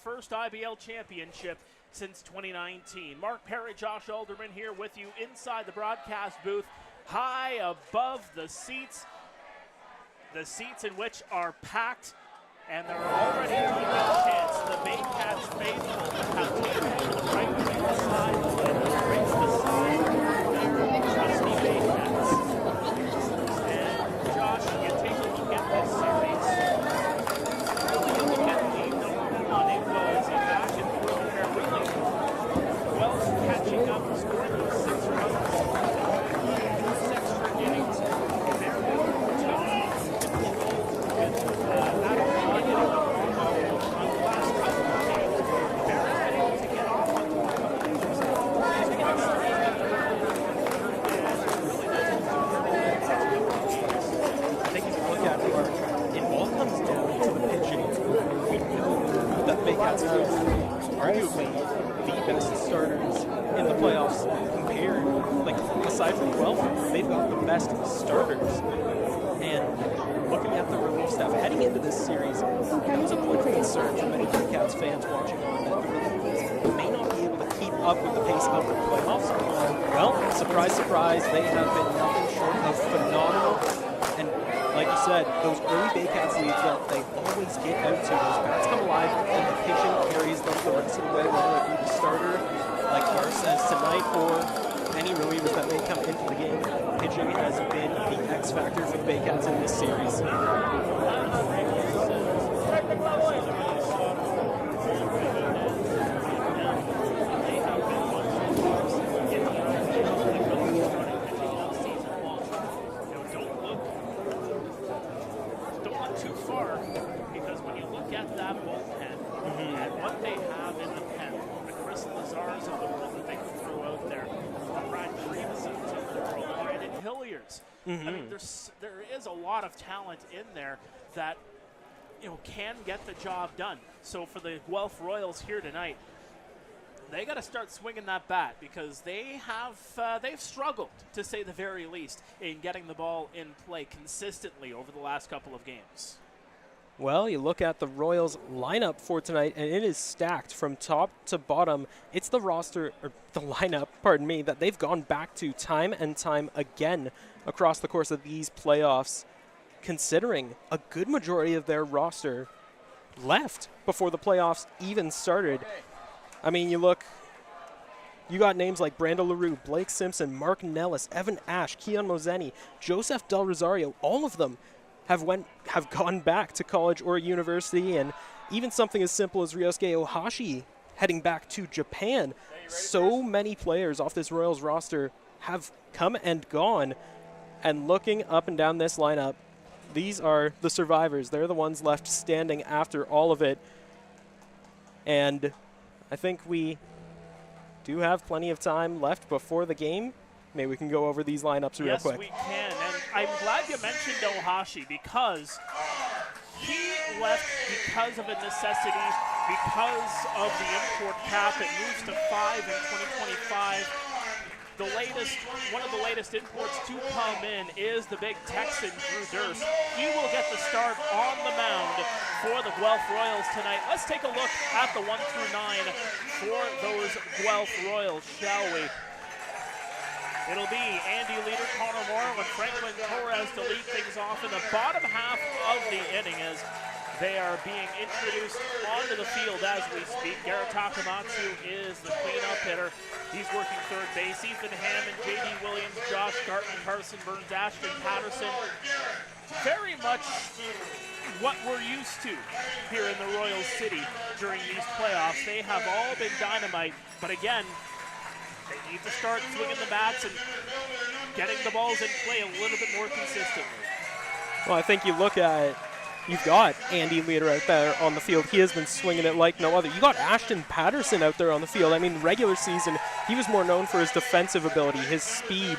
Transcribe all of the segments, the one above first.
first IBL championship since 2019. Mark Pare, Josh Alderman here with you inside the broadcast booth, high above the seats in which are packed, and there are already a chance the Baycats faithful have taken over the right wing sideline and race the side their trusty Baycats. And Josh, you take a look at this series, really you look at the number one, it was back and forth there, really Guelph catching up, scoring those 6 runs, 6 extra innings, and they're going to arguably the best starters in the playoffs compared, like aside from Guelph, they've got the best starters. And looking at the relief staff heading into this series, it was a point of concern for many Baycats fans watching on that the relievers may not be able to keep up with the pace of the playoffs. Well, surprise, surprise, they have been nothing short of phenomenal. And like you said, those early Baycats leads that they always get out to, those bats come alive and the pitching carries them the rest of the way, whether it be the starter, like Gar says tonight, or any relievers that may come into the game. Pitching has been the X factor for the Baycats in this series. I mean, there is a lot of talent in there that can get the job done. So for the Guelph Royals here tonight, they got to start swinging that bat because they've struggled, to say the very least, in getting the ball in play consistently over the last couple of games. Well, you look at the Royals lineup for tonight, and it is stacked from top to bottom. It's the roster, or the lineup, pardon me, that they've gone back to time and time again across the course of these playoffs, considering a good majority of their roster left before the playoffs even started. I mean, you got names like Brando LaRue, Blake Simpson, Mark Nellis, Evan Ash, Keon Mozeni, Joseph Del Rosario, all of them have gone back to college or university, and even something as simple as Ryosuke Ohashi heading back to Japan. So many players off this Royals roster have come and gone, and looking up and down this lineup, these are the survivors. They're the ones left standing after all of it, and I think we do have plenty of time left before the game. Maybe we can go over these lineups real quick. Yes, we can. And I'm glad you mentioned Ohashi because he left because of a necessity, because of the import cap. It moves to 5 in 2025. One of the latest imports to come in is the big Texan, Drew Durst. He will get the start on the mound for the Guelph Royals tonight. Let's take a look at the 1 through 9 for those Guelph Royals, shall we? It'll be Andy Leader, Connor Morrow, and Franklin Torres to lead things off in the bottom half of the inning as they are being introduced onto the field as we speak. Garrett Takamatsu is the cleanup hitter. He's working third base. Ethan Hammond, J.D. Williams, Josh Garton, Carson Burns, Ashton Patterson. Very much what we're used to here in the Royal City during these playoffs. They have all been dynamite, but again, they need to start swinging the bats and getting the balls in play a little bit more consistently. Well, I think you've got Andy Leader out there on the field. He has been swinging it like no other. You got Ashton Patterson out there on the field. I mean, regular season, he was more known for his defensive ability, his speed,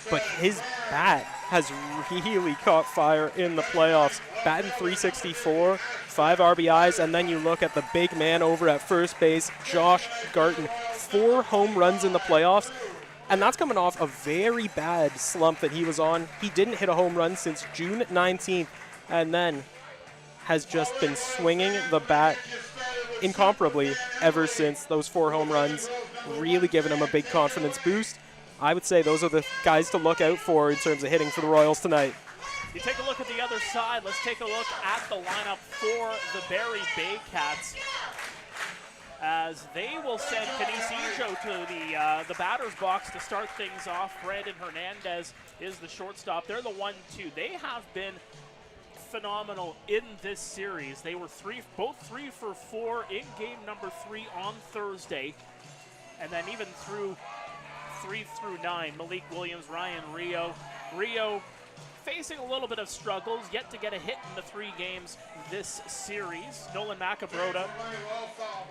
but his bat has really caught fire in the playoffs. Batting .364, 5 RBIs, and then you look at the big man over at first base, Josh Garton. 4 home runs in the playoffs, and that's coming off a very bad slump that he was on. He didn't hit a home run since June 19th, and then has just been swinging the bat incomparably ever since those 4 home runs, really giving him a big confidence boost. I would say those are the guys to look out for in terms of hitting for the Royals tonight. You take a look at the other side. Let's take a look at the lineup for the Barrie Baycats, as they will send Canisijo to the batter's box to start things off. Brandon Hernandez is the shortstop. They're the 1-2. They have been phenomenal in this series. They were both 3 for 4 in game number 3 on Thursday, and then even through 3 through 9. Malik Williams, Ryan Rio facing a little bit of struggles, yet to get a hit in the 3 games this series. Nolan Macabroda,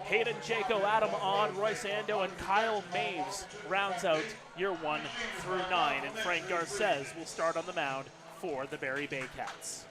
Hayden Jaco, Adam Odd, Royce Ando, and Kyle Maves rounds out year 1 through 9. And Frank Garces will start on the mound for the Barrie Baycats.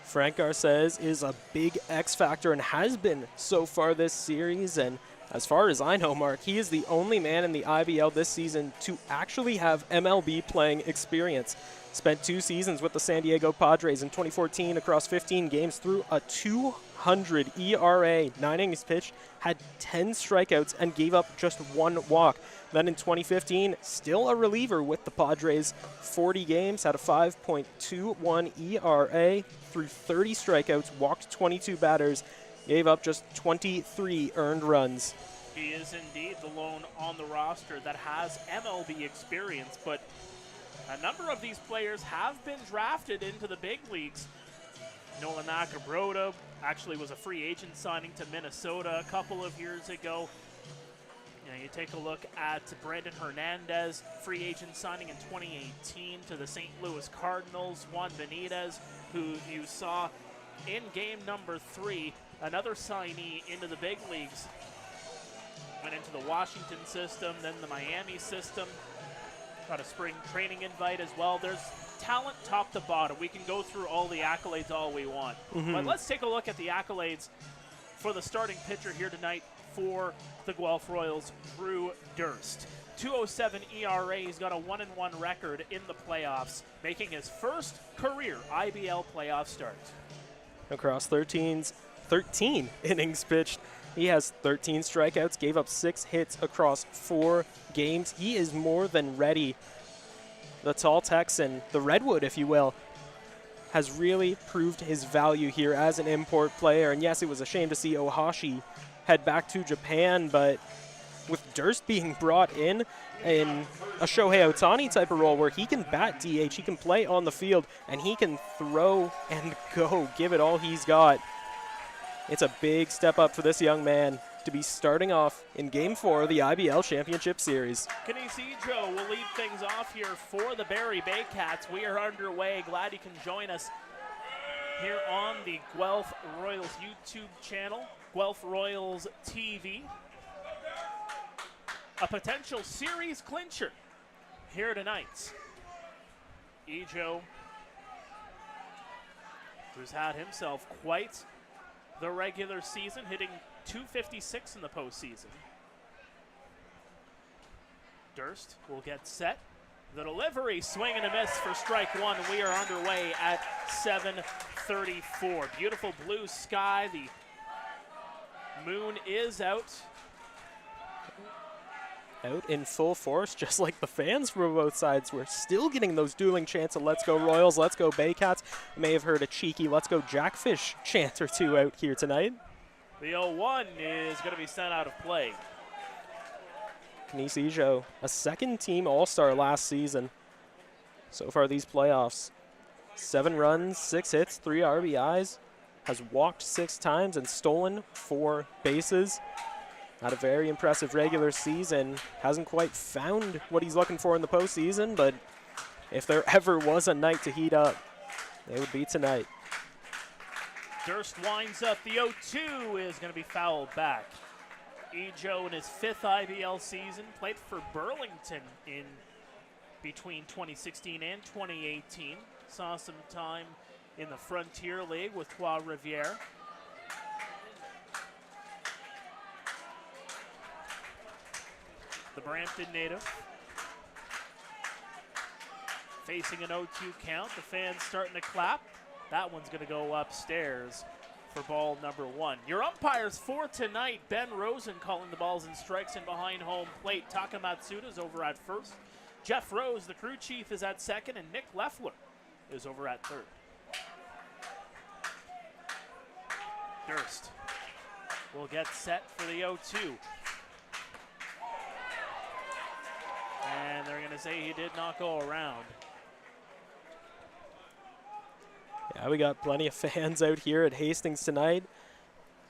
Frank Garces is a big X factor and has been so far this series, and as far as I know, Mark, he is the only man in the IBL this season to actually have MLB playing experience. Spent 2 seasons with the San Diego Padres in 2014 across 15 games, threw a 200 ERA, 9 innings pitched, had 10 strikeouts, and gave up just 1 walk. Then in 2015, still a reliever with the Padres, 40 games, had a 5.21 ERA, threw 30 strikeouts, walked 22 batters, gave up just 23 earned runs. He is indeed the lone on the roster that has MLB experience, but a number of these players have been drafted into the big leagues. Nolan Macabroda actually was a free agent signing to Minnesota a couple of years ago. You take a look at Brandon Hernandez, free agent signing in 2018 to the St. Louis Cardinals. Juan Benitez, who you saw in game number 3, another signee into the big leagues. Went into the Washington system, then the Miami system. Got a spring training invite as well. There's talent top to bottom. We can go through all the accolades all we want. But let's take a look at the accolades for the starting pitcher here tonight for the Guelph Royals, Drew Durst. 2.07 ERA. He's got a 1-1 record in the playoffs, making his first career IBL playoff start. Across 13 innings pitched, he has 13 strikeouts, gave up 6 hits across 4 games. He is more than ready. The tall Texan, the Redwood, if you will, has really proved his value here as an import player. And yes, it was a shame to see Ohashi head back to Japan, but with Durst being brought in a Shohei Ohtani type of role where he can bat DH, he can play on the field, and he can throw and go, give it all he's got. It's a big step up for this young man to be starting off in Game 4 of the IBL Championship Series. Canisijo will lead things off here for the Barrie Baycats. We are underway. Glad you can join us here on the Guelph Royals YouTube channel, Guelph Royals TV. A potential series clincher here tonight. Ijo, who's had himself quite the regular season, hitting .256 in the postseason. Durst will get set. The delivery, swing and a miss for strike 1. We are underway at 7:34. Beautiful blue sky. The moon is out. Out in full force, just like the fans from both sides. We're still getting those dueling chants of "Let's go Royals, let's go Baycats." You may have heard a cheeky "Let's go Jackfish" chant or 2 out here tonight. The 0-1 is going to be sent out of play. Canisijo, a second-team All-Star last season. So far these playoffs, 7 runs, 6 hits, 3 RBIs, has walked 6 times and stolen 4 bases. Had a very impressive regular season. Hasn't quite found what he's looking for in the postseason, but if there ever was a night to heat up, it would be tonight. Durst winds up. The 0-2 is going to be fouled back. Ijo in his 5th IBL season, played for Burlington in between 2016 and 2018. Saw some time in the Frontier League with Trois-Rivières. The Brampton native facing an 0-2 count. The fans starting to clap. That one's going to go upstairs for ball number 1. Your umpires for tonight, Ben Rosen calling the balls and strikes in behind home plate. Taka Matsuda's over at first. Jeff Rose, the crew chief, is at second, and Nick Leffler is over at third. Durst will get set for the 0-2. And they're going to say he did not go around. Yeah, we got plenty of fans out here at Hastings tonight.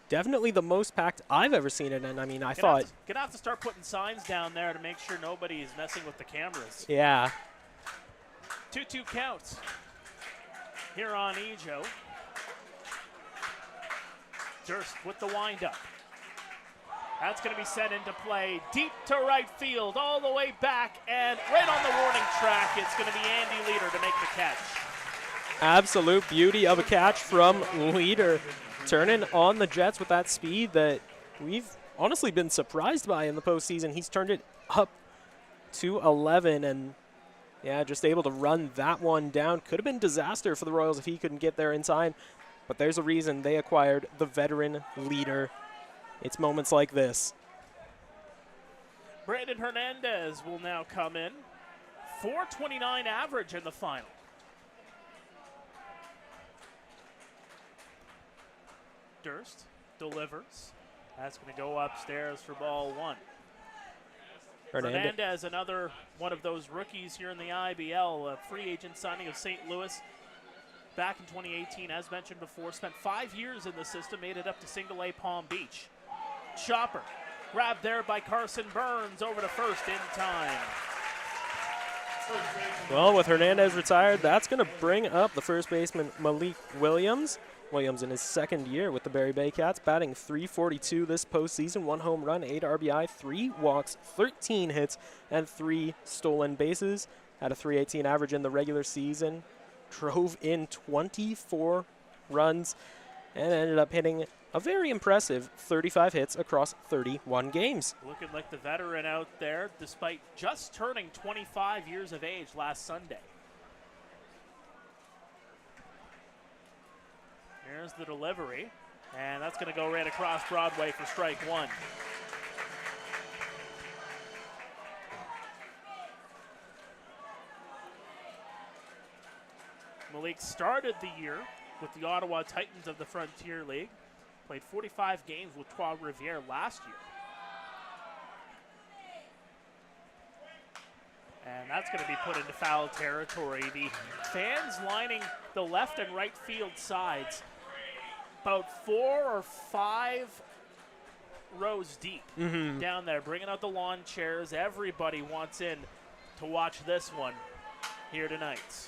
Definitely the most packed I've ever seen it, and I mean, I thought... Gonna have to start putting signs down there to make sure nobody's messing with the cameras. Yeah. 2-2 counts here on Ejo. Durst with the windup. That's going to be set into play deep to right field, all the way back, and right on the warning track, it's going to be Andy Leader to make the catch. Absolute beauty of a catch from Leader, turning on the Jets with that speed that we've honestly been surprised by in the postseason. He's turned it up to 11, and yeah, just able to run that one down. Could have been disaster for the Royals if he couldn't get there in time, but there's a reason they acquired the veteran Leader. It's moments like this. Brandon Hernandez will now come in. 429 average in the final. Durst delivers. That's going to go upstairs for ball 1. Hernandez, another one of those rookies here in the IBL, a free agent signing of St. Louis back in 2018, as mentioned before, spent 5 years in the system, made it up to single A Palm Beach. Chopper, grabbed there by Carson Burns, over to first in time. Well, with Hernandez retired, that's going to bring up the first baseman Malik Williams. Williams in his second year with the Barrie Baycats, batting .342 this postseason, 1 home run, 8 RBI, 3 walks, 13 hits, and 3 stolen bases. Had a .318 average in the regular season, drove in 24 runs, and ended up hitting a very impressive 35 hits across 31 games. Looking like the veteran out there, despite just turning 25 years of age last Sunday. Here's the delivery, and that's going to go right across Broadway for strike 1. Malik started the year with the Ottawa Titans of the Frontier League. Played 45 games with Trois Rivières last year. And that's going to be put into foul territory. The fans lining the left and right field sides, about 4 or 5 rows deep down there, bringing out the lawn chairs. Everybody wants in to watch this one here tonight.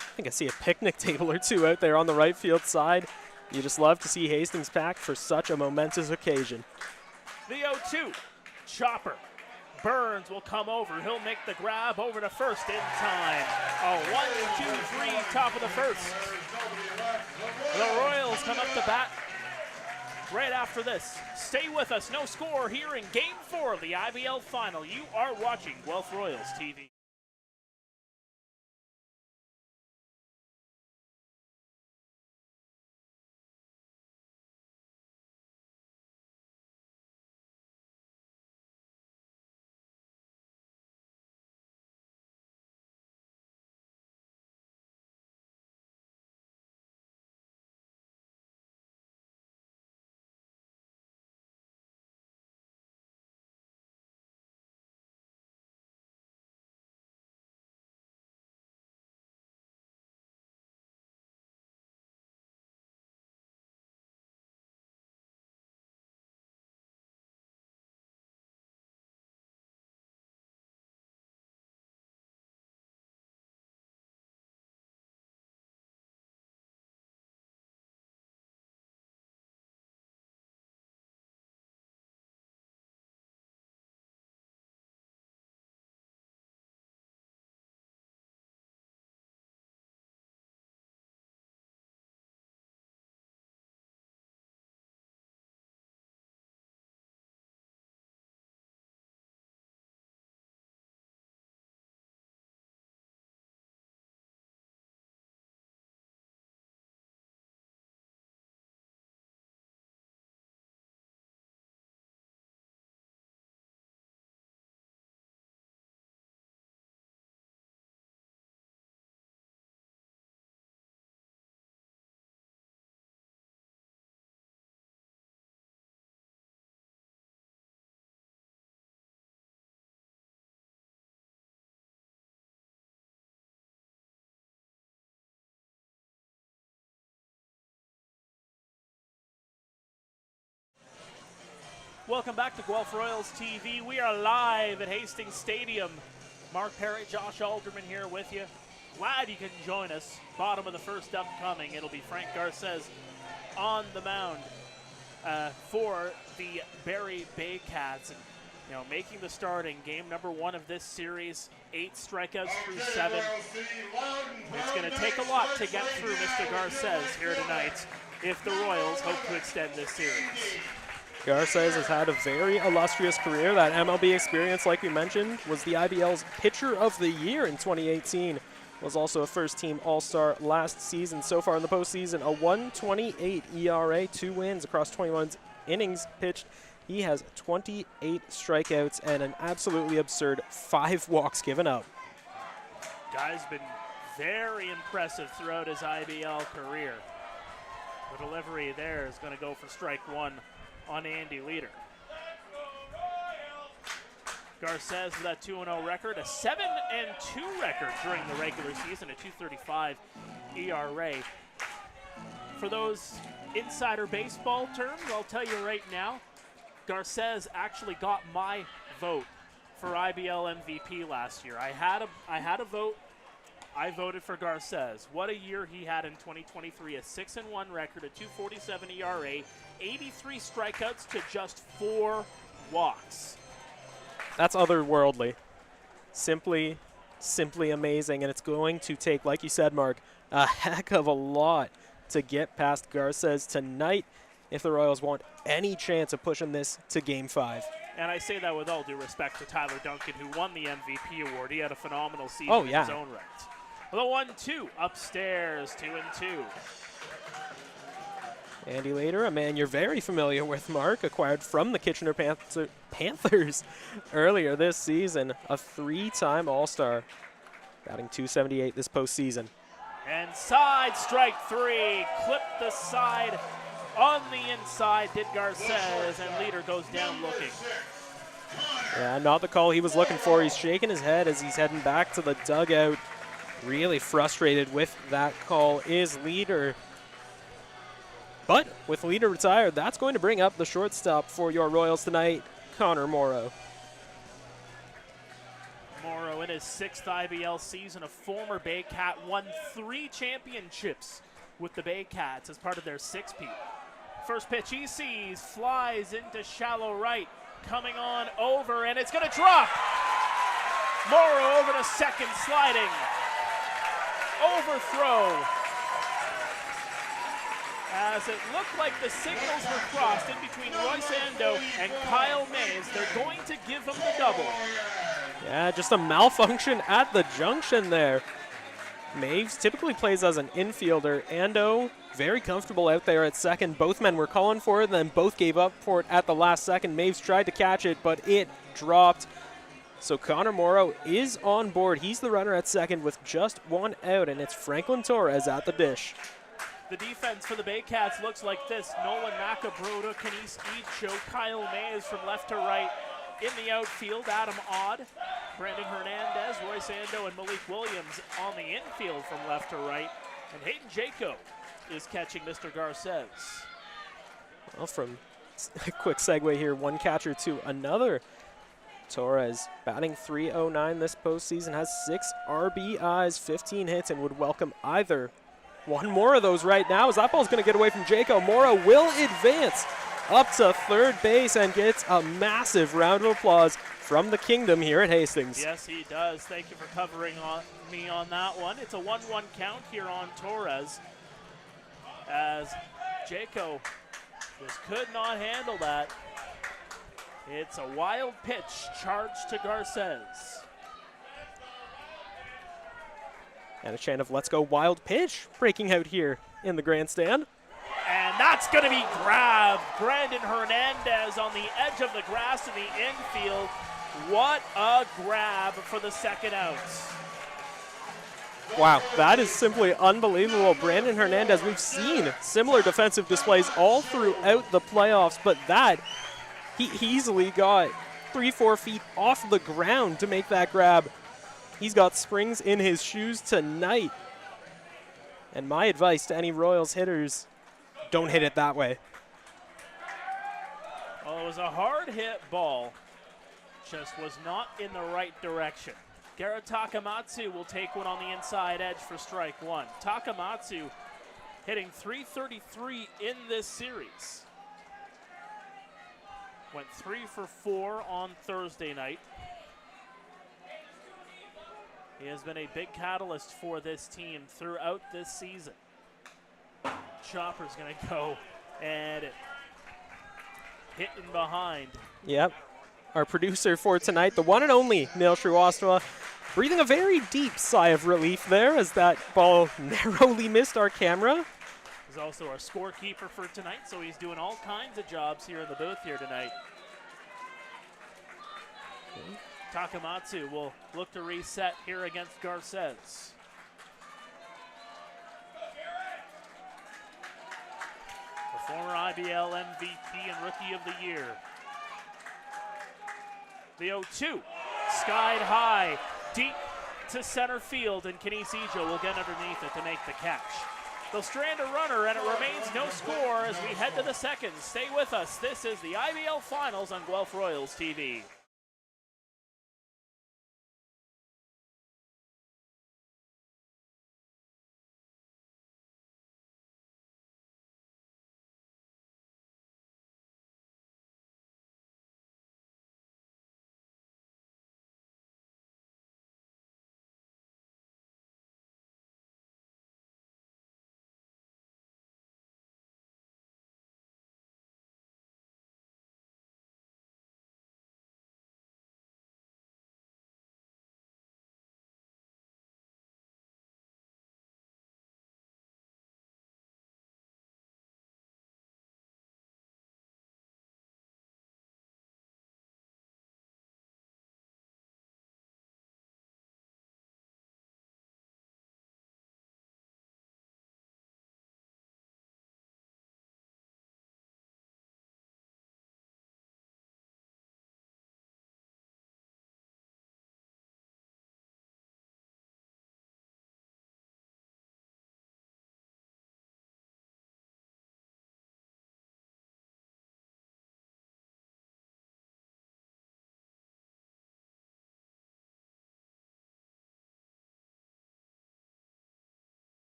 I think I see a picnic table or two out there on the right field side. You just love to see Hastings packed for such a momentous occasion. The 0-2, Chopper. Burns will come over. He'll make the grab over to first in time. A 1-2-3, top of the first. The Royals come up to bat right after this. Stay with us. No score here in Game 4 of the IBL Final. You are watching Guelph Royals TV. Welcome back to Guelph Royals TV. We are live at Hastings Stadium. Pare and Joshua Alderman here with you. Glad you can join us. Bottom of the first upcoming. It'll be Frank Garces on the mound for the Barrie Baycats. And, you know, making the start in game number 1 of this series. 8 strikeouts through 7. It's going to take a lot to get through Mr. Garces here tonight if the Royals hope to extend this series. Garces has had a very illustrious career. That MLB experience, like we mentioned, was the IBL's Pitcher of the Year in 2018. Was also a first-team All-Star last season. So far in the postseason, a 1.28 ERA, 2 wins across 21 innings pitched. He has 28 strikeouts and an absolutely absurd 5 walks given up. Guy's been very impressive throughout his IBL career. The delivery there is going to go for strike 1 on Andy Leader. Garces with that 2-0 record, a 7-2 record during the regular season, a 2.35 ERA. For those insider baseball terms, I'll tell you right now, Garces actually got my vote for IBL MVP last year. I had a vote. I voted for Garces. What a year he had in 2023, a 6-1 record, a 2.47 ERA, 83 strikeouts to just 4 walks. That's otherworldly. Simply amazing. And it's going to take, like you said, Mark, a heck of a lot to get past Garces tonight if the Royals want any chance of pushing this to Game 5. And I say that with all due respect to Tyler Duncan, who won the MVP award. He had a phenomenal season in his own right. The 1-2 upstairs, 2-2. Andy Leader, a man you're very familiar with, Mark, acquired from the Kitchener Panthers earlier this season. A 3-time All-Star, batting .278 this postseason. And side, strike 3. Clipped the side on the inside, did Garces, and Leader goes down looking. Yeah, not the call he was looking for. He's shaking his head as he's heading back to the dugout. Really frustrated with that call is Leader. But with Leader retired, that's going to bring up the shortstop for your Royals tonight, Connor Morrow. Morrow in his 6th IBL season, a former Baycat, won 3 championships with the Baycats as part of their 6-peat. First pitch he sees, flies into shallow right, coming on over, and it's going to drop. Morrow over to second, sliding. Overthrow. As it looked like the signals were crossed in between Royce Ando and Kyle Mays. They're going to give him the double. Yeah, just a malfunction at the junction there. Maves typically plays as an infielder. Ando, very comfortable out there at second. Both men were calling for it, then both gave up for it at the last second. Maves tried to catch it, but it dropped. So Connor Morrow is on board. He's the runner at second with just 1 out, and it's Franklin Torres at the dish. The defense for the Baycats looks like this. Nolan Macabroda, Kenise Eadshow, Kyle Mays from left to right. In the outfield, Adam Odd, Brandon Hernandez, Royce Ando, and Malik Williams on the infield from left to right. And Hayden Jaco is catching Mr. Garces. Well, from a quick segue here, one catcher to another. Torres batting .309 this postseason, has 6 RBIs, 15 hits, and would welcome either one more of those right now as that ball's going to get away from Jaco. Morrow will advance up to third base and gets a massive round of applause from the kingdom here at Hastings. Yes, he does. Thank you for covering me on that one. It's a 1-1 count here on Torres as Jaco just could not handle that. It's a wild pitch charged to Garces. And a chant of "Let's go wild pitch" breaking out here in the grandstand. And that's going to be grabbed. Brandon Hernandez on the edge of the grass in the infield. What a grab for the second out. Wow, that is simply unbelievable. Brandon Hernandez, we've seen similar defensive displays all throughout the playoffs, but that, he easily got 3-4 feet off the ground to make that grab. He's got springs in his shoes tonight. And my advice to any Royals hitters, don't hit it that way. Well, it was a hard hit ball, just was not in the right direction. Garrett Takamatsu will take one on the inside edge for strike one. Takamatsu hitting .333 in this series. Went 3 for 4 on Thursday night. He has been a big catalyst for this team throughout this season. Chopper's going to go and hit in behind. Yep. Our producer for tonight, the one and only Neil Srivastawa, breathing a very deep sigh of relief there as that ball narrowly missed our camera. He's also our scorekeeper for tonight, so he's doing all kinds of jobs here in the booth here tonight. Takamatsu will look to reset here against Garces. The former IBL MVP and Rookie of the Year. The 0-2, skied high, deep to center field, and Kinesijo will get underneath it to make the catch. They'll strand a runner, and it remains no score as we head to the second. Stay with us. This is the IBL Finals on Guelph Royals TV.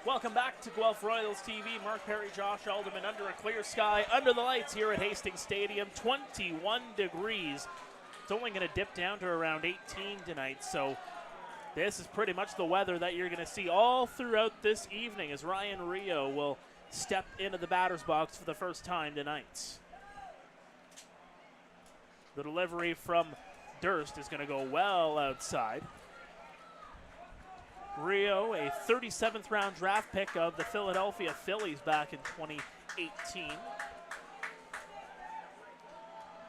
Welcome back to Guelph Royals TV. Mark Pare, Josh Alderman under a clear sky, under the lights here at Hastings Stadium. 21 degrees. It's only going to dip down to around 18 tonight, so this is pretty much the weather that you're going to see all throughout this evening as Ryan Rio will step into the batter's box for the first time tonight. The delivery from Durst is going to go well outside. Rio, a 37th round draft pick of the Philadelphia Phillies back in 2018.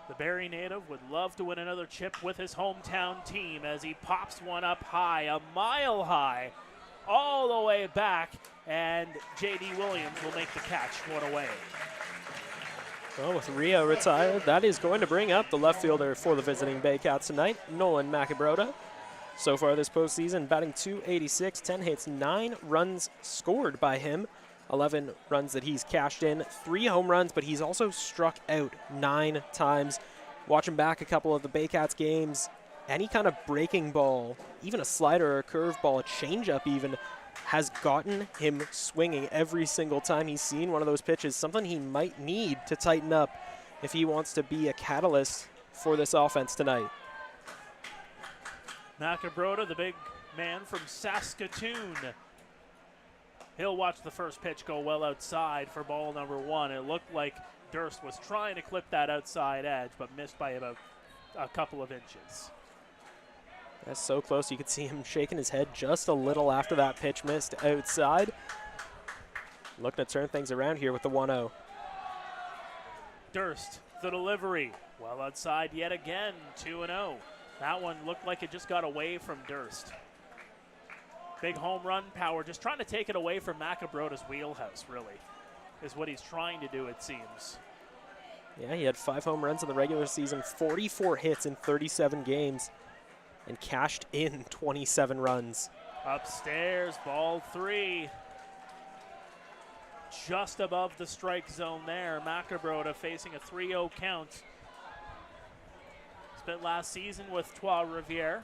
The Barrie native would love to win another chip with his hometown team as he pops one up high, a mile high, all the way back, and J.D. Williams will make the catch one away. Well, with Rio retired, that is going to bring up the left fielder for the visiting Baycats tonight, Nolan Macabrota. So far this postseason, batting .286, 10 hits, 9 runs scored by him, 11 runs that he's cashed in, 3 home runs, but he's also struck out 9 times. Watching back a couple of the Baycats games, any kind of breaking ball, even a slider or a curveball, a changeup even, has gotten him swinging every single time he's seen one of those pitches, something he might need to tighten up if he wants to be a catalyst for this offense tonight. Macabrota, the big man from Saskatoon, He'll watch the first pitch go well outside for ball number 1. It looked like Durst was trying to clip that outside edge, but missed by about a couple of inches. That's so close. You could see him shaking his head just a little after that pitch missed outside. Looking to turn things around here with the 1-0. Durst, the delivery. Well outside yet again, 2-0. That one looked like it just got away from Durst. Big home run power, just trying to take it away from Macabroda's wheelhouse, really, is what he's trying to do, it seems. Yeah, he had 5 home runs in the regular season, 44 hits in 37 games, and cashed in 27 runs. Upstairs, ball 3. Just above the strike zone there. Macabroda facing a 3-0 count. Spent last season with Trois-Rivières.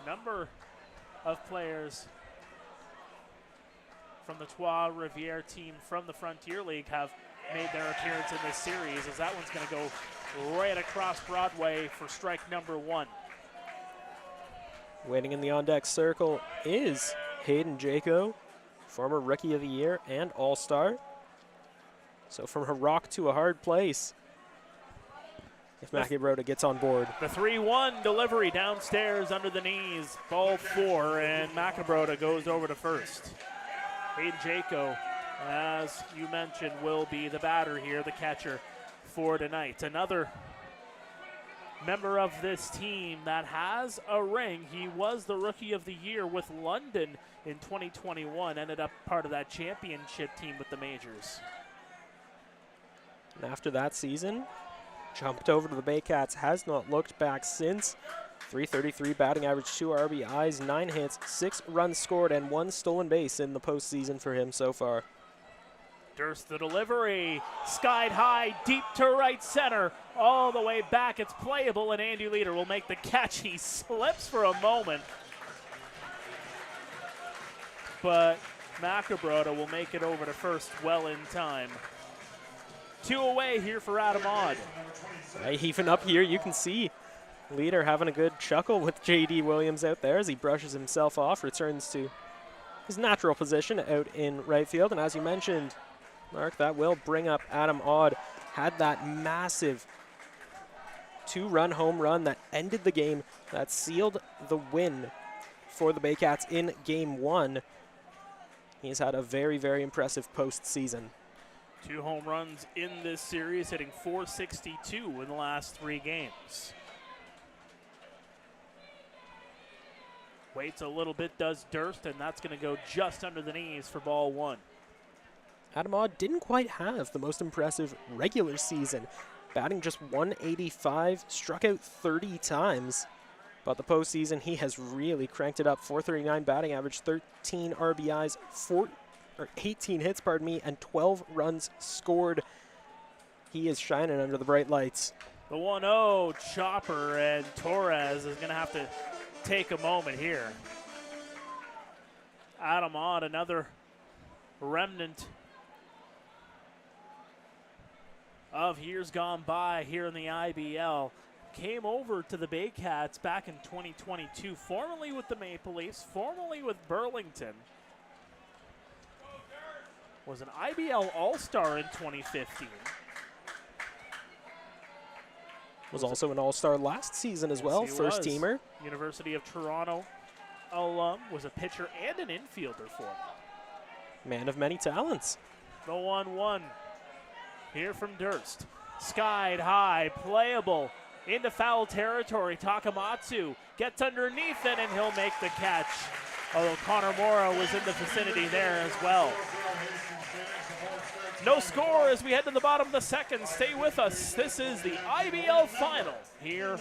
Number of players from the Trois-Rivières team from the Frontier League have made their appearance in this series, as that one's going to go right across Broadway for strike number 1. Waiting in the on-deck circle is Hayden Jaco, former Rookie of the Year and All-Star. So from a rock to a hard place, if Macabroda gets on board. The 3-1 delivery downstairs under the knees, ball 4, and Macabroda goes over to first. Hayden Jaco, as you mentioned, will be the batter here, the catcher for tonight. Another member of this team that has a ring. He was the Rookie of the Year with London in 2021, ended up part of that championship team with the majors. And after that season, jumped over to the Baycats, has not looked back since. .333 batting average, 2 RBIs, 9 hits, 6 runs scored, and 1 stolen base in the postseason for him so far. Durst the delivery, skied high, deep to right center, all the way back. It's playable, and Andy Leader will make the catch. He slips for a moment, but Macabroda will make it over to first well in time. 2 away here for Adam Odd. Right, even up here, you can see Leader having a good chuckle with J.D. Williams out there as he brushes himself off, returns to his natural position out in right field. And as you mentioned, Mark, that will bring up Adam Odd. Had that massive 2-run home run that ended the game, that sealed the win for the Baycats in Game 1. He's had a very, very impressive postseason. 2 home runs in this series, hitting .462 in the last 3 games. Waits a little bit, does Durst, and that's going to go just under the knees for ball 1. Adam Odd didn't quite have the most impressive regular season, batting just .185, struck out 30 times. But the postseason, he has really cranked it up. .439 batting average, 13 RBIs, 18 hits, and 12 runs scored. He is shining under the bright lights. The 1-0 chopper, and Torres is going to have to take a moment here. Adam Odd, another remnant of years gone by here in the IBL, came over to the Baycats back in 2022, formerly with the Maple Leafs, formerly with Burlington. Was an IBL All-Star in 2015. Was also an All-Star last season as well, first teamer. University of Toronto alum, was a pitcher and an infielder for him. Man of many talents. The 1-1 here from Durst. Skied high, playable, into foul territory. Takamatsu gets underneath it, and he'll make the catch. Although Connor Mora was in the vicinity there as well. No score as we head to the bottom of the second. Stay with us. This is the IBL Final here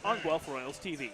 on Guelph Royals TV.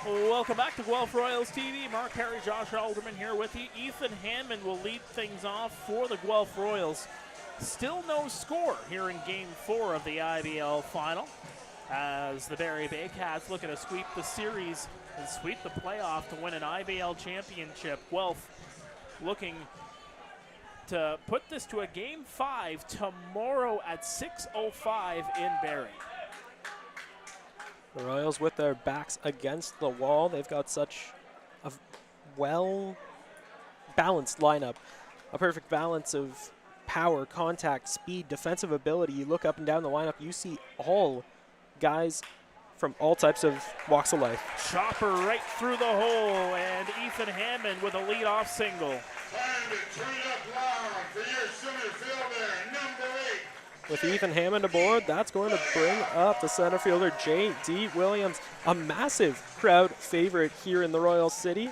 Welcome back to Guelph Royals TV. Pare and Joshua Alderman here with you. Ethan Hammond will lead things off for the Guelph Royals. Still no score here in Game 4 of the IBL final, as the Barrie Baycats looking to sweep the series and sweep the playoff to win an IBL championship. Guelph looking to put this to a Game 5 tomorrow at 6:05 in Barrie. The Royals with their backs against the wall. They've got such a well-balanced lineup, a perfect balance of power, contact, speed, defensive ability. You look up and down the lineup, you see all guys from all types of walks of life. Chopper right through the hole, and Ethan Hammond with a lead-off single. Time to turn it up loud for your center fielder, number 8. With Ethan Hammond aboard, that's going to bring up the center fielder, J.D. Williams, a massive crowd favorite here in the Royal City.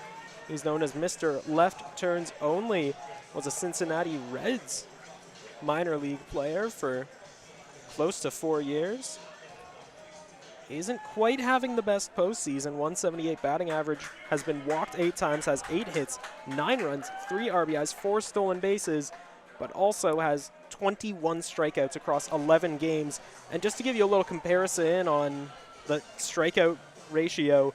He's known as Mr. Left Turns Only, was a Cincinnati Reds minor league player for close to 4 years. He isn't quite having the best postseason. 178 batting average, has been walked 8 times, has 8 hits, 9 runs, 3 RBIs, 4 stolen bases, but also has 21 strikeouts across 11 games. And just to give you a little comparison on the strikeout ratio,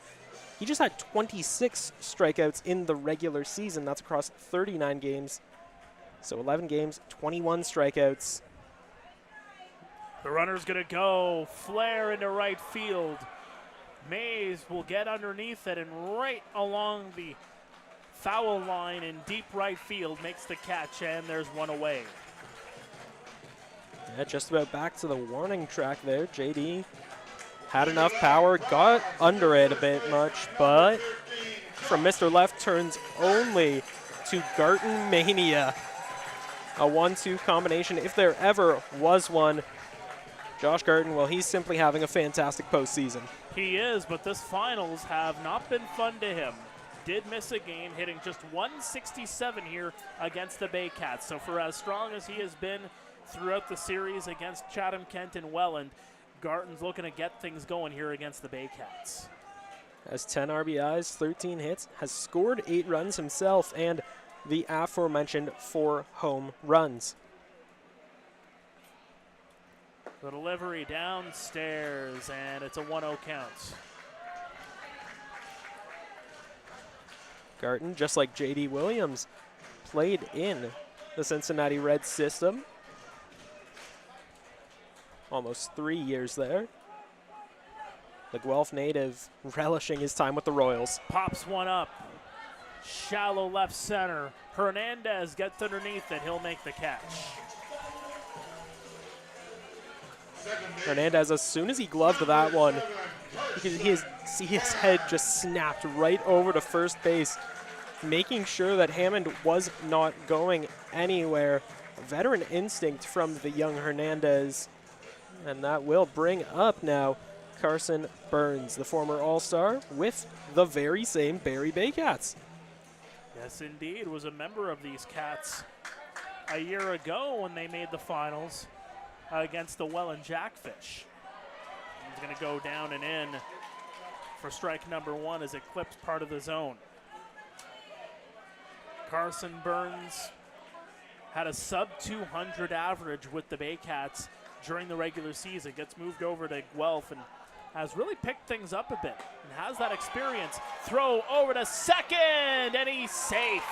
he just had 26 strikeouts in the regular season. That's across 39 games. So 11 games, 21 strikeouts. The runner's going to go. Flare into right field. Mays will get underneath it and right along the foul line in deep right field makes the catch, and there's one away. Yeah, just about back to the warning track there. JD had enough power, got under it a bit much, but from Mr. Left Turns Only to Garton Mania. A 1-2 combination, if there ever was one. Josh Garton, well, he's simply having a fantastic postseason. He is, but this finals have not been fun to him. Did miss a game, hitting just 167 here against the Baycats. So for as strong as he has been throughout the series against Chatham-Kent and Welland, Garton's looking to get things going here against the Baycats. Has 10 RBIs, 13 hits, has scored 8 runs himself, and the aforementioned 4 home runs. The delivery downstairs, and it's a 1-0 count. Garton, just like J.D. Williams, played in the Cincinnati Reds system. Almost 3 years there. The Guelph native relishing his time with the Royals. Pops one up. Shallow left center. Hernandez gets underneath it. He'll make the catch. Hernandez, as soon as he gloved that one, you can see his head just snapped right over to first base, making sure that Hammond was not going anywhere. A veteran instinct from the young Hernandez. And that will bring up now Carson Burns, the former All-Star, with the very same Barrie Baycats. Yes, indeed. Was a member of these Cats a year ago when they made the finals against the Welland Jackfish. He's going to go down and in for strike number 1 as it clips part of the zone. Carson Burns had a sub-200 average with the Baycats during the regular season. Gets moved over to Guelph and has really picked things up a bit and has that experience. Throw over to second, and he's safe.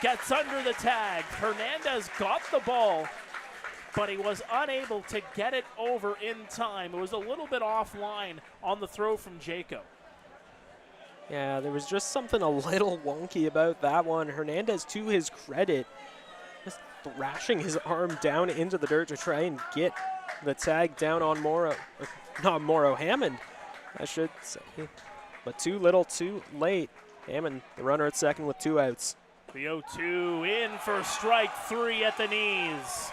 Gets under the tag. Hernandez got the ball, but he was unable to get it over in time. It was a little bit offline on the throw from Jaco. Yeah, there was just something a little wonky about that one. Hernandez, to his credit, just thrashing his arm down into the dirt to try and get the tag down on Hammond, I should say. But too little, too late. Hammond, the runner at second with 2 outs. The 0-2 in for strike 3 at the knees.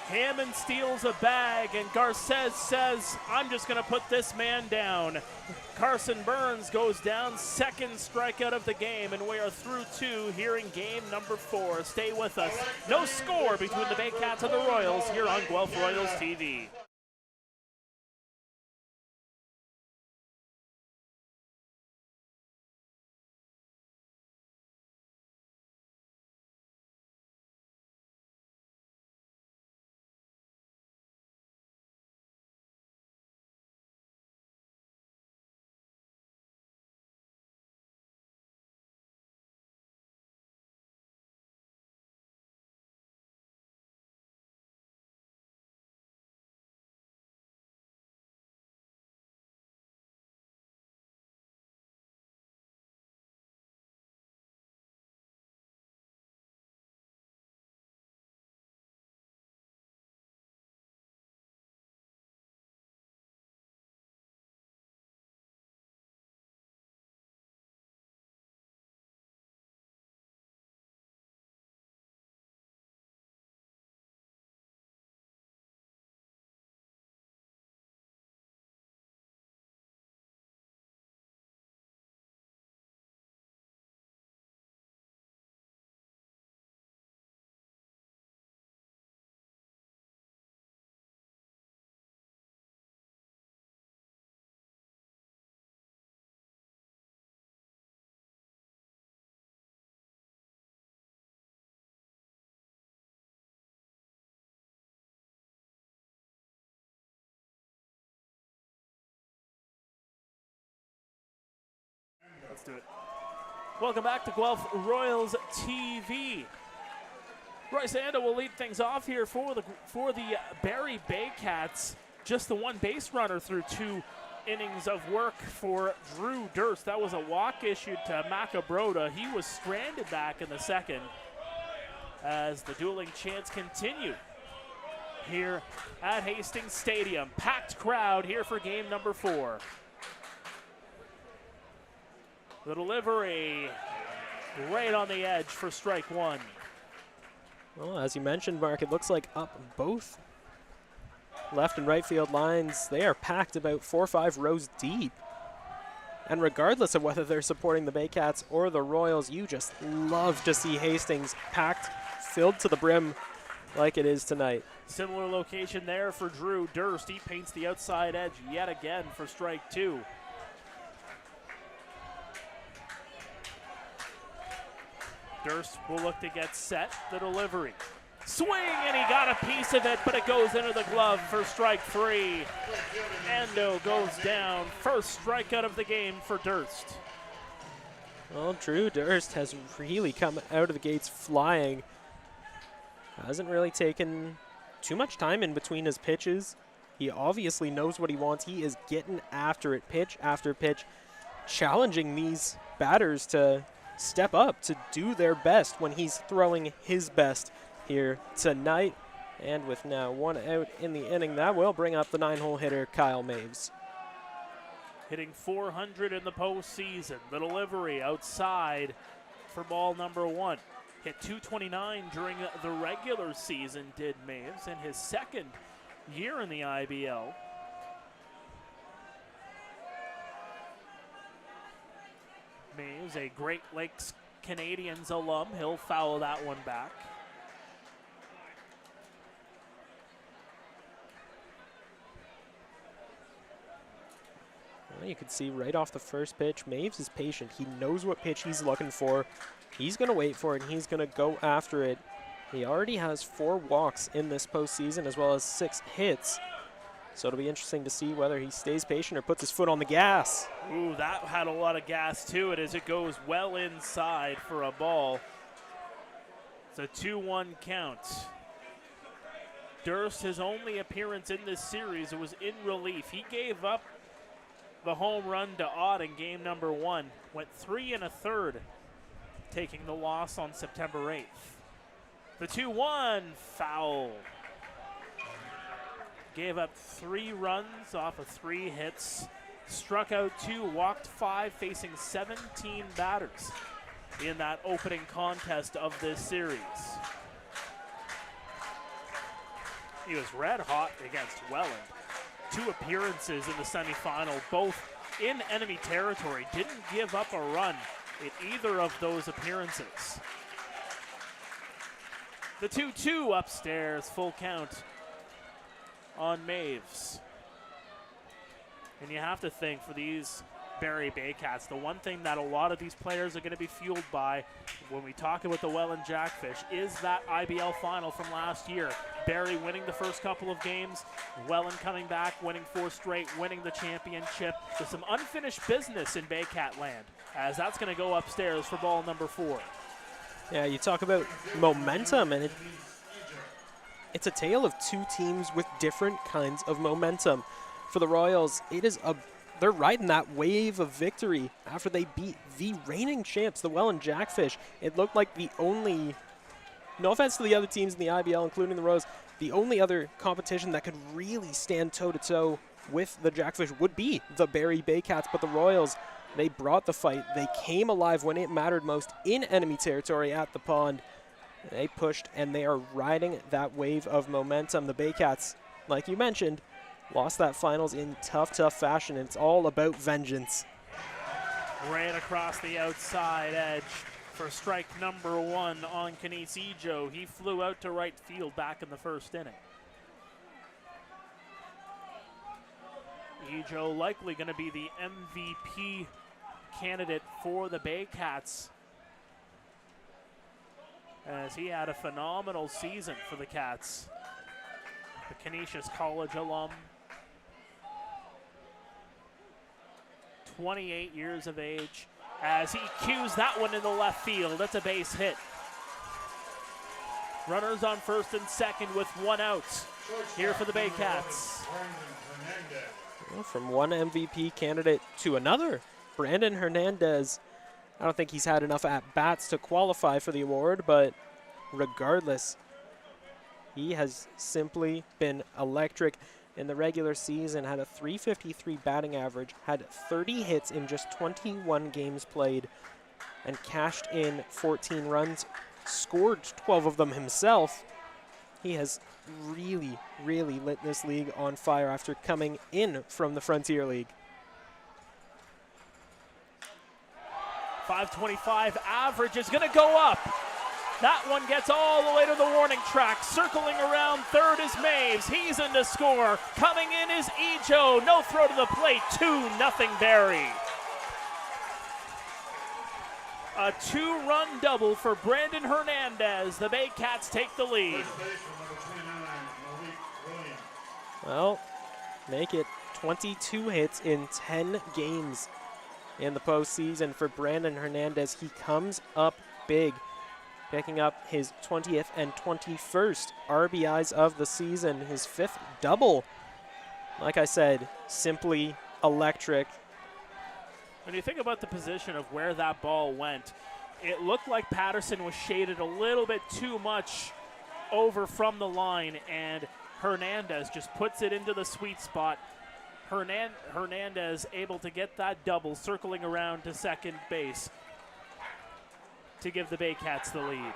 Hammond steals a bag, and Garces says, I'm just going to put this man down. Carson Burns goes down, second strikeout of the game, and we are through 2 here in game number 4. Stay with us. No score between the Baycats and the Royals here on Guelph Royals TV. Let's do it. Welcome back to Guelph Royals TV. Royce Anda will lead things off here for the Barrie Baycats. Just the one base runner through 2 innings of work for Drew Durst. That was a walk issued to Macabroda. He was stranded back in the second as the dueling chants continue here at Hastings Stadium. Packed crowd here for game number 4. The delivery right on the edge for strike 1. Well, as you mentioned, Mark, it looks like up both left and right field lines, they are packed about 4 or 5 rows deep. And regardless of whether they're supporting the Baycats or the Royals, you just love to see Hastings packed, filled to the brim like it is tonight. Similar location there for Drew Durst. He paints the outside edge yet again for strike 2. Durst will look to get set. The delivery. Swing, and he got a piece of it, but it goes into the glove for strike 3. Ando goes down. First strikeout of the game for Durst. Well, Drew Durst has really come out of the gates flying. Hasn't really taken too much time in between his pitches. He obviously knows what he wants. He is getting after it, pitch after pitch, challenging these batters to step up, to do their best when he's throwing his best here tonight. And with now 1 out in the inning, that will bring up the 9-hole hitter, Kyle Maves. Hitting .400 in the postseason. The delivery outside for ball number 1. Hit .229 during the regular season, did Maves, in his second year in the IBL. Maves, a Great Lakes Canadians alum. He'll foul that one back. Well, you can see right off the first pitch, Maves is patient. He knows what pitch he's looking for. He's going to wait for it, and he's going to go after it. He already has 4 walks in this postseason, as well as 6 hits. So it'll be interesting to see whether he stays patient or puts his foot on the gas. Ooh, that had a lot of gas to it as it goes well inside for a ball. It's a 2-1 count. Durst, his only appearance in this series, it was in relief. He gave up the home run to Ott in game number 1. Went 3 1/3, taking the loss on September 8th. The 2-1 foul. Gave up 3 runs off of 3 hits. Struck out 2, walked 5, facing 17 batters in that opening contest of this series. He was red hot against Welland. 2 appearances in the semifinal, both in enemy territory. Didn't give up a run in either of those appearances. The 2-2 upstairs, full count on Maves. And you have to think, for these Barrie Baycats, the one thing that a lot of these players are going to be fueled by when we talk about the Welland Jackfish is that IBL final from last year. Barrie winning the first couple of games, Welland coming back, winning 4 straight, winning the championship. There's some unfinished business in Baycat land, as that's going to go upstairs for ball number 4. Yeah, you talk about momentum, and it's a tale of 2 teams with different kinds of momentum. For the Royals, they're riding that wave of victory after they beat the reigning champs, the Welland Jackfish. It looked like the only, no offense to the other teams in the IBL, including the Royals, the only other competition that could really stand toe-to-toe with the Jackfish would be the Barrie Baycats. But the Royals, they brought the fight. They came alive when it mattered most in enemy territory at the pond. They pushed, and they are riding that wave of momentum. The Baycats, like you mentioned, lost that finals in tough fashion, and it's all about vengeance. Ran across the outside edge for strike number 1 on Kanice Ejo. He flew out to right field back in the first inning. Ejo likely going to be the MVP candidate for the Baycats, as he had a phenomenal season for the Cats. The Canisius College alum, 28 years of age, as he cues that one in the left field. That's a base hit. Runners on first and second with one out here for the Baycats. Well, from one MVP candidate to another, Brandon Hernandez. I don't think he's had enough at-bats to qualify for the award, but regardless, he has simply been electric in the regular season, had a .353 batting average, had 30 hits in just 21 games played, and cashed in 14 runs, scored 12 of them himself. He has really, really lit this league on fire after coming in from the Frontier League. .525 average is going to go up. That one gets all the way to the warning track. Circling around third is Maves. He's in to score. Coming in is Ejo. No throw to the plate. 2-0 Barrie. A 2-run double for Brandon Hernandez. The Baycats take the lead. Well, make it 22 hits in 10 games in the postseason for Brandon Hernandez. He comes up big, picking up his 20th and 21st RBIs of the season, his 5th double. Like I said, simply electric. When you think about the position of where that ball went, it looked like Patterson was shaded a little bit too much over from the line, and Hernandez just puts it into the sweet spot. Hernandez able to get that double, circling around to second base to give the Baycats the lead.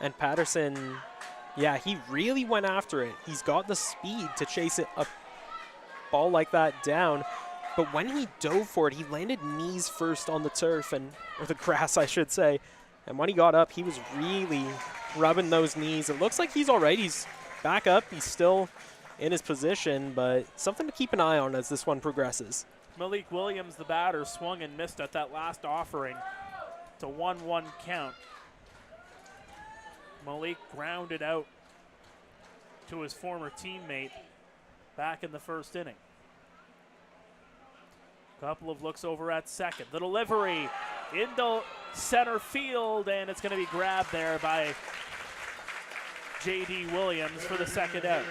And Patterson, yeah, he really went after it. He's got the speed to chase a ball like that down. But when he dove for it, he landed knees first on the turf, or the grass, I should say. And when he got up, he was really rubbing those knees. It looks like he's all right. He's back up. He's still in his position, but something to keep an eye on as this one progresses. Malik Williams, the batter, swung and missed at that last offering. It's a 1-1 count. Malik grounded out to his former teammate back in the first inning. Couple of looks over at second. The delivery into center field, and it's going to be grabbed there by J.D. Williams for the second out.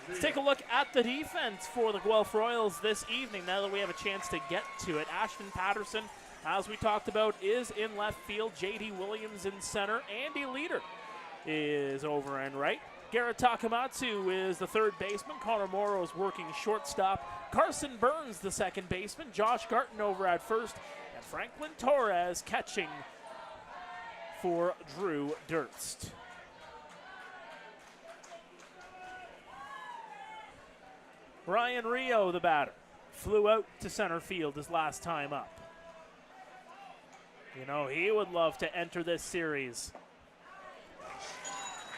Let's take a look at the defense for the Guelph Royals this evening now that we have a chance to get to it. Ashton Patterson, as we talked about, is in left field. J.D. Williams in center. Andy Leader is over and right. Garrett Takamatsu is the third baseman. Connor Morrow is working shortstop. Carson Burns, the second baseman. Josh Garton over at first. And Franklin Torres catching for Drew Durst. Ryan Rio, the batter, flew out to center field his last time up. You know, he would love to enter this series.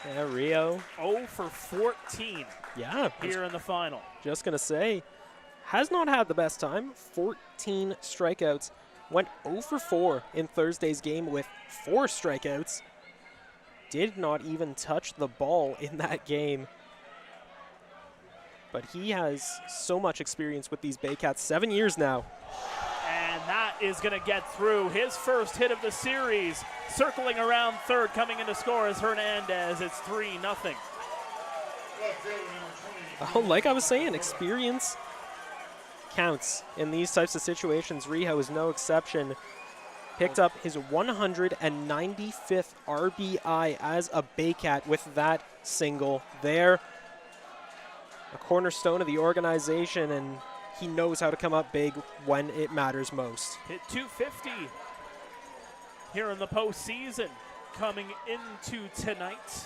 Yeah, Rio. 0 for 14 here in the final. Just going to say, has not had the best time. 14 strikeouts. Went 0 for 4 in Thursday's game with 4 strikeouts. Did not even touch the ball in that game. But he has so much experience with these Baycats, 7 years now. And that is going to get through. His first hit of the series. Circling around third, coming in to score is Hernandez. It's 3-0. Oh, like I was saying, experience counts in these types of situations. Rio is no exception. Picked up his 195th RBI as a Baycat with that single there. A cornerstone of the organization, and he knows how to come up big when it matters most. Hit 250 here in the postseason coming into tonight.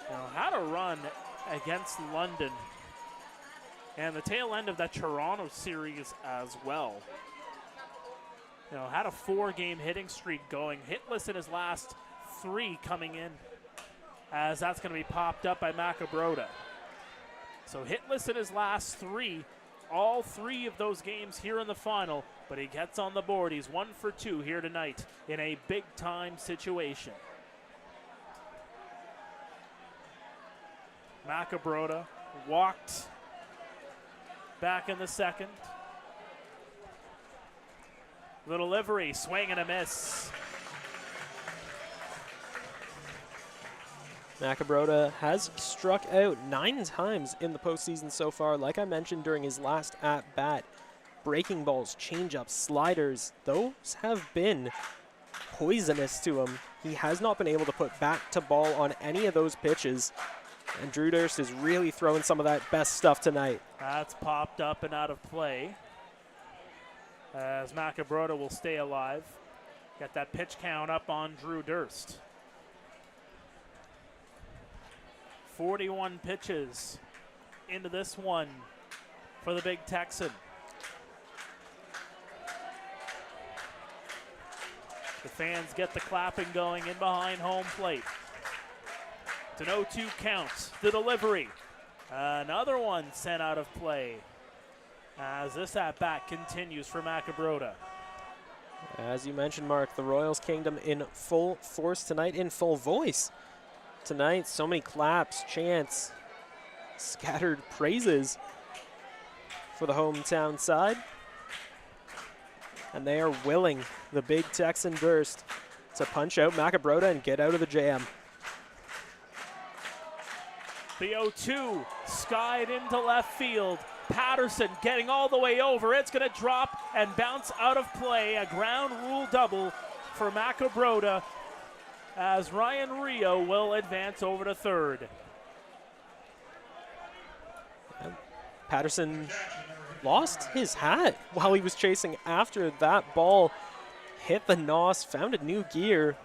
Now, had a run against London and the tail end of that Toronto series as well. You know, had a 4-game hitting streak going. Hitless in his last 3 coming in, as that's going to be popped up by Macabroda. So hitless in his last 3, all 3 of those games here in the final, but he gets on the board. He's 1 for 2 here tonight in a big-time situation. Macabroda walked back in the second. The delivery, swing and a miss. Macabrota has struck out 9 times in the postseason so far. Like I mentioned during his last at-bat, breaking balls, changeups, sliders, those have been poisonous to him. He has not been able to put bat to ball on any of those pitches. And Drew Durst is really throwing some of that best stuff tonight. That's popped up and out of play. As Macabrota will stay alive. Got that pitch count up on Drew Durst. 41 pitches into this one for the big Texan. The fans get the clapping going in behind home plate. It's an 0-2 count. The delivery. Another one sent out of play as this at-bat continues for Macabrota. As you mentioned, Mark, the Royals Kingdom in full force tonight, in full voice. Tonight, so many claps, chants, scattered praises for the hometown side. And they are willing, the big Texan Durst, to punch out Macabrota and get out of the jam. The 0-2 skied into left field. Patterson getting all the way over. It's going to drop and bounce out of play. A ground rule double for Macabrota as Ryan Rio will advance over to third. Patterson lost his hat while he was chasing after that ball. Hit the nos, found a new gear,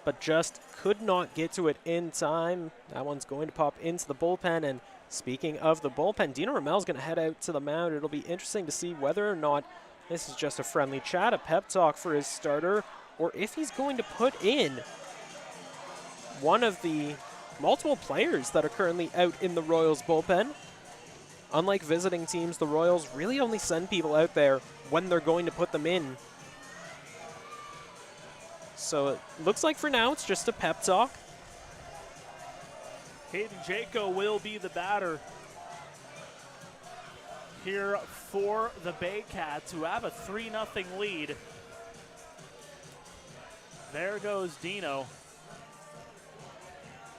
but just could not get to it in time. That one's going to pop into the bullpen. And speaking of the bullpen, Dino Ramel's going to head out to the mound. It'll be interesting to see whether or not this is just a friendly chat, a pep talk for his starter, or if he's going to put in one of the multiple players that are currently out in the Royals bullpen. Unlike visiting teams, the Royals really only send people out there when they're going to put them in. So it looks like for now it's just a pep talk. Hayden Jaco will be the batter here for the Baycats, who have a 3-0 lead. There goes Dino.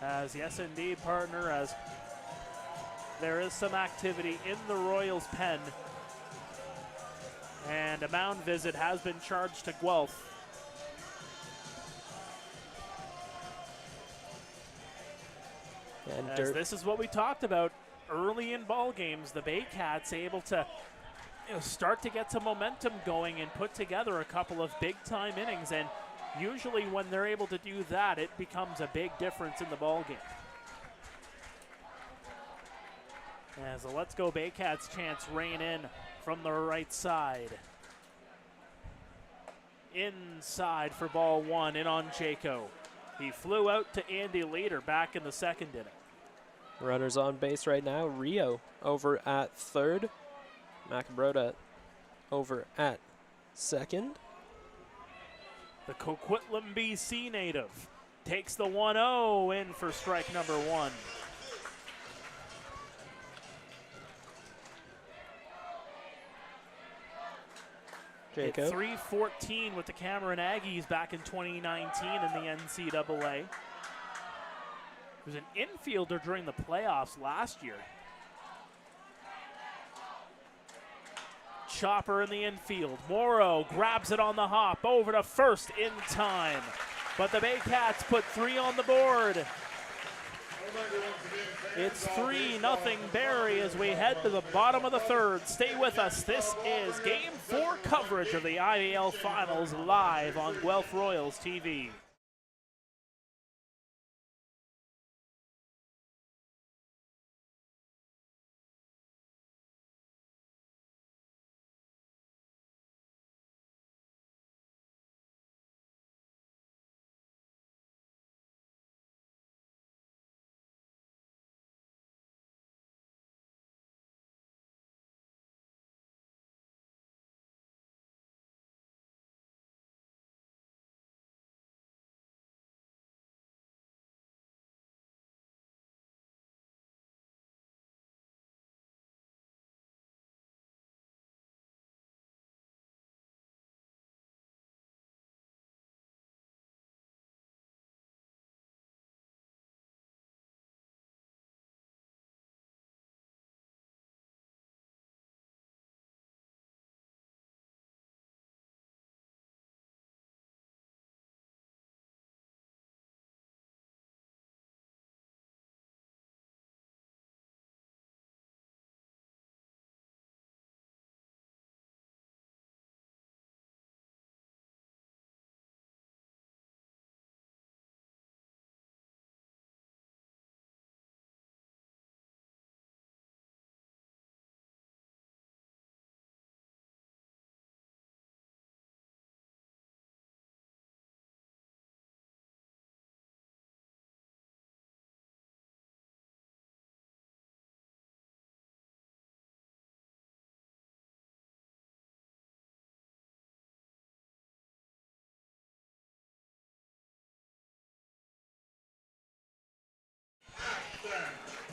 As yes indeed, partner, as there is some activity in the Royals pen. And a mound visit has been charged to Guelph. And As this is what we talked about early in ball games, the Baycats able to start to get some momentum going and put together a couple of big-time innings. And usually when they're able to do that, it becomes a big difference in the ball game. As the Let's Go Baycats chants rain in from the right side. Inside for ball one, in on Jaco. He flew out to Andy Leader back in the second inning. Runners on base right now. Rio over at third. Macabrota over at second. The Coquitlam, BC native takes the 1-0 in for strike number one. Hit Jaco. .314 with the Cameron Aggies back in 2019 in the NCAA. He was an infielder during the playoffs last year. Chopper in the infield. Morrow grabs it on the hop over to first in time. But the Baycats put 3 on the board. It's 3-0 Barrie as we head to the bottom of the third. Stay with us. This is Game 4 coverage of the IBL Finals live on Guelph Royals TV.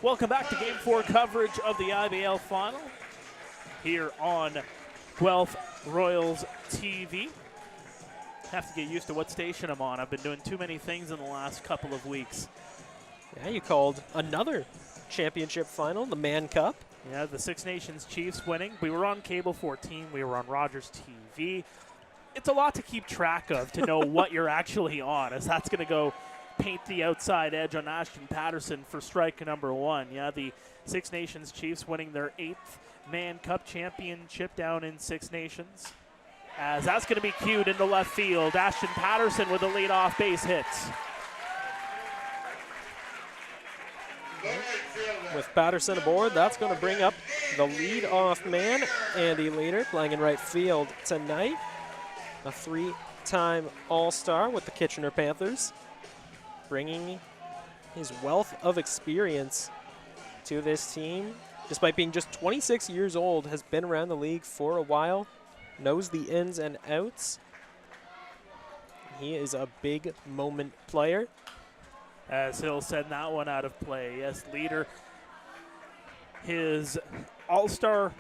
Welcome back to Game 4 coverage of the IBL Final here on Guelph Royals TV. Have to get used to what station I'm on. I've been doing too many things in the last couple of weeks. Yeah, you called another championship final, the Man Cup. Yeah, the Six Nations Chiefs winning. We were on Cable 14. We were on Rogers TV. It's a lot to keep track of to know what you're actually on, as that's going to go paint the outside edge on Ashton Patterson for strike number 1. Yeah, the Six Nations Chiefs winning their 8th Man Cup championship down in Six Nations. As that's going to be cued into left field. Ashton Patterson with a leadoff base hit. With Patterson aboard, that's going to bring up the lead-off man, Andy Leader, playing in right field tonight. A 3-time All-Star with the Kitchener Panthers, bringing his wealth of experience to this team. Despite being just 26 years old, has been around the league for a while, knows the ins and outs. He is a big moment player. As he'll send that one out of play. Yes, Leader. His All-Star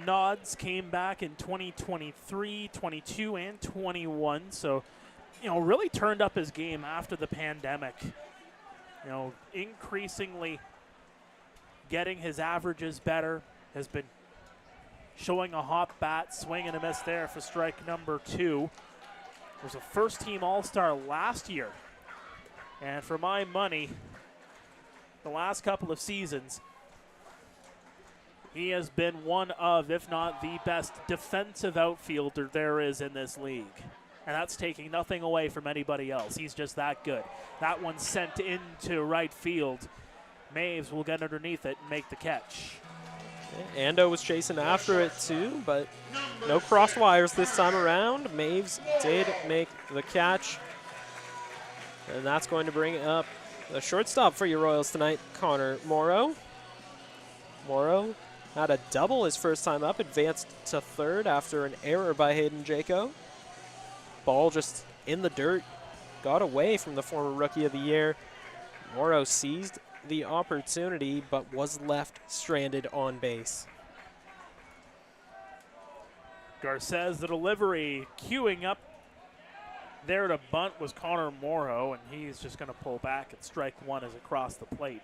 nods came back in 2023, 22, and 21. So, really turned up his game after the pandemic. Increasingly getting his averages better. Has been showing a hot bat, swing and a miss there for strike number 2. Was a first-team All-Star last year. And for my money, the last couple of seasons, he has been one of, if not the best defensive outfielder there is in this league. And that's taking nothing away from anybody else. He's just that good. That one sent into right field. Maves will get underneath it and make the catch. Ando was chasing after it too, but no cross wires this time around. Maves did make the catch. And that's going to bring up the shortstop for your Royals tonight, Connor Morrow. Morrow had a double his first time up, advanced to third after an error by Hayden Jaco. Ball just in the dirt, got away from the former Rookie of the Year. Morrow seized the opportunity, but was left stranded on base. Garces, the delivery, queuing up there to bunt was Connor Morrow, and he's just going to pull back at strike 1 as across the plate.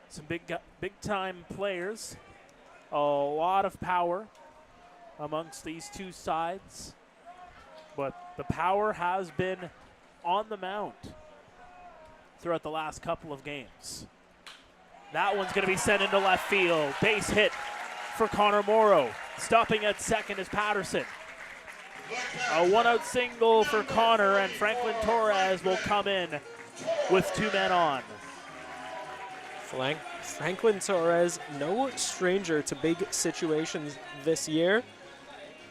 Some big-time players, a lot of power amongst these two sides, but the power has been on the mound throughout the last couple of games. That one's going to be sent into left field. Base hit for Connor Morrow. Stopping at second is Patterson. A one-out single for Connor, and Franklin Torres will come in with 2 men on. Franklin Torres, no stranger to big situations this year.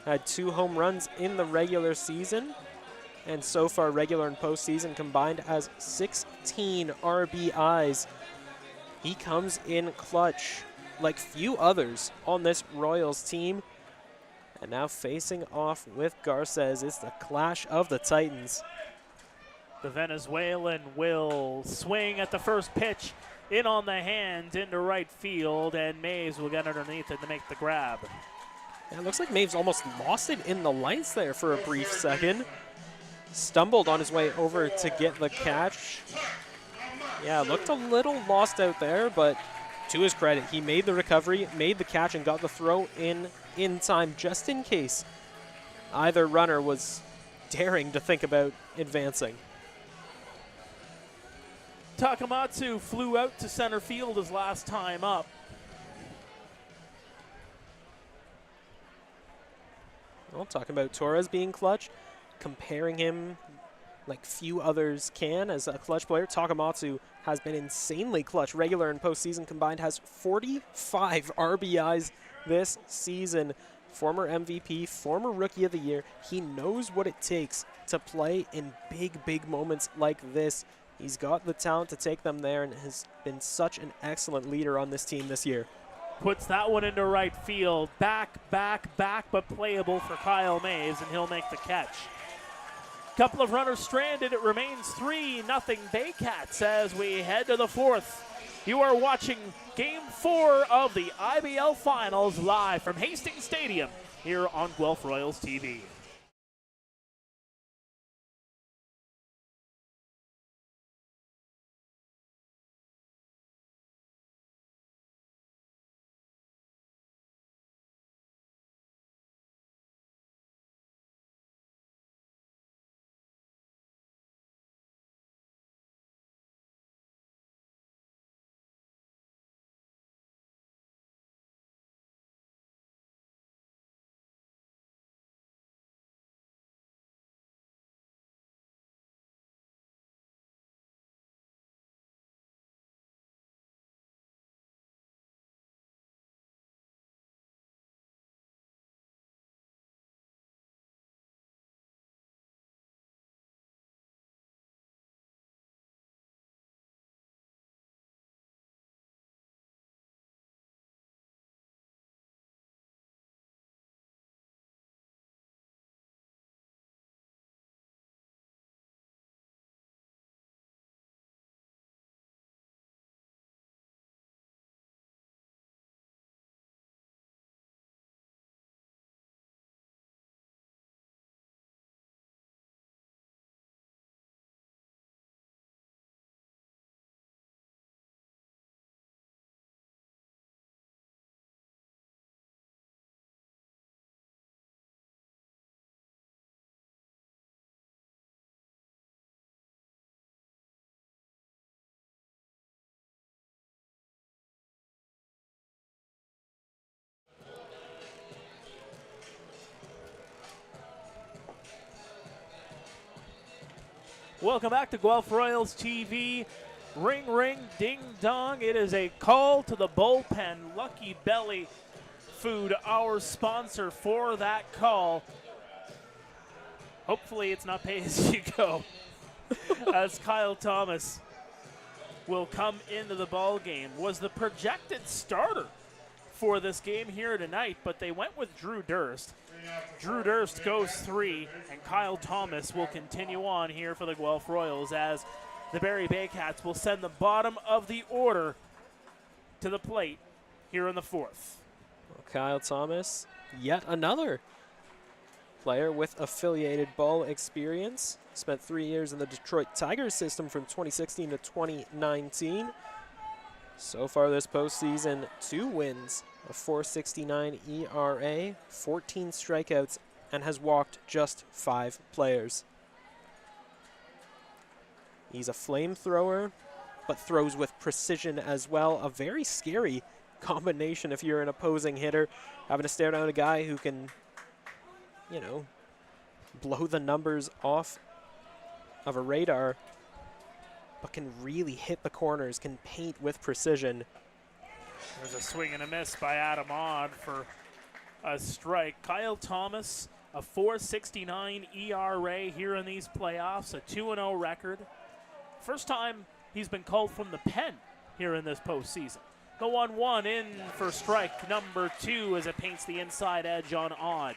Had 2 home runs in the regular season, and so far regular and postseason combined has 16 RBIs. He comes in clutch like few others on this Royals team. And now facing off with Garces is the clash of the Titans. The Venezuelan will swing at the first pitch, in on the hand into right field, and Maves will get underneath it to make the grab. Yeah, it looks like Maves almost lost it in the lights there for a brief second. Stumbled on his way over to get the catch. Yeah, looked a little lost out there, but to his credit, he made the recovery, made the catch, and got the throw in time just in case either runner was daring to think about advancing. Takamatsu flew out to center field his last time up. Well, talking about Torres being clutch, comparing him like few others can as a clutch player. Takamatsu has been insanely clutch. Regular and postseason combined has 45 RBIs this season. Former MVP, former Rookie of the Year. He knows what it takes to play in big moments like this. He's got the talent to take them there and has been such an excellent leader on this team this year. Puts that one into right field. Back, but playable for Kyle Maves, and he'll make the catch. Couple of runners stranded. It remains 3-0 Baycats as we head to the 4th. You are watching Game 4 of the IBL Finals live from Hastings Stadium here on Guelph Royals TV. Welcome back to Guelph Royals TV. Ring, ring, ding, dong. It is a call to the bullpen. Lucky Belly Food, our sponsor for that call. Hopefully it's not pay as you go, as Kyle Thomas will come into the ball game. Was the projected starter for this game here tonight, but they went with Drew Durst. Drew Durst goes 3, and Kyle Thomas will continue on here for the Guelph Royals as the Barrie Baycats will send the bottom of the order to the plate here in the 4th. Well, Kyle Thomas, yet another player with affiliated ball experience. Spent 3 years in the Detroit Tigers system from 2016 to 2019. So far this postseason, 2 wins, a 4.69 ERA, 14 strikeouts, and has walked just 5 players. He's a flamethrower, but throws with precision as well. A very scary combination if you're an opposing hitter, having to stare down a guy who can, you know, blow the numbers off of a radar, but can really hit the corners, can paint with precision. There's a swing and a miss by Adam Odd for a strike. Kyle Thomas, a 4.69 ERA here in these playoffs, a 2-0 record. First time he's been called from the pen here in this postseason. The 1-1 in for strike number 2 as it paints the inside edge on Odd.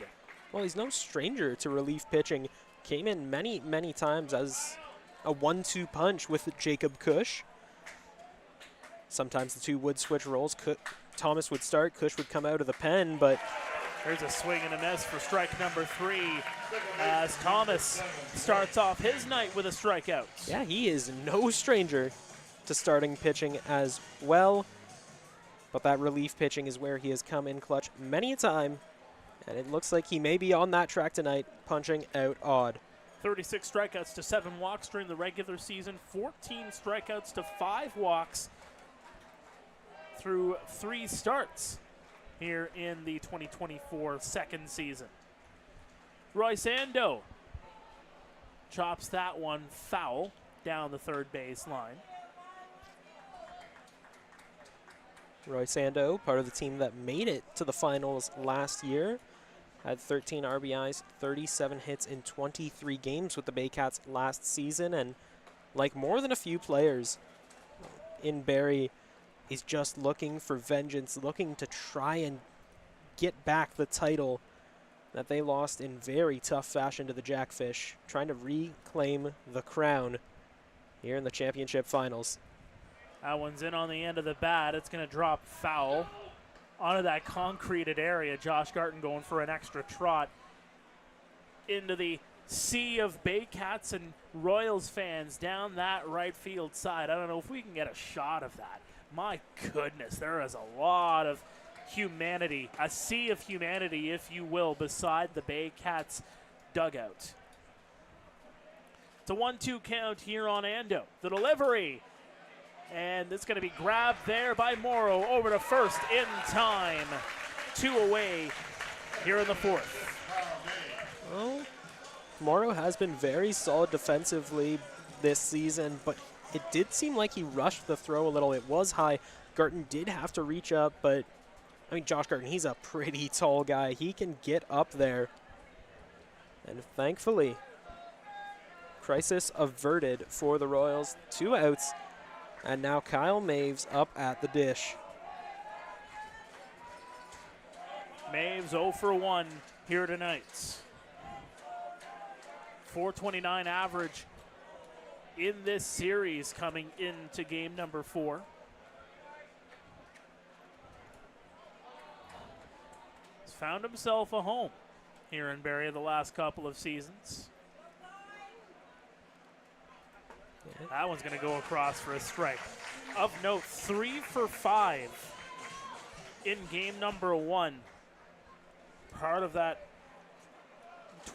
Well, he's no stranger to relief pitching. Came in many, many times as a 1-2 punch with Jacob Cush. Sometimes the two would switch roles. Thomas would start, Cush would come out of the pen, but there's a swing and a miss for strike number 3 as Thomas starts off his night with a strikeout. yeah, he is no stranger to starting pitching as well. But that relief pitching is where he has come in clutch many a time, and it looks like he may be on that track tonight, punching out Odd. 36 strikeouts to 7 walks during the regular season, 14 strikeouts to 5 walks through 3 starts here in the 2024 second season. Royce Ando chops that one foul down the third base line. Royce Ando, part of the team that made it to the finals last year, had 13 RBIs, 37 hits in 23 games with the Baycats last season, and like more than a few players in Barrie, is just looking for vengeance, looking to try and get back the title that they lost in very tough fashion to the Jackfish, trying to reclaim the crown here in the championship finals. That one's in on the end of the bat. It's going to drop foul onto that concreted area. Josh Garton going for an extra trot into the sea of Baycats and Royals fans down that right field side. I don't know if we can get a shot of that. My goodness, there is a lot of humanity, a sea of humanity, if you will, beside the Baycats dugout. It's a 1-2 count here on Ando. The delivery, and it's going to be grabbed there by Morrow over to first in time. 2 away here in the 4th. Well, Morrow has been very solid defensively this season, but it did seem like he rushed the throw a little. It was high. Garton did have to reach up, but I mean, Josh Garton, he's a pretty tall guy. He can get up there. And thankfully, crisis averted for the Royals. 2 outs, and now Kyle Maves up at the dish. Maves 0 for 1 here tonight. 429 average in this series coming into game number 4. He's found himself a home here in Barrie the last couple of seasons. Yeah. That one's going to go across for a strike. Of note, 3 for 5 in game number 1. Part of that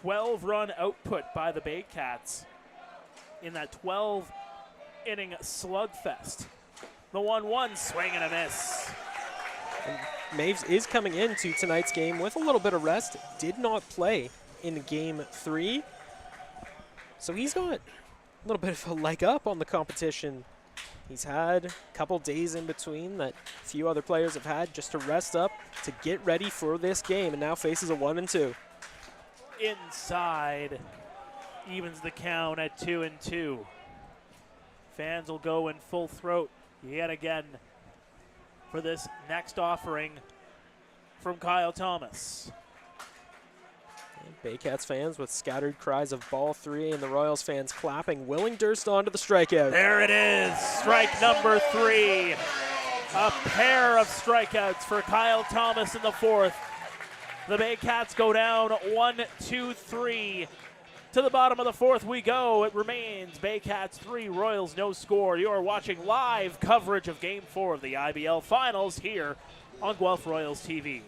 12-run output by the Baycats in that 12-inning slugfest. The 1-1 swing and a miss. And Maves is coming into tonight's game with a little bit of rest. Did not play in game 3. So he's got a little bit of a leg up on the competition. He's had a couple days in between that few other players have had just to rest up to get ready for this game, and now faces a 1-2. Inside, evens the count at 2-2. Fans will go in full throat yet again for this next offering from Kyle Thomas. And Baycats fans with scattered cries of ball 3, and the Royals fans clapping. Willing Durst onto the strikeout. There it is, strike number 3. A pair of strikeouts for Kyle Thomas in the 4th. The Baycats go down 1-2-3. To the bottom of the 4th we go. It remains Baycats 3, Royals no score. You are watching live coverage of Game 4 of the IBL Finals here on Guelph Royals TV.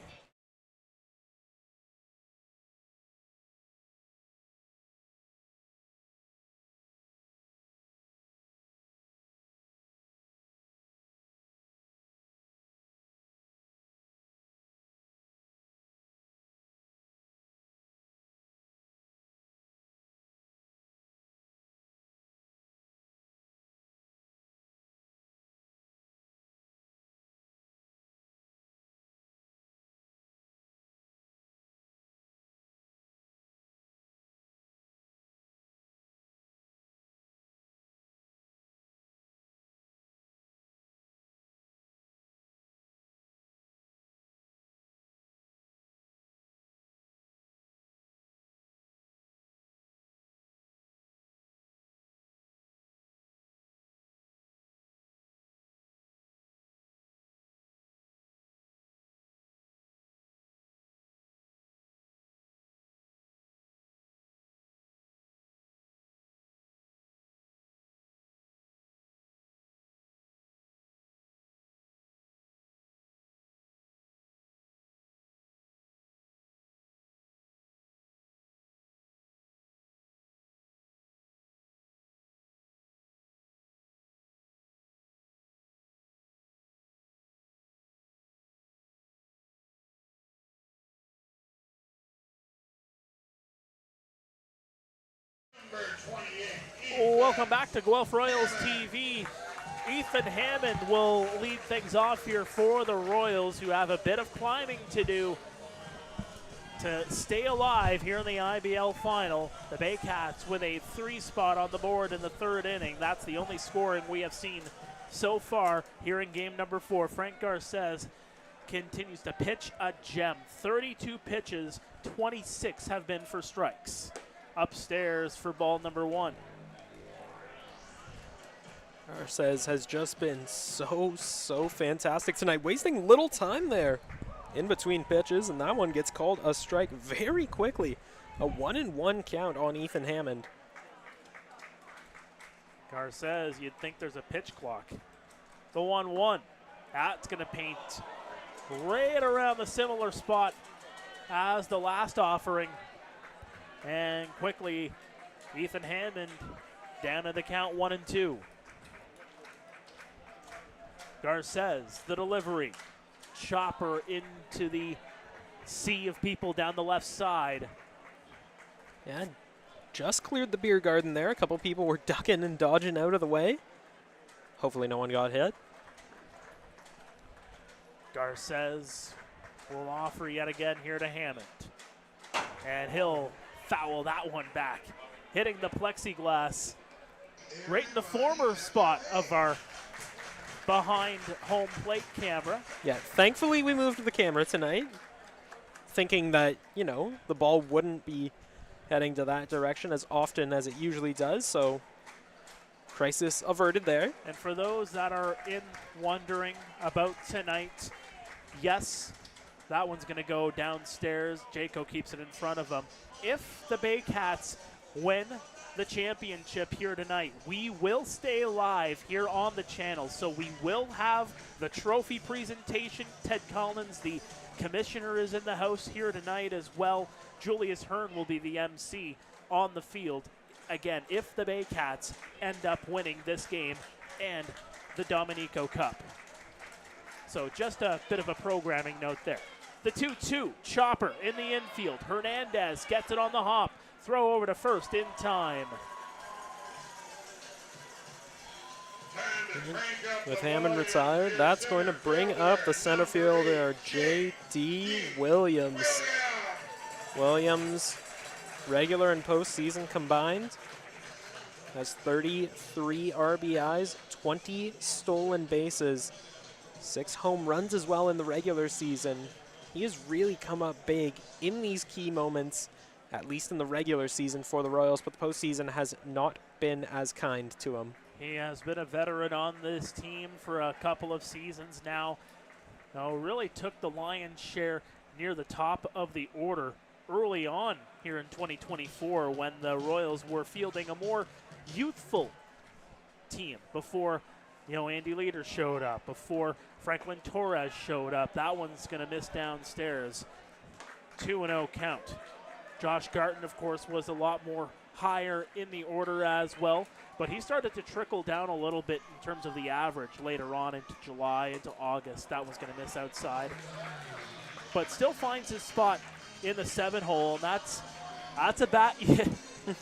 Welcome back to Guelph Royals TV. Ethan Hammond will lead things off here for the Royals, who have a bit of climbing to do to stay alive here in the IBL final. The Baycats with a 3 spot on the board in the 3rd inning. That's the only scoring we have seen so far here in game number 4. Frank Garces continues to pitch a gem. 32 pitches, 26 have been for strikes. Upstairs for ball number 1. Garces has just been so fantastic tonight, wasting little time there in between pitches, and that one gets called a strike very quickly. A 1-1 count on Ethan Hammond. Garces, you'd think there's a pitch clock. The 1-1. That's going to paint right around the similar spot as the last offering. And quickly, Ethan Hammond down to the count 1-2. Garces, the delivery. Chopper into the sea of people down the left side. Yeah, just cleared the beer garden there. A couple people were ducking and dodging out of the way. Hopefully no one got hit. Garces will offer yet again here to Hammond. And he'll foul that one back, hitting the plexiglass right in the former spot of our behind home plate camera. Yeah, thankfully we moved the camera tonight, thinking that, you know, the ball wouldn't be heading to that direction as often as it usually does, so crisis averted there. And for those that are wondering about tonight, yes, that one's going to go downstairs. Jayco keeps it in front of them. If the Baycats win the championship here tonight, we will stay live here on the channel. So we will have the trophy presentation. Ted Collins, the commissioner, is in the house here tonight as well. Julius Hearn will be the MC on the field. Again, if the Baycats end up winning this game and the Dominico Cup. So just a bit of a programming note there. The 2-2, Chopper in the infield. Hernandez gets it on the hop. Throw over to first in time. With Hammond retired, that's going to bring up the center fielder, J.D. Williams. Williams, regular and postseason combined, has 33 RBIs, 20 stolen bases, 6 home runs as well in the regular season. He has really come up big in these key moments, at least in the regular season for the Royals, but the postseason has not been as kind to him. He has been a veteran on this team for a couple of seasons now. Really took the lion's share near the top of the order early on here in 2024 when the Royals were fielding a more youthful team before, Andy Leader showed up, before Franklin Torres showed up. That one's going to miss downstairs. 2-0 count. Josh Garton, of course, was a lot more higher in the order as well, but he started to trickle down a little bit in terms of the average later on into July, into August. That was going to miss outside, but still finds his spot in the 7-hole, and that's a bat.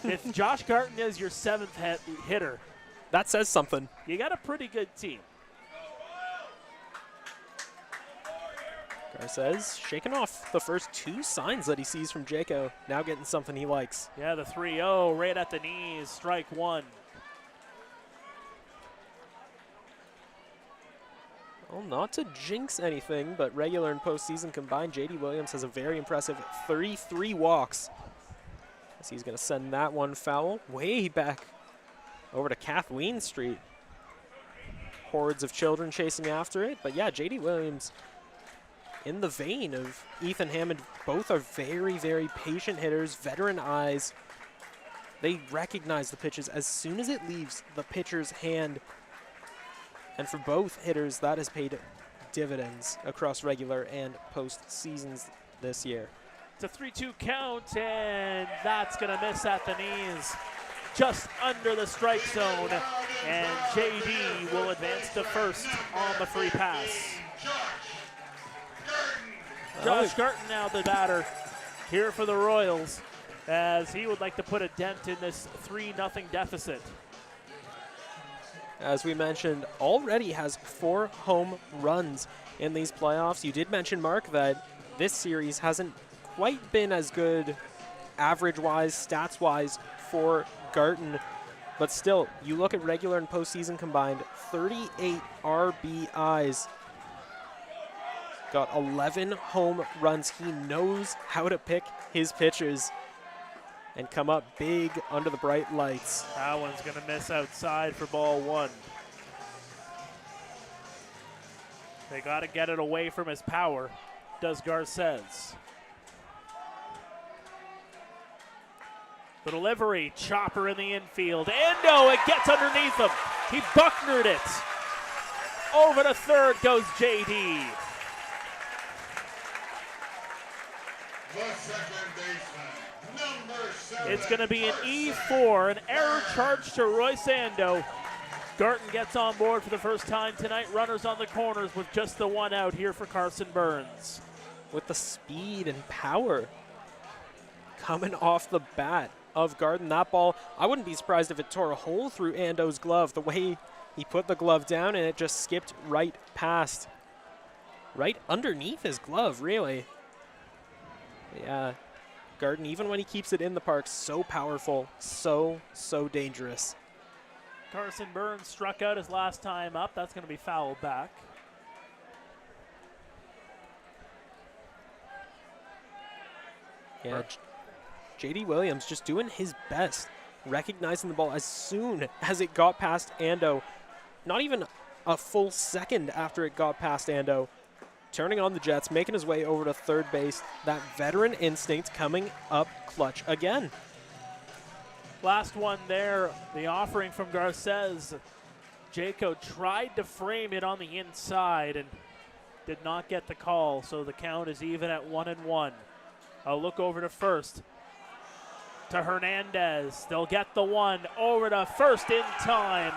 If Josh Garton is your 7th hitter, that says something. You got a pretty good team. Garces shaking off the first 2 signs that he sees from Jayco. Now getting something he likes. Yeah, the 3-0 right at the knees, strike 1. Well, not to jinx anything, but regular and postseason combined, J.D. Williams has a very impressive 33 walks. As he's going to send that one foul way back over to Kathleen Street. Hordes of children chasing after it. But yeah, J.D. Williams, in the vein of Ethan Hammond, both are very, very patient hitters, veteran eyes. They recognize the pitches as soon as it leaves the pitcher's hand. And for both hitters, that has paid dividends across regular and postseasons this year. It's a 3-2 count, and that's going to miss at the knees, just under the strike zone. And JD will advance to first on the free pass. Josh Garton now the batter here for the Royals, as he would like to put a dent in this 3-0 deficit. As we mentioned, already has 4 home runs in these playoffs. You did mention, Mark, that this series hasn't quite been as good average-wise, stats-wise for Garton. But still, you look at regular and postseason combined, 38 RBIs. Got 11 home runs. He knows how to pick his pitches and come up big under the bright lights. That one's going to miss outside for ball 1. They got to get it away from his power, does Garces. The delivery, chopper in the infield. Ando, it gets underneath him. He Bucknered it. Over to third goes JD. The second baseman, number 7. It's going to be an E4, an error charge to Royce Ando. Garton gets on board for the first time tonight. Runners on the corners with just the one out here for Carson Burns. With the speed and power coming off the bat of Garton. That ball, I wouldn't be surprised if it tore a hole through Ando's glove. The way he put the glove down and it just skipped right past. Right underneath his glove, really. Yeah, Garton, even when he keeps it in the park, so powerful, so dangerous. Carson Burns struck out his last time up. That's going to be fouled back. Yeah, JD Williams just doing his best, recognizing the ball as soon as it got past Ando. Not even a full second after it got past Ando. Turning on the Jets, making his way over to third base. That veteran instinct coming up clutch again. Last one there, the offering from Garces. Jaco tried to frame it on the inside and did not get the call, so the count is even at 1-1. A look over to first. To Hernandez. They'll get the one over to first in time.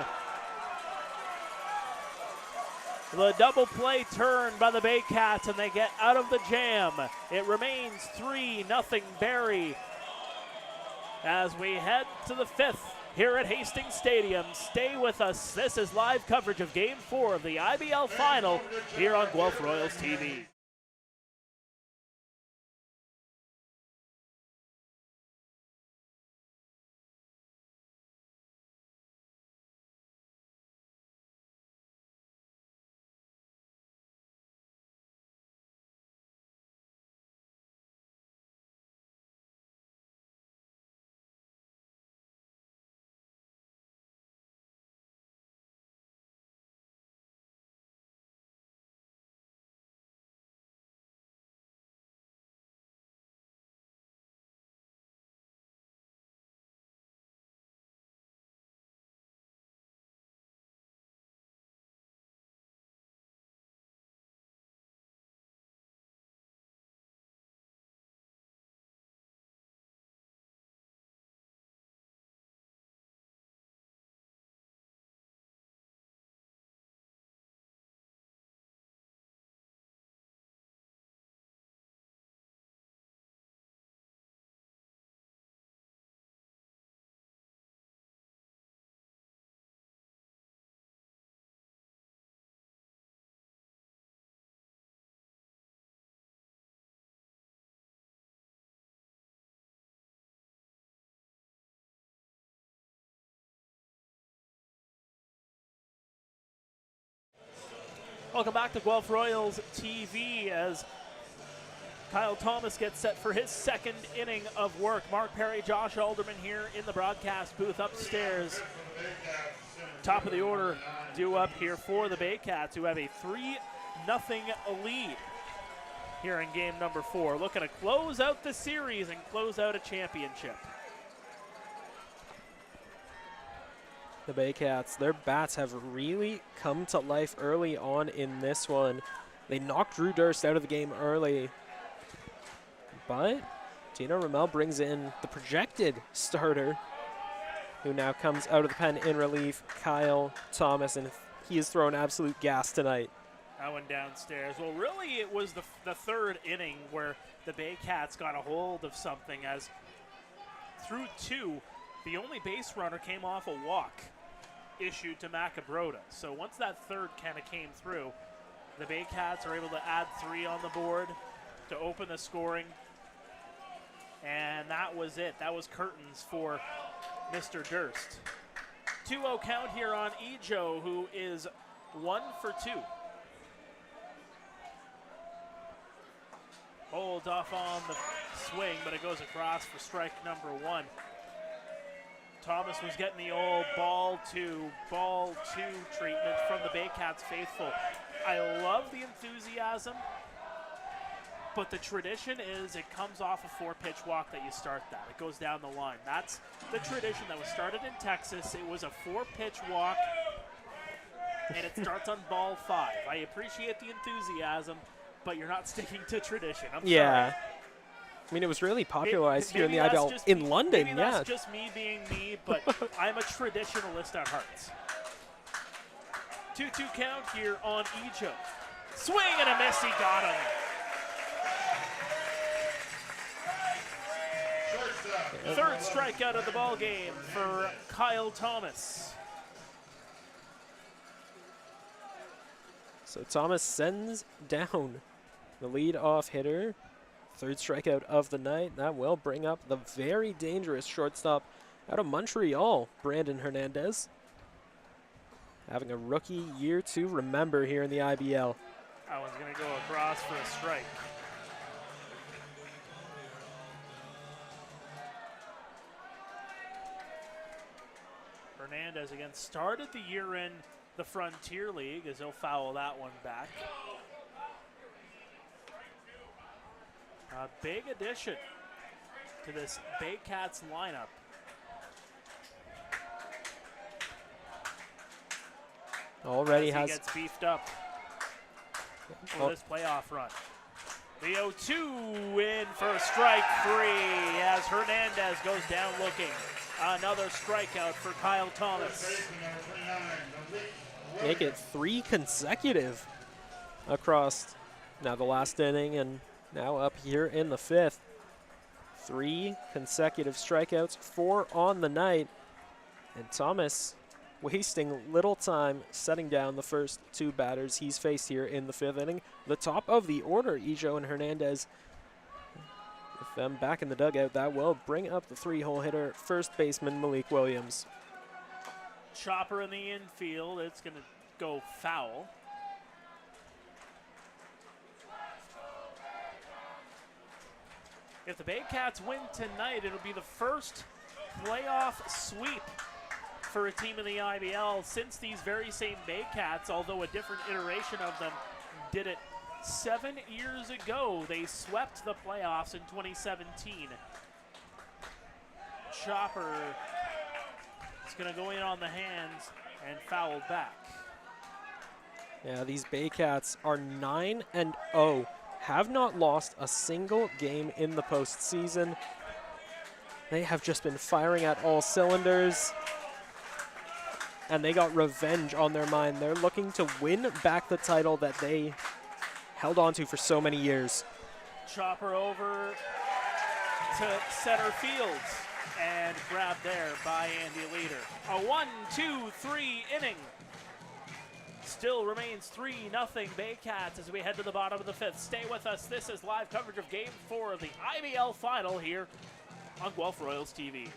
The double play turn by the Baycats, and they get out of the jam. It remains 3-0 Barrie. As we head to the fifth here at Hastings Stadium, stay with us. This is live coverage of Game 4 of the IBL Final here on Guelph Royals TV. Welcome back to Guelph Royals TV as Kyle Thomas gets set for his second inning of work. Pare and Joshua Alderman here in the broadcast booth upstairs. Top of the order due up here for the Baycats, who have a 3-0 lead here in game number 4. Looking to close out the series and close out a championship. The Baycats, their bats have really come to life early on in this one. They knocked Drew Durst out of the game early, but Tino Ramel brings in the projected starter, who now comes out of the pen in relief, Kyle Thomas, and he has thrown absolute gas tonight. That one downstairs. Well, really, it was the third inning where the Baycats got a hold of something, as through 2, the only base runner came off a walk issued to Macabrota. So once that third kind of came through, the Baycats are able to add 3 on the board to open the scoring. And that was it. That was curtains for Mr. Durst. 2-0 count here on Ejo, who is 1 for 2. Holds off on the swing, but it goes across for strike number 1. Thomas was getting the old ball two treatment from the Baycats faithful. I love the enthusiasm, but the tradition is it comes off a 4-pitch walk that you start that. It goes down the line. That's the tradition that was started in Texas. It was a 4-pitch walk, and it starts on ball 5. I appreciate the enthusiasm, but you're not sticking to tradition. I'm sorry. I mean, it was really popularized here in the that's IBL just in me- London, Maybe that's just me being me, but I'm a traditionalist at heart. 2-2 count here on Ijo. Swing and a miss, he got him. Third strikeout of the ball game for Kyle Thomas. So Thomas sends down the lead-off hitter. Third strikeout of the night. That will bring up the very dangerous shortstop out of Montreal, Brandon Hernandez. Having a rookie year to remember here in the IBL. That one's going to go across for a strike. Hernandez again started the year in the Frontier League as he'll foul that one back. A big addition to this Baycats lineup. Already as he has gets beefed up for this playoff run. The 0-2 in for strike 3 as Hernandez goes down looking. Another strikeout for Kyle Thomas. make it 3 consecutive across now the last inning and now up here in the 5th. 3 consecutive strikeouts, 4 on the night, and Thomas wasting little time setting down the first 2 batters he's faced here in the 5th inning. The top of the order, Ijo and Hernandez, with them back in the dugout. That will bring up the 3-hole hitter, first baseman Malik Williams. Chopper in the infield, it's going to go foul. If the Baycats win tonight, it'll be the first playoff sweep for a team in the IBL since these very same Baycats, although a different iteration of them, did it 7 years ago. They swept the playoffs in 2017. Chopper is going to go in on the hands and foul back. Yeah, these Baycats are 9-0. Have not lost a single game in the postseason. They have just been firing at all cylinders, and they got revenge on their mind. They're looking to win back the title that they held on to for so many years. Chopper over to center field and grabbed there by Andy Leader. A 1-2-3 inning. Still remains 3-0 Baycats as we head to the bottom of the 5th. Stay with us. This is live coverage of Game 4 of the IBL Final here on Guelph Royals TV.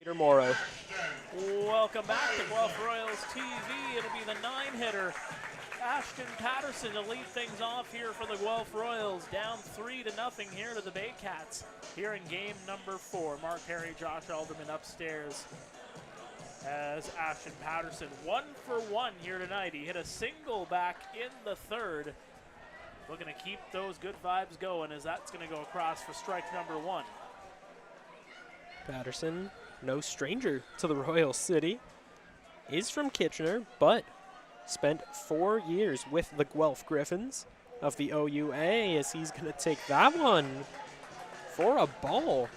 Peter Morrow. Welcome back to Guelph Royals TV. It'll be the 9-hitter, Ashton Patterson, to lead things off here for the Guelph Royals. Down 3-0 here to the Baycats here in game number 4. Pare and Joshua Alderman upstairs as Ashton Patterson 1 for 1 here tonight. He hit a single back in the 3rd. Looking to keep those good vibes going as that's going to go across for strike number 1. Patterson, no stranger to the Royal City, is from Kitchener, but spent 4 years with the Guelph Griffins of the OUA as he's going to take that one for a ball.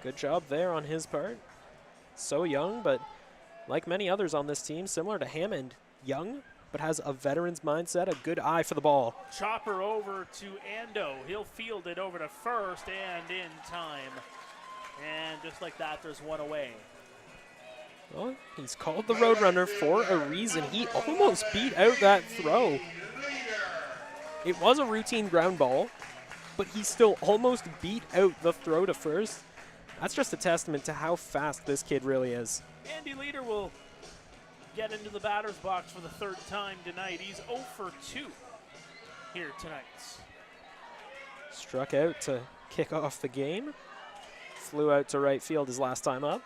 Good job there on his part. So young, but like many others on this team, similar to Hammond, young, but has a veteran's mindset, a good eye for the ball. Chopper over to Ando. He'll field it over to first and in time. And just like that, there's one away. Well, he's called the Roadrunner for a reason. He almost beat out that throw. It was a routine ground ball, but he still almost beat out the throw to first. That's just a testament to how fast this kid really is. Andy Leader will get into the batter's box for the 3rd time tonight. He's 0 for 2 here tonight. Struck out to kick off the game. Flew out to right field his last time up.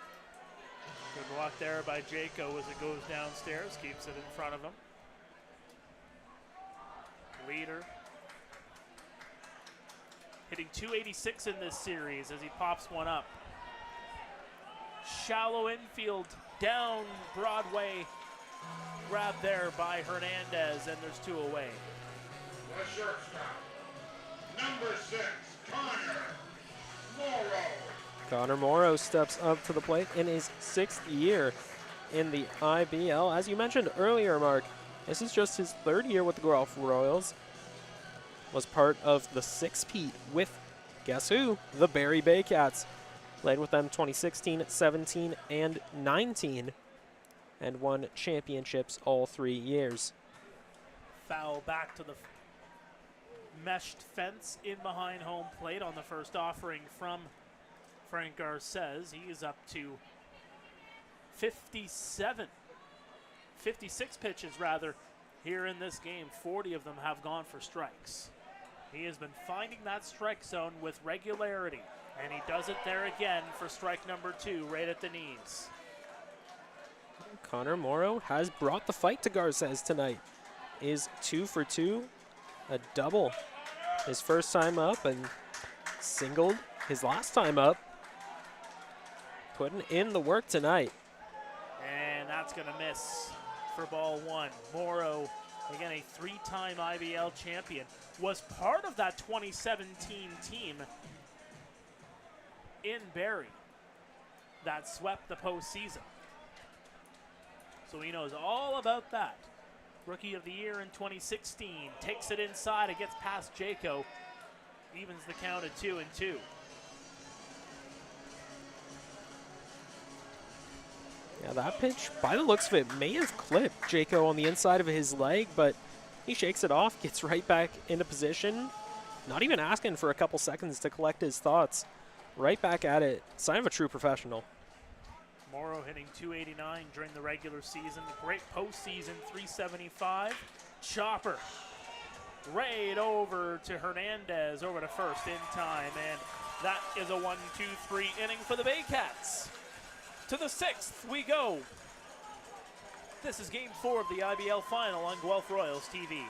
Good walk there by Jaco as it goes downstairs, keeps it in front of him. Leader hitting .286 in this series as he pops one up. Shallow infield, down Broadway, grabbed there by Hernandez, and there's 2 away. The shortstop, number 6, Connor Morrow. Connor Morrow steps up to the plate in his 6th year in the IBL. As you mentioned earlier, Mark, this is just his 3rd year with the Guelph Royals. Was part of the 6-peat with, guess who? The Barrie Baycats. Played with them 2016, 17, and 19, and won championships all 3 years. Foul back to the meshed fence in behind home plate on the first offering from Frank Garces. He is up to 56 pitches rather here in this game. 40 of them have gone for strikes. He has been finding that strike zone with regularity, and he does it there again for strike number 2 right at the knees. Connor Morrow has brought the fight to Garces tonight. Is 2 for 2, a double his first time up and singled his last time up. Putting in the work tonight. And that's going to miss for ball 1. Morrow, again a 3-time IBL champion, was part of that 2017 team in Barrie that swept the postseason. So he knows all about that. Rookie of the year in 2016, takes it inside, it gets past Jaco, evens the count at 2-2. Yeah, that pitch, by the looks of it, may have clipped Jaco on the inside of his leg, but he shakes it off, gets right back into position, not even asking for a couple seconds to collect his thoughts. Right back at it. Sign of a true professional. Morrow hitting .289 during the regular season. Great postseason, .375. Chopper right over to Hernandez, over to first in time, and that is a 1-2-3 inning for the Baycats. To the 6th we go. This is game 4 of the IBL final on Guelph Royals TV.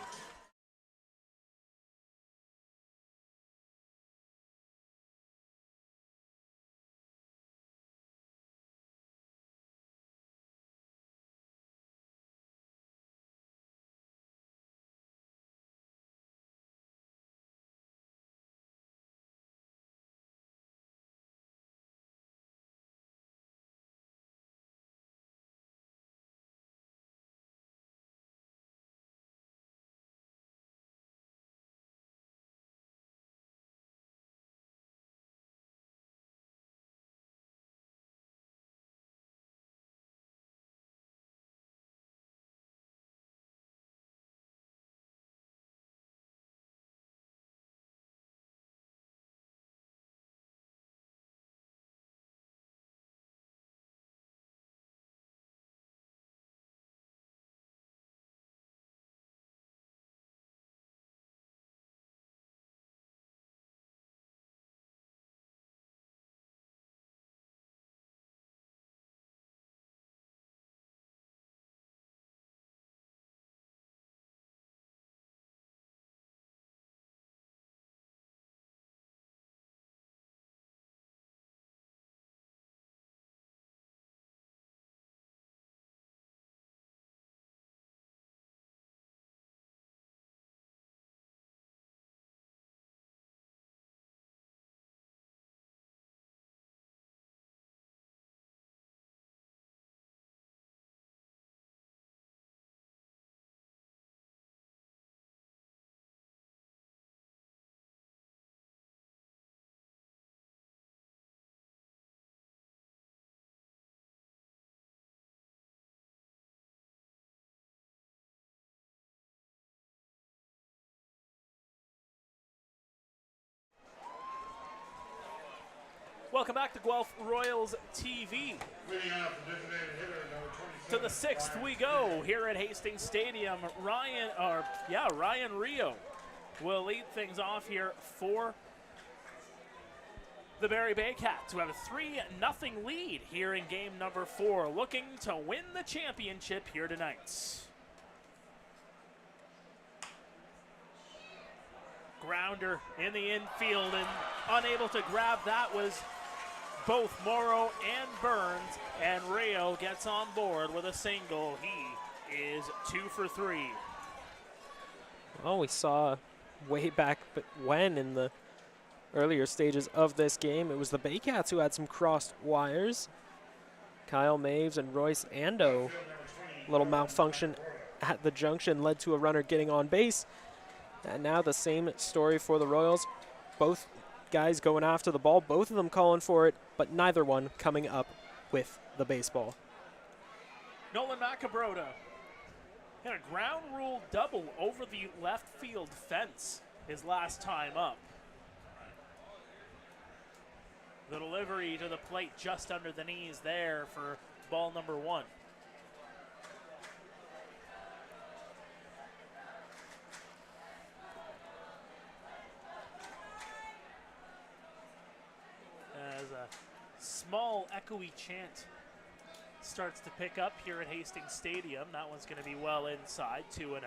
Welcome back to Guelph Royals TV. Leading off the designated hitter, number 27. To the sixth we go here at Hastings Stadium. Ryan Rio will lead things off here for the Barrie Baycats, who have a 3-0 lead here in game number 4, looking to win the championship here tonight. Grounder in the infield, and unable to grab that was both Morrow and Burns, and Rio gets on board with a single. He is 2 for 3. Well, we saw way back when in the earlier stages of this game, it was the Baycats who had some crossed wires. Kyle Maves and Royce Ando. A little malfunction at the junction led to a runner getting on base. And now the same story for the Royals. Both guys going after the ball, both of them calling for it, but neither one coming up with the baseball. Nolan Macabrota hit a ground rule double over the left field fence his last time up. The delivery to the plate just under the knees there for ball number 1. As a small echoey chant starts to pick up here at Hastings Stadium. That one's going to be well inside, 2-0.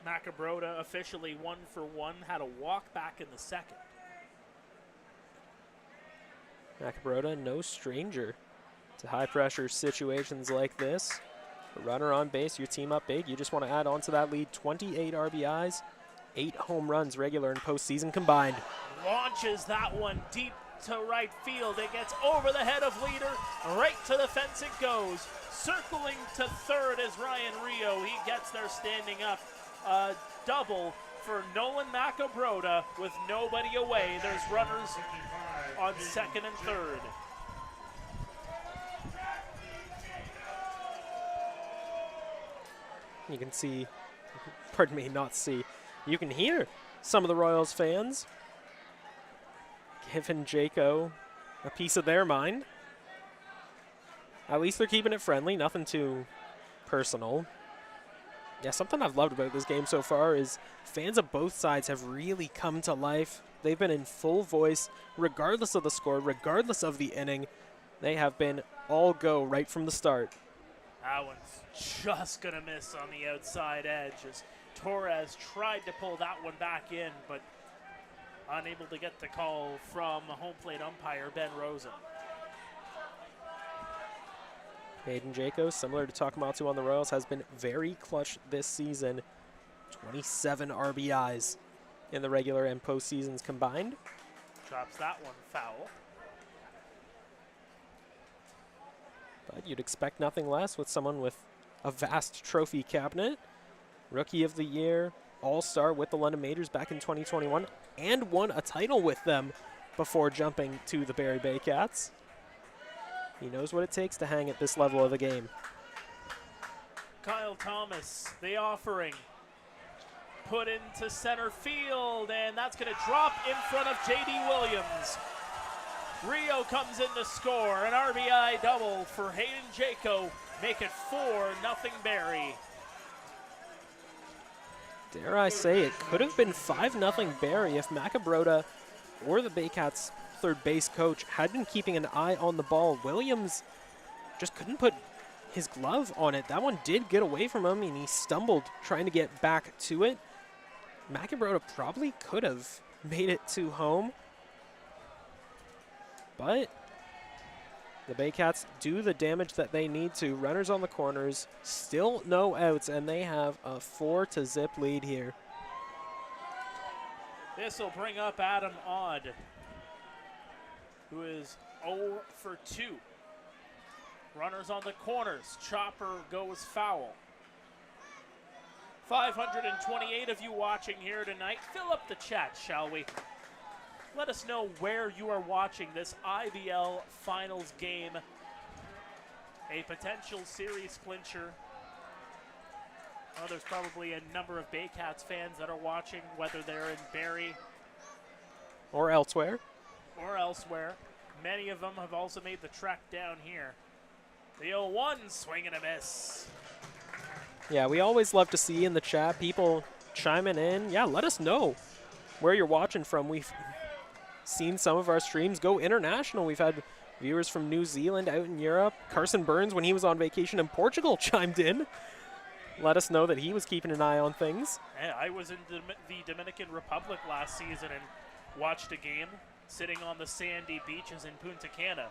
Macabrota officially 1 for 1, had a walk back in the second. Macabrota, no stranger to high-pressure situations like this. A runner on base, your team up big. You just want to add on to that lead. 28 RBIs, 8 home runs, regular and postseason combined. Launches that one deep to right field. It gets over the head of leader. Right to the fence it goes. Circling to third as Ryan Rio. He gets there standing up. A double for Nolan Macabrota with nobody away. There's runners on second and third. You can see, pardon me, not see, you can hear some of the Royals fans giving Jaco a piece of their mind. At least they're keeping it friendly, nothing too personal. Yeah, something I've loved about this game so far is fans of both sides have really come to life. They've been in full voice, regardless of the score, regardless of the inning. They have been all go right from the start. That one's just going to miss on the outside edge as Torres tried to pull that one back in, but unable to get the call from home plate umpire Ben Rosen. Hayden Jaco, similar to Takamatsu on the Royals, has been very clutch this season. 27 RBIs in the regular and postseasons combined. Drops that one foul. But you'd expect nothing less with someone with a vast trophy cabinet. Rookie of the Year, All-Star with the London Majors back in 2021, and won a title with them before jumping to the Barrie Baycats. He knows what it takes to hang at this level of the game. Kyle Thomas, the offering. Put into center field, and that's going to drop in front of J.D. Williams. Rio comes in to score, an RBI double for Hayden Jaco. Make it 4-0 Barrie. Dare I say, it could have been 5-0 Barrie if Macabrota or the Baycats' third base coach had been keeping an eye on the ball. Williams just couldn't put his glove on it. That one did get away from him, and he stumbled trying to get back to it. Macabrota probably could have made it to home, but the Baycats do the damage that they need to. Runners on the corners, still no outs, and they have a 4-0 lead here. This will bring up Adam Odd, who is 0 for 2. Runners on the corners. Chopper goes foul. 528 of you watching here tonight. Fill up the chat, shall we? Let us know where you are watching this IBL Finals game. A potential series clincher. Oh, there's probably a number of Baycats fans that are watching, whether they're in Barrie or elsewhere. or elsewhere. Many of them have also made the trek down here. The 0-1 swing and a miss. Yeah, we always love to see in the chat people chiming in. Yeah, let us know where you're watching from. We've seen some of our streams go international. We've had viewers from New Zealand, out in Europe. Carson Burns, when he was on vacation in Portugal, chimed in. Let us know that he was keeping an eye on things. Yeah, I was in the Dominican Republic last season and watched a game sitting on the sandy beaches in Punta Cana.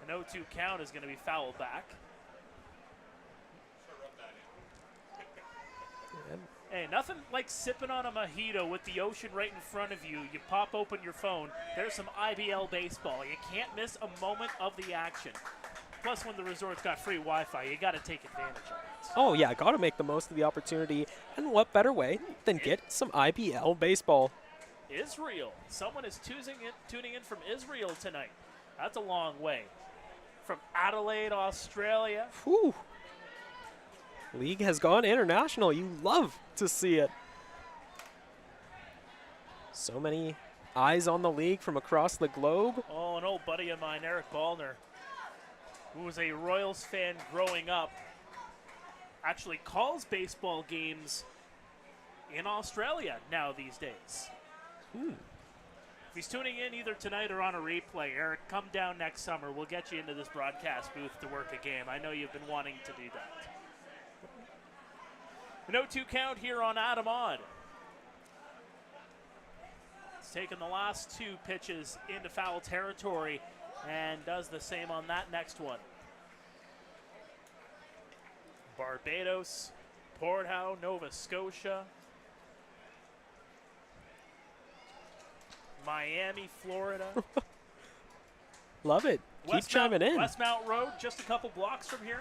An 0-2 count is going to be fouled back. Hey, nothing like sipping on a mojito with the ocean right in front of you. You pop open your phone, there's some IBL baseball. You can't miss a moment of the action. Plus, when the resort's got free Wi-Fi, you got to take advantage of it. Oh yeah, got to make the most of the opportunity. And what better way than get some IBL baseball? Israel. Someone is tuning in from Israel tonight. That's a long way. From Adelaide, Australia. Whew. League has gone international. You love to see it. So many eyes on the league from across the globe. Oh, an old buddy of mine, Eric Ballner, who was a Royals fan growing up, actually calls baseball games in Australia now these days. If he's tuning in either tonight or on a replay, Eric, come down next summer. We'll get you into this broadcast booth to work a game. I know you've been wanting to do that. An 0-2 count here on Adam Odd. He's taken the last two pitches into foul territory and does the same on that next one. Barbados, Port Howe, Nova Scotia, Miami, Florida. Love it. Keep chiming in. Westmount Road, just a couple blocks from here.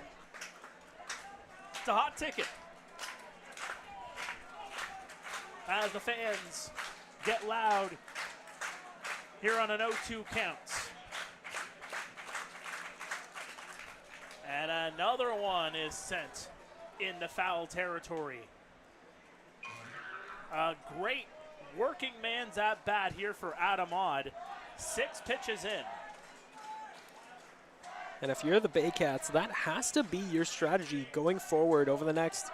It's a hot ticket. As the fans get loud here on an 0-2 count. And another one is sent into foul territory. A great working man's at bat here for Adam Odd. 6 pitches in. And if you're the Baycats, that has to be your strategy going forward over the next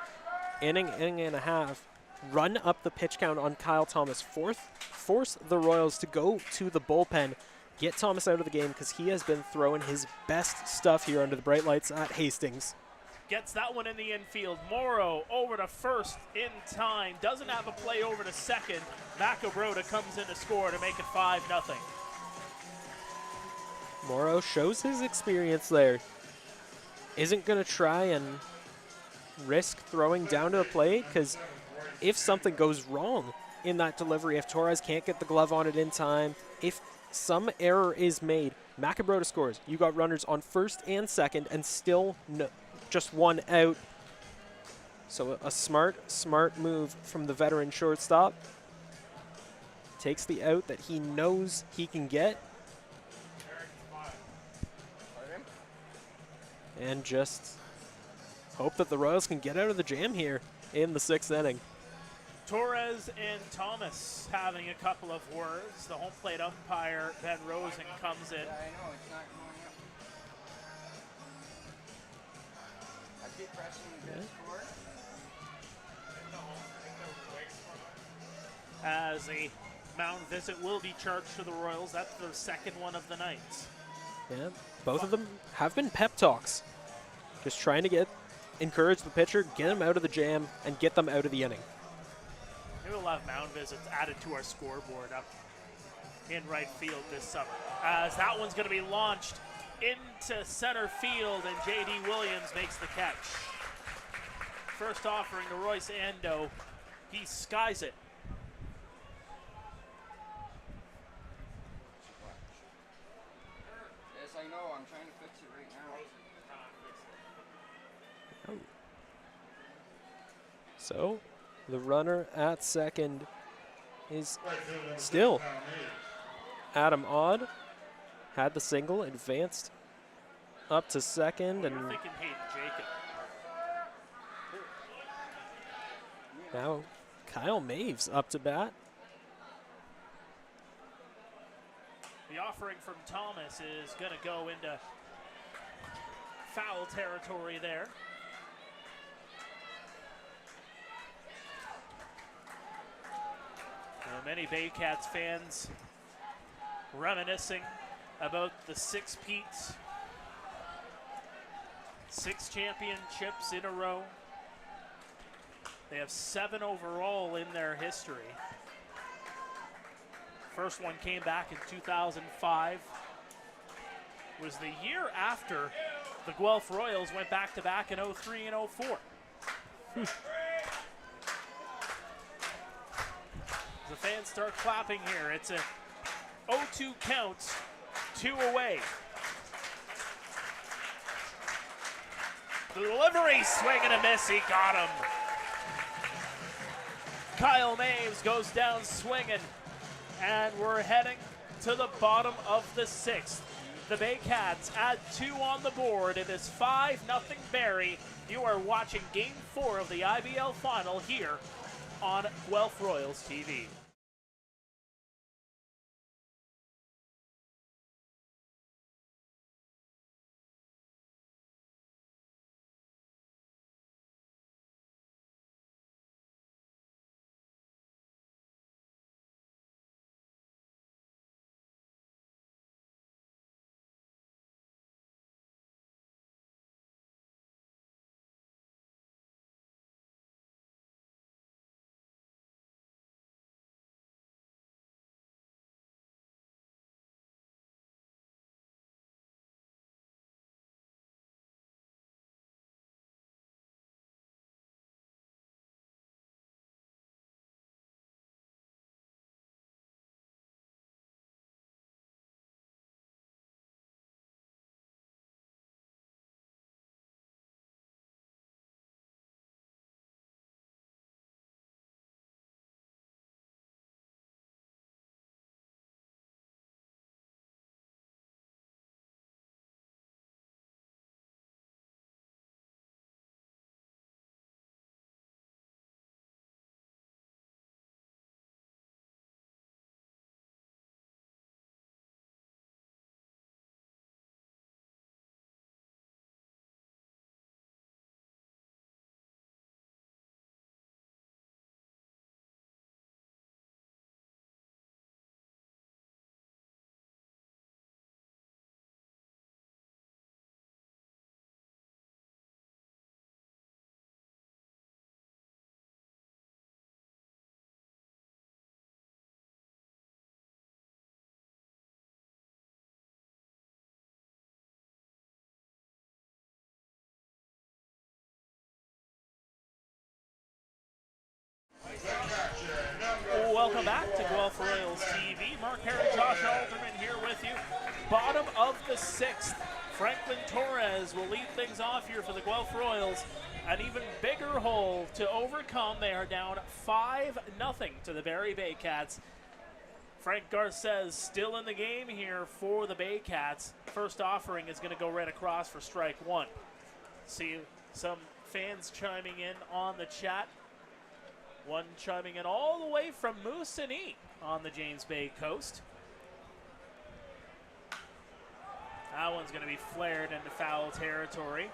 inning and a half. Run up the pitch count on Kyle Thomas. Force the Royals to go to the bullpen. Get Thomas out of the game because he has been throwing his best stuff here under the bright lights at Hastings. Gets that one in the infield. Morrow over to first in time. Doesn't have a play over to second. Macabroda comes in to score to make it 5-0. Morrow shows his experience there. Isn't going to try and risk throwing down to the plate because if something goes wrong in that delivery, if Torres can't get the glove on it in time, if some error is made, Macabroda scores. You got runners on first and second and still just one out. So a smart move from the veteran shortstop. Takes the out that he knows he can get. And just hope that the Royals can get out of the jam here in the 6th inning. Torres and Thomas having a couple of words. The home plate umpire, Ben Rosen, comes in. Yeah, I know, it's not going up. I keep pressing this for it. As a mound visit will be charged to the Royals. That's the second one of the night. Yeah, both of them have been pep talks. Just trying to encourage the pitcher, get him out of the jam, and get them out of the inning. Maybe we'll have mound visits added to our scoreboard up in right field this summer. As that one's going to be launched into center field, and J.D. Williams makes the catch. First offering to Royce Ando. He skies it. Yes, I know, I'm trying to fix it right now. So, the runner at second is still Adam Odd. Had the single, advanced up to second, and You're thinking Hayden Jacob. now Kyle Maves up to bat. The offering from Thomas is going to go into foul territory there. Many Baycats fans reminiscing about the six-peats, 6 championships in a row. They have 7 overall in their history. First one came back in 2005. It was the year after the Guelph Royals went back-to-back in 03 and 04. The fans start clapping here. It's a 0-2 count, 2 away. The delivery, swing and a miss, he got him. Kyle Maves goes down swinging, and we're heading to the bottom of the 6th. The Baycats add 2 on the board. It is 5-0 Barrie. You are watching Game 4 of the IBL Final here on Guelph Royals TV. Welcome back to Guelph Royals TV. Pare and Joshua Alderman here with you. Bottom of the 6th. Franklin Torres will lead things off here for the Guelph Royals. An even bigger hole to overcome. They are down 5-0 to the Barrie Baycats. Frank Garces still in the game here for the Baycats. First offering is going to go right across for strike 1. See some fans chiming in on the chat. One chiming in all the way from Moosonee on the James Bay coast. That one's going to be flared into foul territory.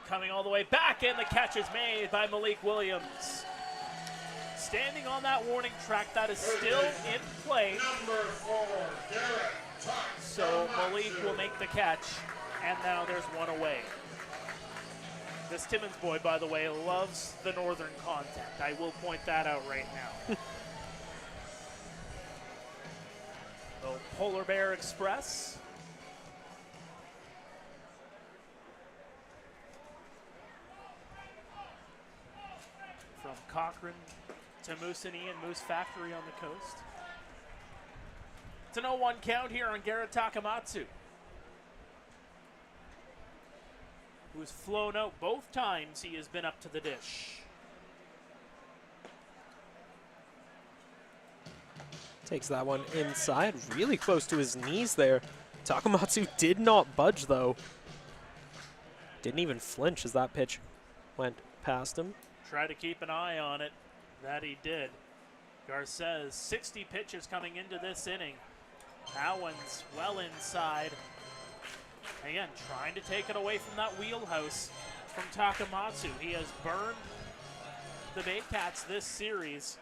Coming all the way back, and the catch is made by Malik Williams. Standing on that warning track, that is still in play. So Malik will make the catch, and now there's one away. This Timmins boy, by the way, loves the northern contact. I will point that out right now. The Polar Bear Express. From Cochrane to Moosonee and Moose Factory on the coast. It's an 0-1 count here on Garrett Takamatsu, who's flown out both times he has been up to the dish. Takes that one inside, really close to his knees there. Takamatsu did not budge, though. Didn't even flinch as that pitch went past him. Try to keep an eye on it. That he did. Garces, 60 pitches coming into this inning. That one's well inside. Again, trying to take it away from that wheelhouse from Takamatsu. He has burned the Baycats this series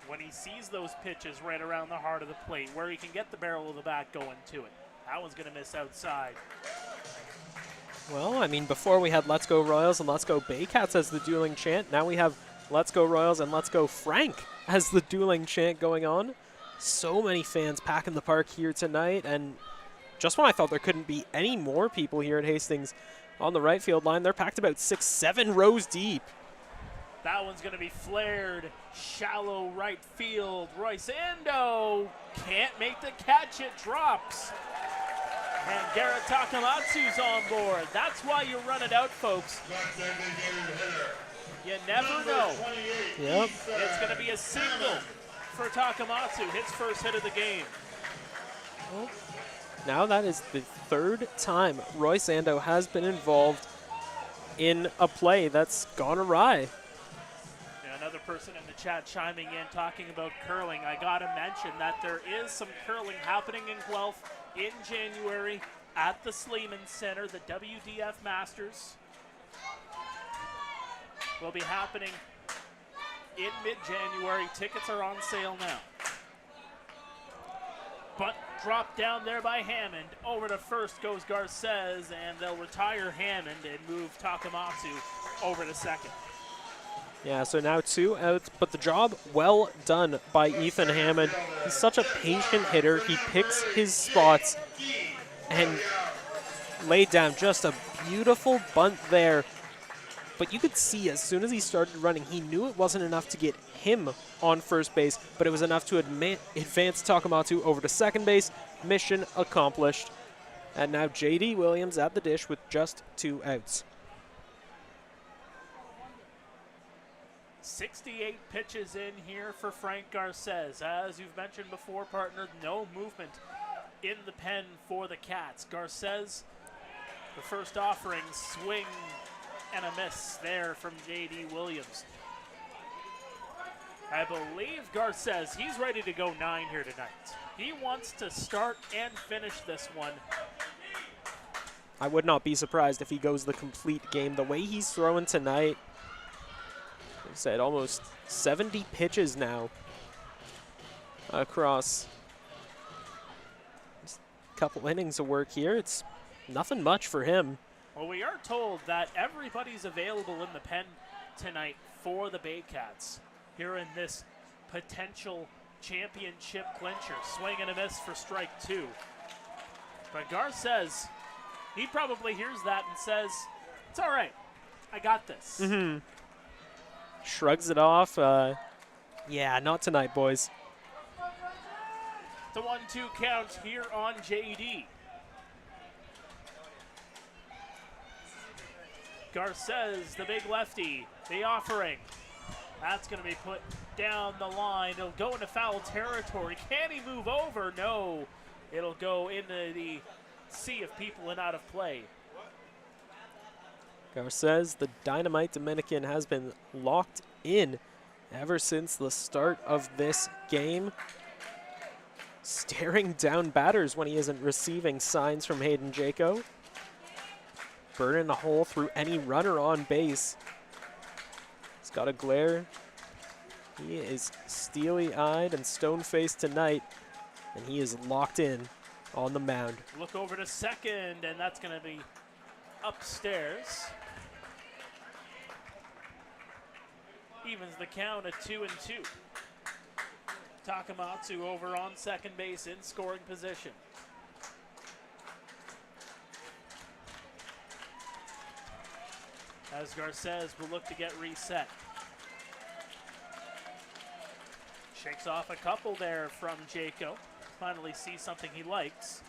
when he sees those pitches right around the heart of the plate where he can get the barrel of the bat going to it. That one's going to miss outside. Well, I mean, before we had Let's Go Royals and Let's Go Baycats as the dueling chant. Now we have Let's Go Royals and Let's Go Frank as the dueling chant going on. So many fans packing the park here tonight, and just when I thought there couldn't be any more people here at Hastings on the right field line, they're packed about 6-7 rows deep. That one's going to be flared. Shallow right field. Royce Ando can't make the catch. It drops. And Garrett Takamatsu's on board. That's why you run it out, folks. You never know. Yep. It's going to be a single for Takamatsu. His first hit of the game. Well, now that is the third time Royce Ando has been involved in a play that's gone awry. Another person in the chat chiming in, talking about curling. I got to mention that there is some curling happening in Guelph in January at the Sleeman Center. The WDF Masters will be happening in mid-January. Tickets are on sale now. Bunt dropped down there by Hammond. Over to first goes Garces, and they'll retire Hammond and move Takamatsu over to second. Yeah, so now 2 outs, but the job well done by Ethan Hammond. He's such a patient hitter. He picks his spots and laid down just a beautiful bunt there. But you could see as soon as he started running, he knew it wasn't enough to get him on first base, but it was enough to advance Takamatsu over to second base. Mission accomplished. And now J.D. Williams at the dish with just 2 outs. 68 pitches in here for Frank Garces. As you've mentioned before, partner, no movement in the pen for the Cats. Garces, the first offering, swing and a miss there from J.D. Williams. I believe Garces, he's ready to go 9 here tonight. He wants to start and finish this one. I would not be surprised if he goes the complete game. The way he's throwing tonight, like I said, almost 70 pitches now across a couple innings of work here. It's nothing much for him. Well, we are told that everybody's available in the pen tonight for the Baycats here in this potential championship clincher. Swing and a miss for strike 2. But Garces, he probably hears that and says, it's all right, I got this. Mm-hmm. Shrugs it off. Yeah, not tonight, boys. The 1-2 count here on JD. Garces, the big lefty, the offering. That's going to be put down the line. It'll go into foul territory. Can he move over? No. It'll go into the sea of people and out of play. Garces, the dynamite Dominican, has been locked in ever since the start of this game. Staring down batters when he isn't receiving signs from Hayden Jaco. Burning a hole through any runner on base. He's got a glare. He is steely-eyed and stone-faced tonight, and he is locked in on the mound. Look over to second, and that's going to be upstairs. Evens the count at 2-2. Takamatsu over on second base in scoring position. As Garces will look to get reset. Shakes off a couple there from Jaco. Finally sees something he likes.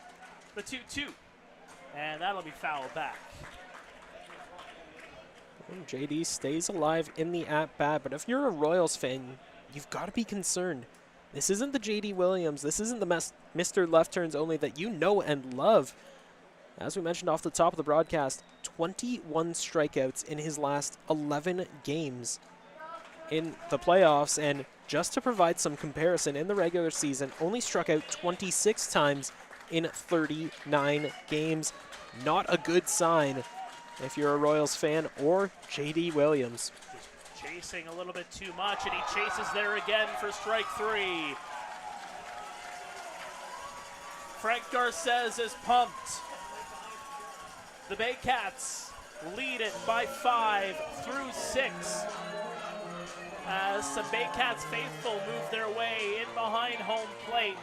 The 2-2. And that'll be fouled back. And JD stays alive in the at-bat, but if you're a Royals fan, you've got to be concerned. This isn't the J.D. Williams. This isn't the Mr. Left Turns Only that you know and love. As we mentioned off the top of the broadcast, 21 strikeouts in his last 11 games. in the playoffs. And just to provide some comparison, in the regular season, only struck out 26 times in 39 games. Not a good sign if you're a Royals fan or J.D. Williams. Just chasing a little bit too much, and he chases there again for strike 3. Frank Garces is pumped. The Baycats lead it by 5 through 6. As some Baycats faithful move their way in behind home plate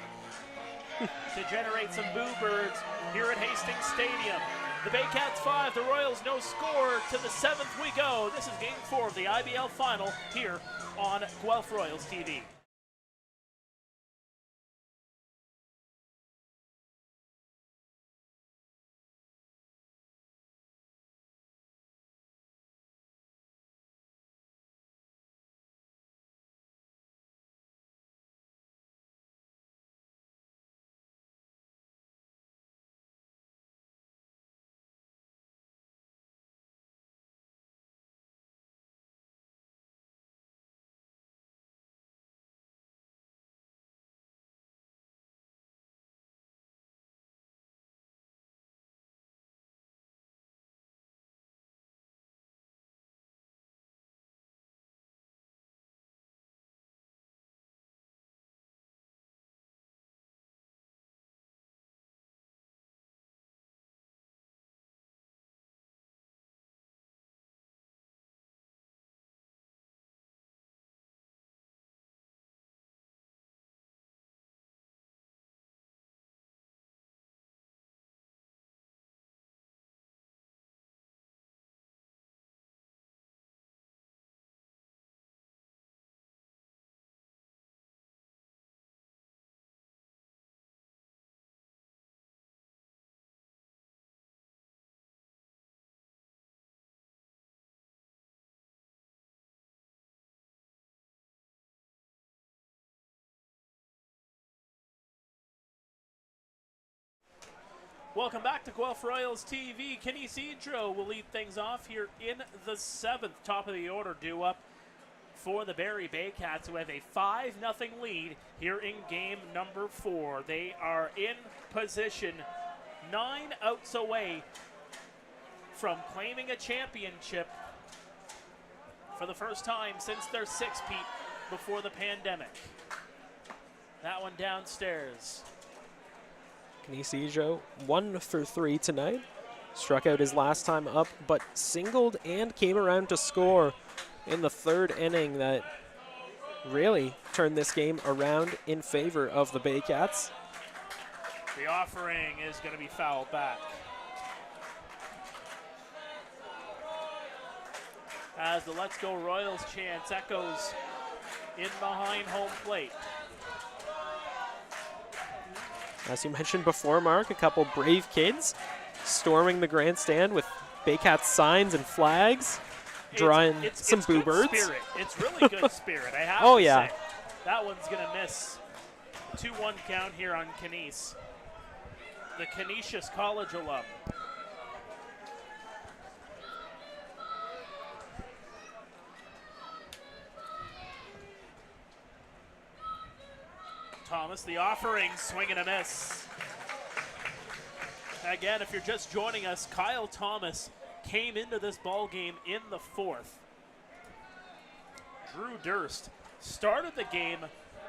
to generate some boo birds here at Hastings Stadium. The Baycats 5, the Royals no score. To the 7th we go. This is Game 4 of the IBL Final here on Guelph Royals TV. Welcome back to Guelph Royals TV. Kenny Cedro will lead things off here in the 7th. Top of the order due up for the Barrie Baycats, who have a 5-0 lead here in game number 4. They are in position 9 outs away from claiming a championship for the first time since their 6-peat before the pandemic. That one downstairs. Canicejo 1 for 3 tonight. Struck out his last time up, but singled and came around to score in the 3rd inning that really turned this game around in favor of the Baycats. The offering is going to be fouled back. As the Let's Go Royals chants echoes in behind home plate. As you mentioned before, Mark, a couple brave kids storming the grandstand with Baycats signs and flags, drawing some boo birds. Spirit. It's really good spirit, I have to say. That one's going to miss. 2-1 count here on Canese. The Canisius College alum. Thomas, the offering, swing and a miss. Again, if you're just joining us, Kyle Thomas came into this ball game in the 4th. Drew Durst started the game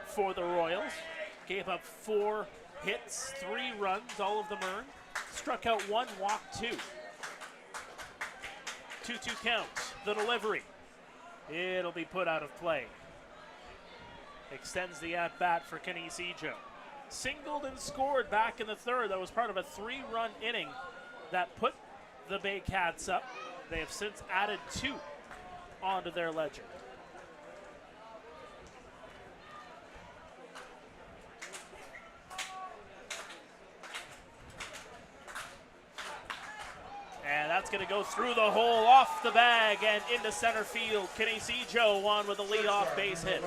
for the Royals, gave up 4 hits, 3 runs, all of them earned, struck out 1, walked 2. 2-2 count, the delivery. It'll be put out of play. Extends the at-bat for Canicejo. Singled and scored back in the 3rd. That was part of a 3-run inning that put the Baycats up. They have since added 2 onto their ledger. And that's going to go through the hole, off the bag, and into center field. Canicejo on with a leadoff base hit.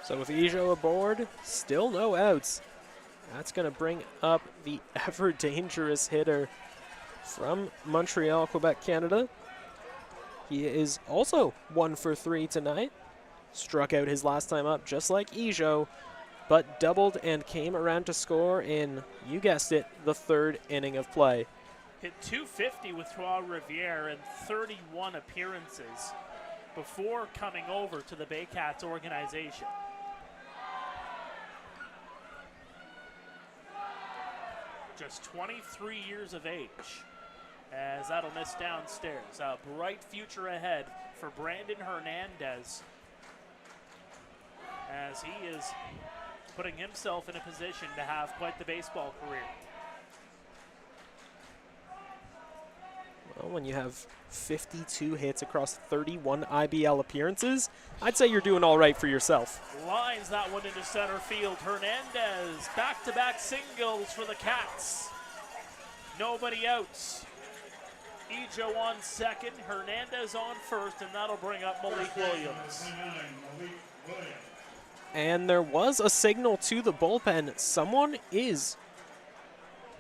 So with Ejo aboard, still no outs. That's going to bring up the ever dangerous hitter from Montreal, Quebec, Canada. He is also 1 for 3 tonight. Struck out his last time up, just like Ijo, but doubled and came around to score in, you guessed it, the 3rd inning of play. Hit 250 with Trois Riviere in 31 appearances before coming over to the Baycats organization. Just 23 years of age, as that'll miss downstairs. A bright future ahead for Brandon Hernandez, as he is putting himself in a position to have quite the baseball career. Well, when you have 52 hits across 31 IBL appearances, I'd say you're doing all right for yourself. Lines that one into center field. Hernandez, back-to-back singles for the Cats. Nobody outs. Ijo on second, Hernandez on first, and that'll bring up Malik Williams. And there was a signal to the bullpen. Someone is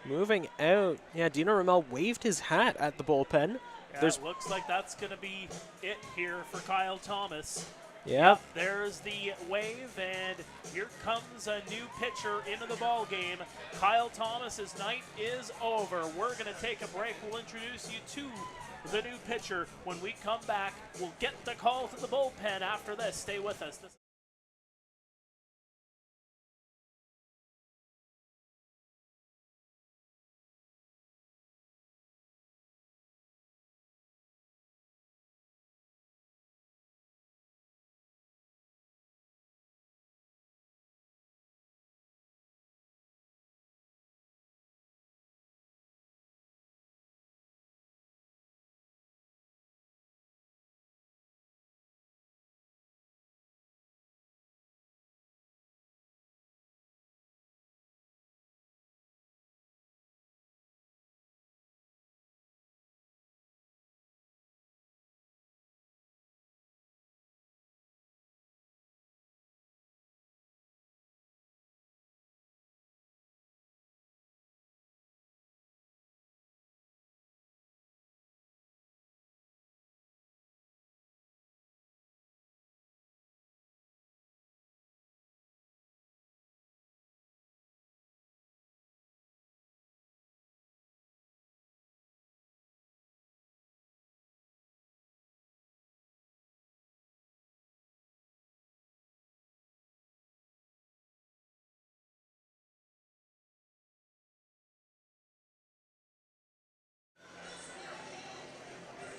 moving out. Yeah, Dino Ramel waved his hat at the bullpen. Yeah, it looks like that's going to be it here for Kyle Thomas. Yep. There's the wave, and here comes a new pitcher into the ball game. Kyle Thomas's night is over. We're going to take a break. We'll introduce you to the new pitcher. When we come back, we'll get the call to the bullpen after this. Stay with us.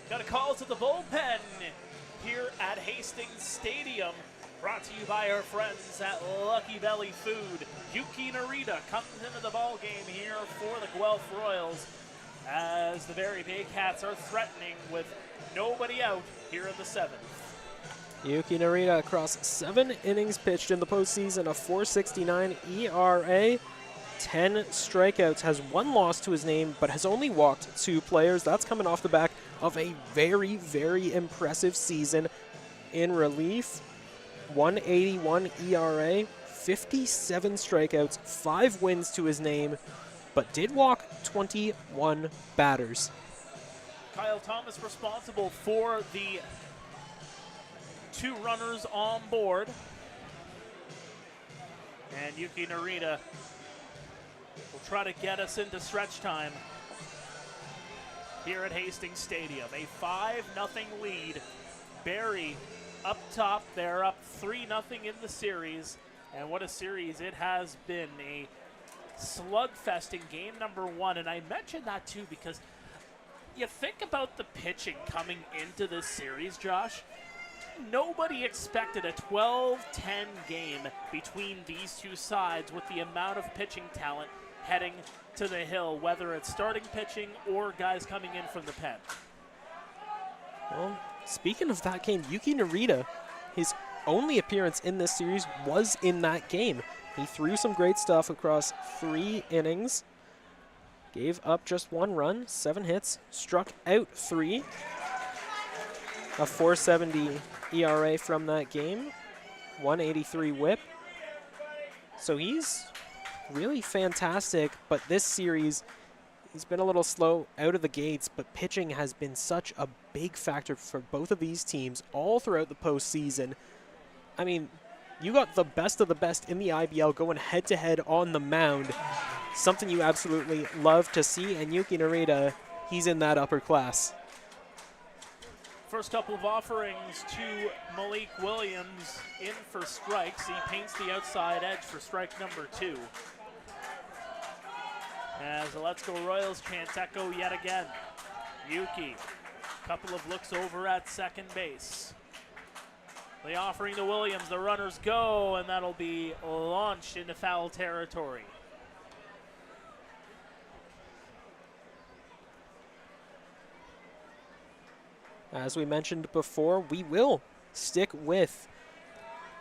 Got a call to the bullpen here at Hastings Stadium. Brought to you by our friends at Lucky Belly Food. Yuki Narita comes into the ball game here for the Guelph Royals, as the Barrie Baycats are threatening with nobody out here in the 7th. Yuki Narita across 7 innings pitched in the postseason, a .469 ERA, 10 strikeouts, has 1 loss to his name, but has only walked 2 players. That's coming off the back of a very, very impressive season in relief. 181 ERA, 57 strikeouts, 5 wins to his name, but did walk 21 batters. Kyle Thomas responsible for the 2 runners on board. And Yuki Narita will try to get us into stretch time here at Hastings Stadium. A 5-0 lead. Barrie up top. They're up 3-0 in the series. And what a series it has been. A slugfest in game number 1. And I mentioned that too because you think about the pitching coming into this series, Josh. Nobody expected a 12-10 game between these two sides with the amount of pitching talent heading to the hill, whether it's starting pitching or guys coming in from the pen. Well, speaking of that game, Yuki Narita, his only appearance in this series was in that game. He threw some great stuff across 3 innings, gave up just 1 run, 7 hits, struck out 3. A .470 ERA from that game, 183 whip. So he's really fantastic, but this series, He's been a little slow out of the gates, but pitching has been such a big factor for both of these teams all throughout the postseason. I mean, you got the best of the best in the IBL going head-to-head on the mound. Something you absolutely love to see, and Yuki Narita, he's in that upper class. First couple of offerings to Malik Williams in for strikes. He paints the outside edge for strike number 2. As the Let's Go Royals chants echo yet again. Yuki, couple of looks over at second base. The offering to Williams, the runners go, and that'll be launched into foul territory. As we mentioned before, we will stick with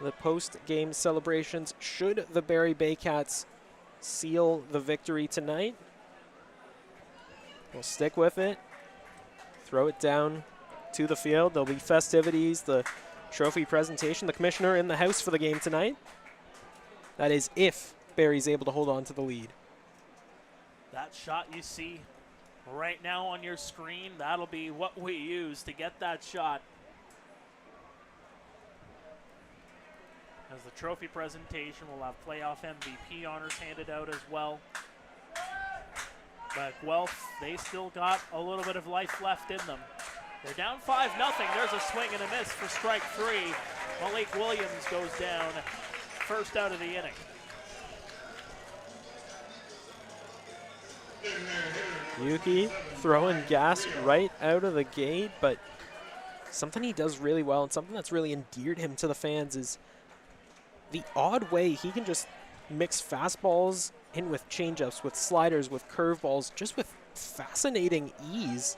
the post-game celebrations should the Barrie Baycats seal the victory tonight. We'll stick with it, throw it down to the field. There'll be festivities, the trophy presentation, the commissioner in the house for the game tonight. That is if Barrie's able to hold on to the lead. That shot you see right now on your screen, that'll be what we use to get that shot. As the trophy presentation, we'll have playoff MVP honors handed out as well. But Guelph, they still got a little bit of life left in them. They're down 5-0. There's a swing and a miss for strike 3. Malik Williams goes down, first out of the inning. Yuki throwing gas right out of the gate, but something he does really well and something that's really endeared him to the fans is the odd way he can just mix fastballs in with changeups, with sliders, with curveballs, just with fascinating ease.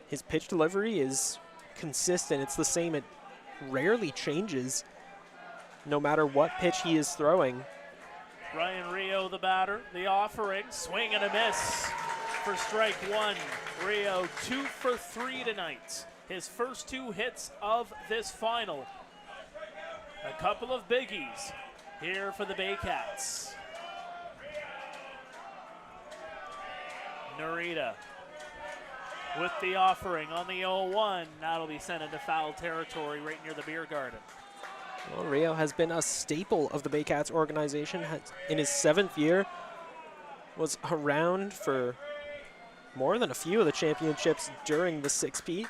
His pitch delivery is consistent. It's the same. It rarely changes no matter what pitch he is throwing. Ryan Rio, the batter, the offering, swing and a miss for strike 1. Rio 2 for 3 tonight. His first 2 hits of this final. A couple of biggies here for the Baycats. Narita with the offering on the 0-1. That'll be sent into foul territory right near the beer garden. Well, Rio has been a staple of the Baycats organization. In his 7th year, was around for more than a few of the championships during the 6-peat.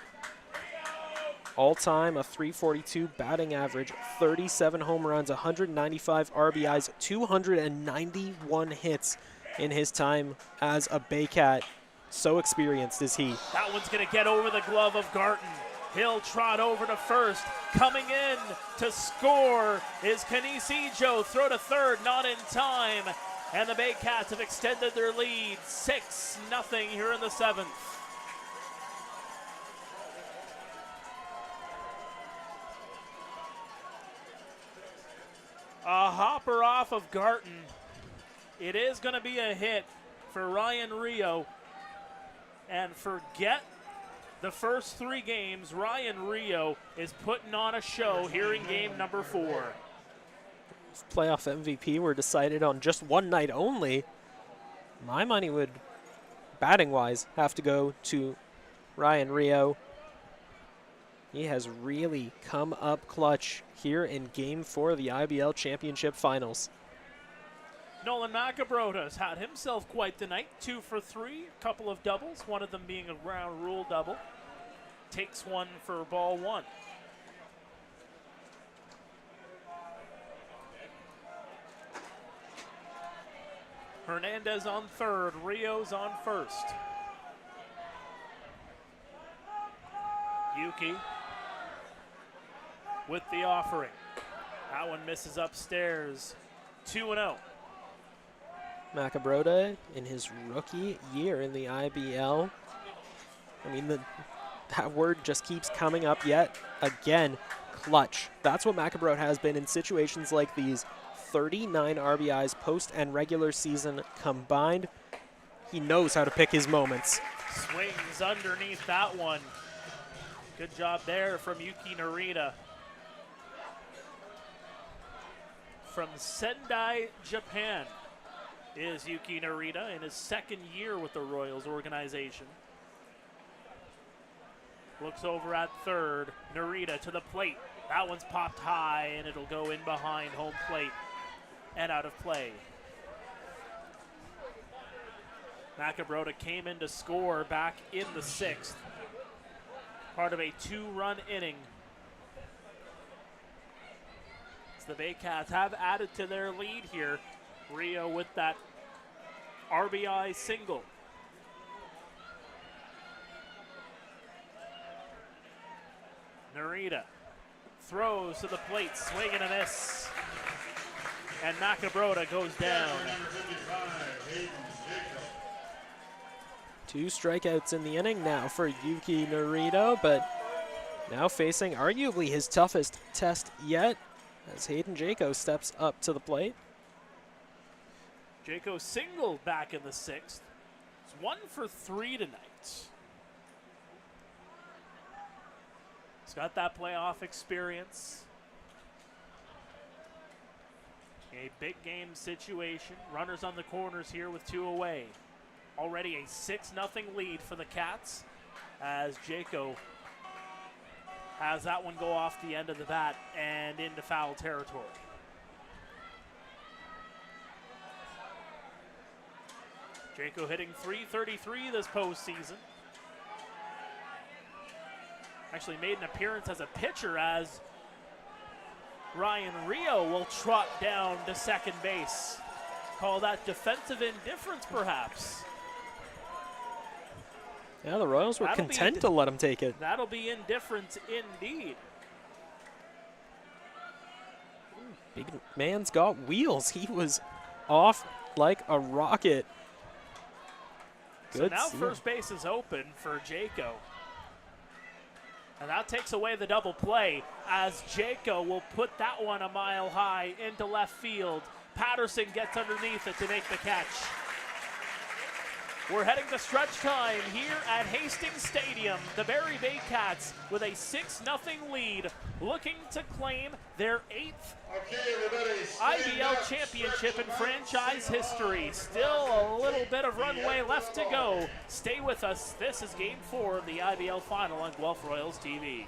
All-time, a .342 batting average, 37 home runs, 195 RBIs, 291 hits in his time as a Baycat. So experienced is he. That one's going to get over the glove of Garton. He'll trot over to first. Coming in to score is Canisijo. Throw to third, not in time. And the Baycats have extended their lead 6-0 here in the 7th. A hopper off of Garton. It is going to be a hit for Ryan Rio. And forget the first 3 games. Ryan Rio is putting on a show here in game number 4. If playoff MVP were decided on just one night only, my money would, batting-wise, have to go to Ryan Rio. He has really come up clutch here in Game 4 of the IBL Championship Finals. Nolan Macabrota's had himself quite the night. 2 for 3, a couple of doubles, one of them being a ground rule double. Takes one for ball 1. Hernandez on third, Rio's on first. Yuki with the offering. That one misses upstairs. 2-0. Macabrota in his rookie year in the IBL. I mean, that word just keeps coming up yet again. Clutch. That's what Macabrota has been in situations like these. 39 RBIs post and regular season combined. He knows how to pick his moments. Swings underneath that one. Good job there from Yuki Narita. From Sendai, Japan. is Yuki Narita in his second year with the Royals organization. Looks over at third. Narita to the plate. That one's popped high, and it'll go in behind home plate and out of play. Macabrota came in to score back in the 6th. Part of a 2-run inning. The Baycats have added to their lead here. Rio with that RBI single. Narita throws to the plate, swing and a miss. And Macabrota goes down. 2 strikeouts in the inning now for Yuki Narita, but now facing arguably his toughest test yet as Hayden Jaco steps up to the plate. Jaco singled back in the 6th. It's 1 for 3 tonight. He's got that playoff experience. A big game situation. Runners on the corners here with 2 away. Already a 6-0 lead for the Cats as Jaco has that one go off the end of the bat and into foul territory. Jaco hitting .333 this postseason. Actually made an appearance as a pitcher as Ryan Rio will trot down to second base. Call that defensive indifference, perhaps. Yeah, the Royals were content to let him take it. That'll be indifference indeed. Big man's got wheels. He was off like a rocket. So now first base is open for Jaco. And that takes away the double play as Jaco will put that one a mile high into left field. Patterson gets underneath it to make the catch. We're heading to stretch time here at Hastings Stadium. The Barrie Baycats with a 6-0 lead, looking to claim their 8th IBL championship in franchise history. Still a little bit of runway left to go. Stay with us. This is Game 4 of the IBL Final on Guelph Royals TV.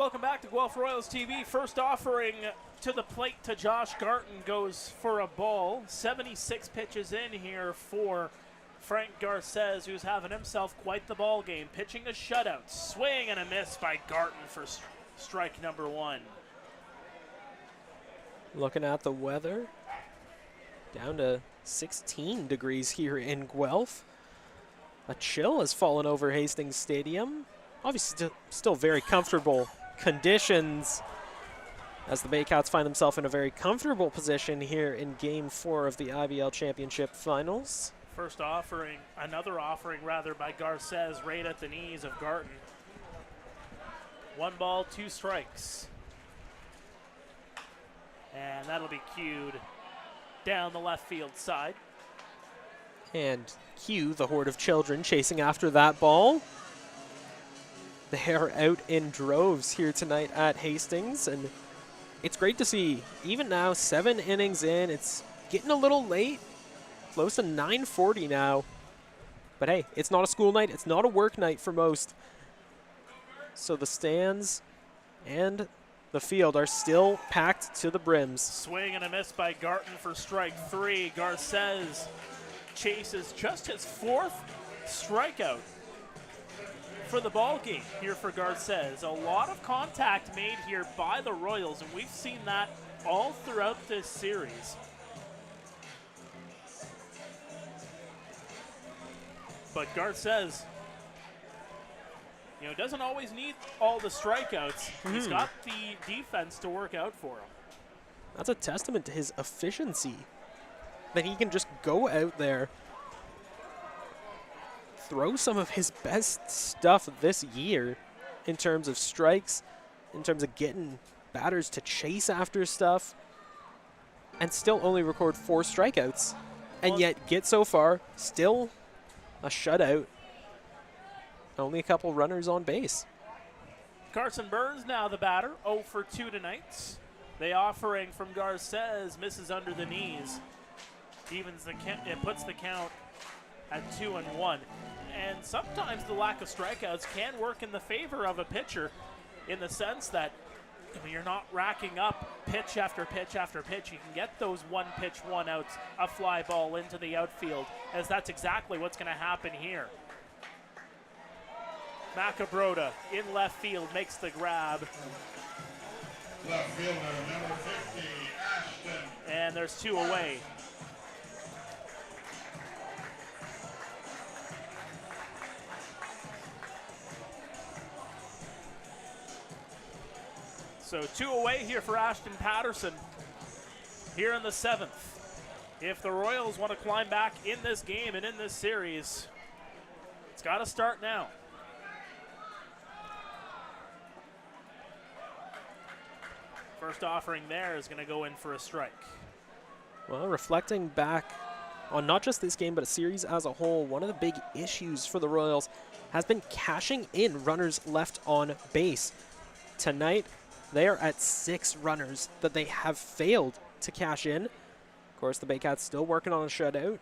Welcome back to Guelph Royals TV. First offering to the plate to Josh Garton goes for a ball. 76 pitches in here for Frank Garces, who's having himself quite the ball game. Pitching a shutout. Swing and a miss by Garton for strike number 1. Looking at the weather, down to 16 degrees here in Guelph. A chill has fallen over Hastings Stadium. Obviously still very comfortable conditions as the Baycats find themselves in a very comfortable position here in Game 4 of the IBL Championship Finals. First offering, another offering rather, by Garces right at the knees of Garton. 1 ball, 2 strikes. And that'll be cued down the left field side. And cue the horde of children chasing after that ball. They are out in droves here tonight at Hastings, and it's great to see. Even now, 7 innings in, it's getting a little late, close to 9:40 now. But hey, it's not a school night, it's not a work night for most. So the stands and the field are still packed to the brims. Swing and a miss by Garton for strike 3. Garces chases just his 4th strikeout for the ball game here for Garces. A lot of contact made here by the Royals, and we've seen that all throughout this series. But Garces, doesn't always need all the strikeouts. He's got the defense to work out for him. That's a testament to his efficiency, that he can just go out there, throw some of his best stuff this year in terms of strikes, in terms of getting batters to chase after stuff, and still only record 4 strikeouts, and yet get so far, still a shutout, only a couple runners on base. Carson Burns now the batter, 0 for 2 tonight. The offering from Garces misses under the knees. Evens the count, it puts the count at 2-1. And sometimes the lack of strikeouts can work in the favor of a pitcher, in the sense that you're not racking up pitch after pitch after pitch. You can get those 1 pitch, 1 outs, a fly ball into the outfield, as that's exactly what's going to happen here. Macabroda in left field makes the grab. Left fielder, number 50, Ashton. And there's 2 away. So 2 away here for Ashton Patterson here in the 7th. If the Royals want to climb back in this game and in this series, it's got to start now. First offering there is going to go in for a strike. Well, reflecting back on not just this game, but a series as a whole, one of the big issues for the Royals has been cashing in runners left on base. Tonight, they are at 6 runners that they have failed to cash in. Of course, the Baycats still working on a shutout.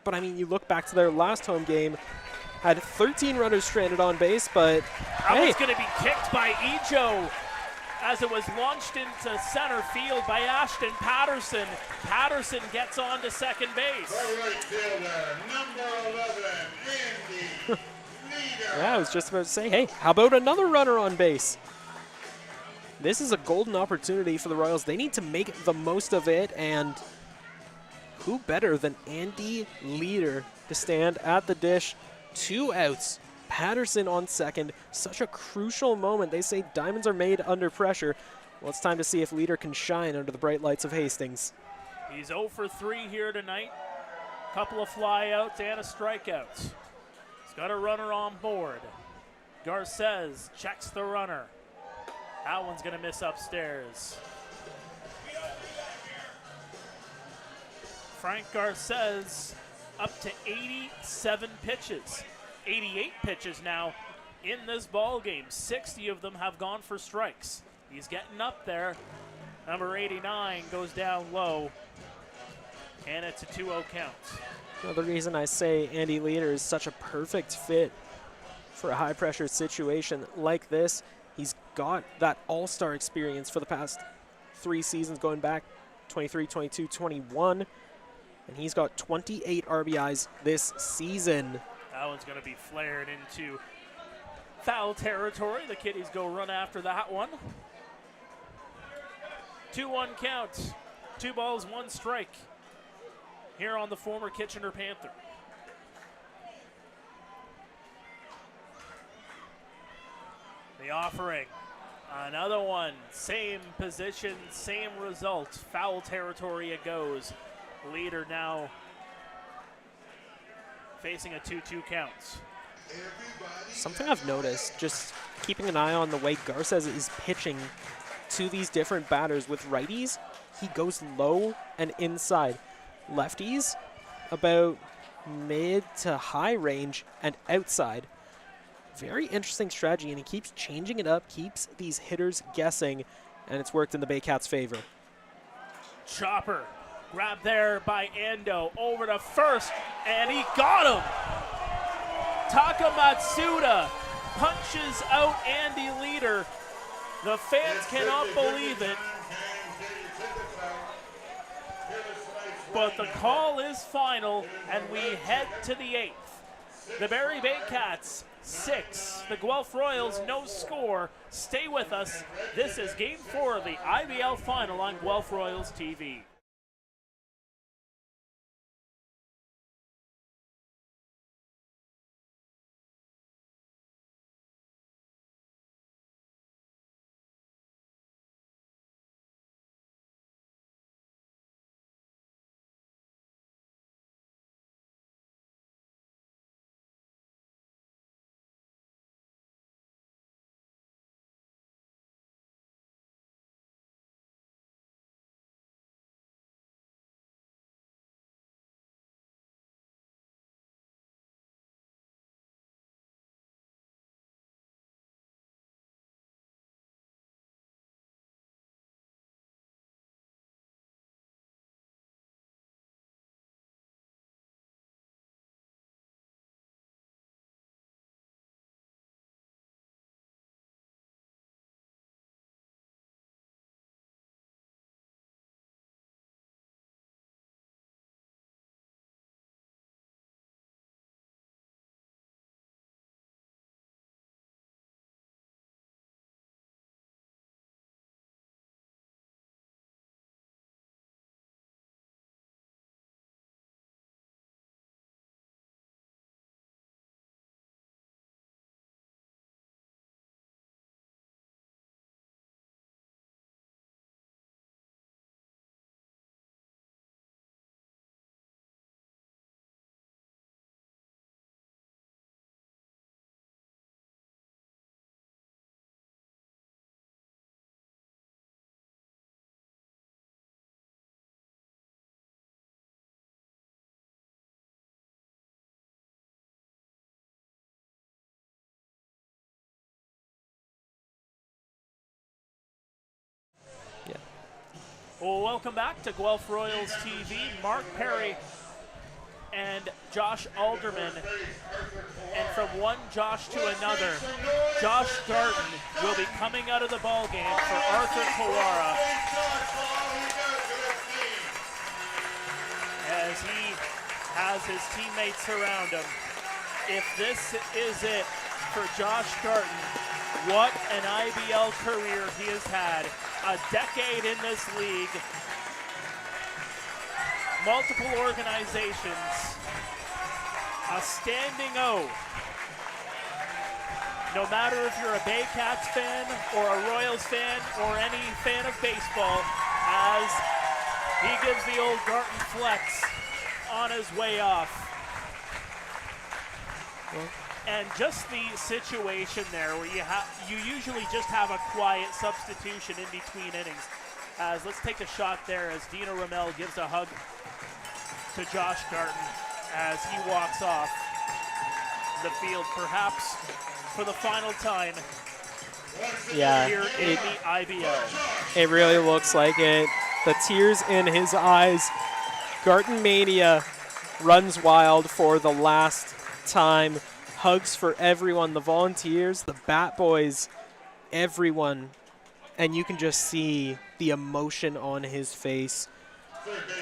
But, I mean, you look back to their last home game, had 13 runners stranded on base, but that one's going to be kicked by Ejo as it was launched into center field by Ashton Patterson. Patterson gets on to second base. The right fielder, number 11, Andy Leader. yeah, I was just about to say, hey, how about another runner on base? This is a golden opportunity for the Royals. They need to make the most of it, and who better than Andy Leader to stand at the dish? 2 outs. Patterson on second. Such a crucial moment. They say diamonds are made under pressure. Well, it's time to see if Leader can shine under the bright lights of Hastings. He's 0 for 3 here tonight. Couple of flyouts and a strikeout. He's got a runner on board. Garces checks the runner. That one's going to miss upstairs. Frank Garces up to 87 pitches. 88 pitches now in this ball game. 60 of them have gone for strikes. He's getting up there. Number 89 goes down low, and it's a 2-0 count. Well, the reason I say Andy Leader is such a perfect fit for a high-pressure situation like this He's got that all-star experience for the past 3 seasons going back, 23, 22, 21. And he's got 28 RBIs this season. That one's going to be flared into foul territory. The Kitties go run after that one. 2-1 count. 2 balls, 1 strike here on the former Kitchener Panther. The offering. Another one. Same position, same result. Foul territory it goes. Leader now facing a 2-2 count. Something I've noticed, just keeping an eye on the way Garces is pitching to these different batters. With righties, he goes low and inside. Lefties, about mid to high range and outside. Very interesting strategy, and he keeps changing it up, keeps these hitters guessing, and it's worked in the Baycats' favor. Chopper grabbed there by Ando, over to first, and he got him. Taka Matsuda punches out Andy Leader. The fans cannot believe it, but the call is final, and we head to the 8th. The Barrie Baycats 6, the Guelph Royals no score. Stay with us. This is Game 4 of the IBL Final on Guelph Royals TV. Well, welcome back to Guelph Royals TV. Mark Pare and Josh Alderman. And from one Josh to another, Josh Garton will be coming out of the ballgame for Arthur Kawara as he has his teammates around him. If this is it for Josh Garton, what an IBL career he has had. A decade in this league, multiple organizations, a standing O. No matter if you're a Baycats fan or a Royals fan or any fan of baseball, as he gives the old Garton flex on his way off. And just the situation there where you usually just have a quiet substitution in between innings. As let's take a shot there as Dino Ramel gives a hug to Josh Garton as he walks off the field, perhaps for the final time here in the IBL. It really looks like it. The tears in his eyes. Garton Mania runs wild for the last time. Hugs for everyone, the volunteers, the Bat Boys, everyone, and you can just see the emotion on his face.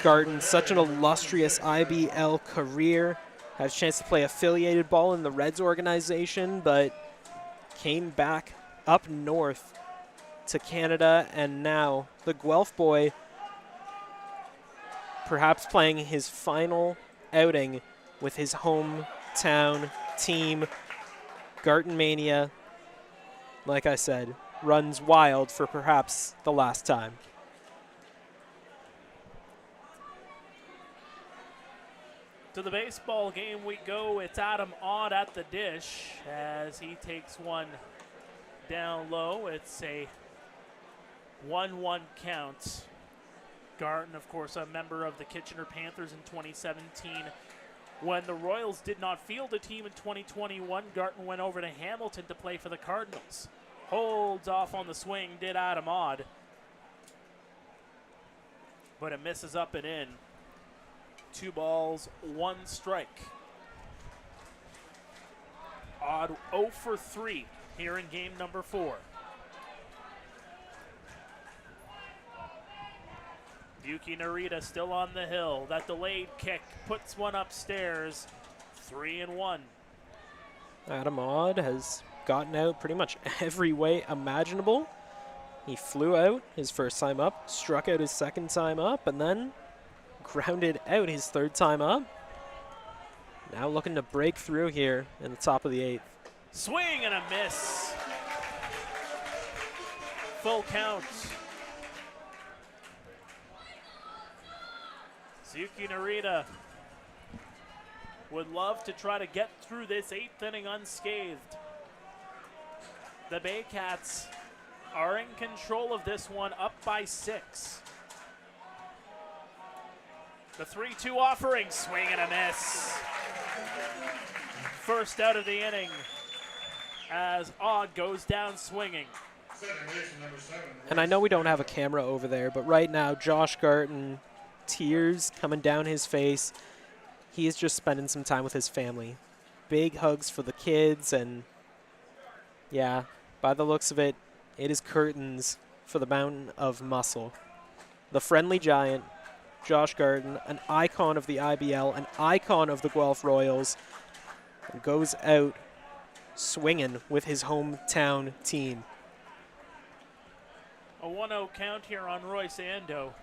Garton, such an illustrious IBL career, had a chance to play affiliated ball in the Reds organization, but came back up north to Canada, and now the Guelph boy perhaps playing his final outing with his hometown team. Garton Mania, like I said, runs wild for perhaps the last time. To the baseball game we go. It's Adam Odd at the dish as he takes one down low. It's a 1-1 count. Garton, of course, a member of the Kitchener Panthers in 2017. When the Royals did not field a team in 2021, Garton went over to Hamilton to play for the Cardinals. Holds off on the swing, did Adam Odd. But it misses up and in. 2 balls, 1 strike. Odd 0 for 3 here in game number 4. Yuki Narita still on the hill. That delayed kick puts one upstairs. 3-1. Adam Odd has gotten out pretty much every way imaginable. He flew out his first time up, struck out his second time up, and then grounded out his third time up. Now looking to break through here in the top of the 8th. Swing and a miss. Full count. Yuki Narita would love to try to get through this 8th inning unscathed. The Baycats are in control of this one, up by 6. The 3-2 offering, swing and a miss. First out of the inning as Odd goes down swinging. And I know we don't have a camera over there, but right now Josh Garton, tears coming down his face. He is just spending some time with his family. Big hugs for the kids, and yeah, by the looks of it, it is curtains for the mountain of muscle. The friendly giant, Josh Garton, an icon of the IBL, an icon of the Guelph Royals, goes out swinging with his hometown team. A 1-0 count here on Royce Ando.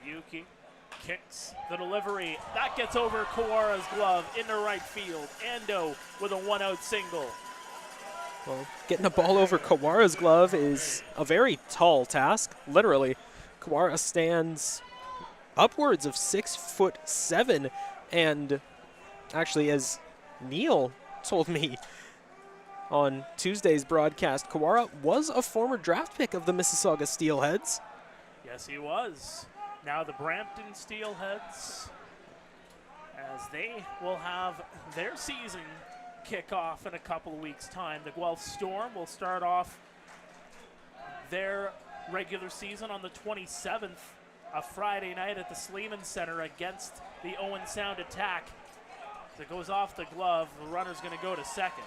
Yuki kicks the delivery. That gets over Kawara's glove into right field. Ando with a 1-out single. Well, getting the ball over Kawara's glove is a very tall task, literally. Kawara stands upwards of 6'7", and actually, as Neil told me on Tuesday's broadcast, Kawara was a former draft pick of the Mississauga Steelheads. Yes, he was. Now the Brampton Steelheads, as they will have their season kick off in a couple of weeks' time. The Guelph Storm will start off their regular season on the 27th, a Friday night at the Sleeman Center against the Owen Sound Attack. As it goes off the glove, the runner's going to go to second.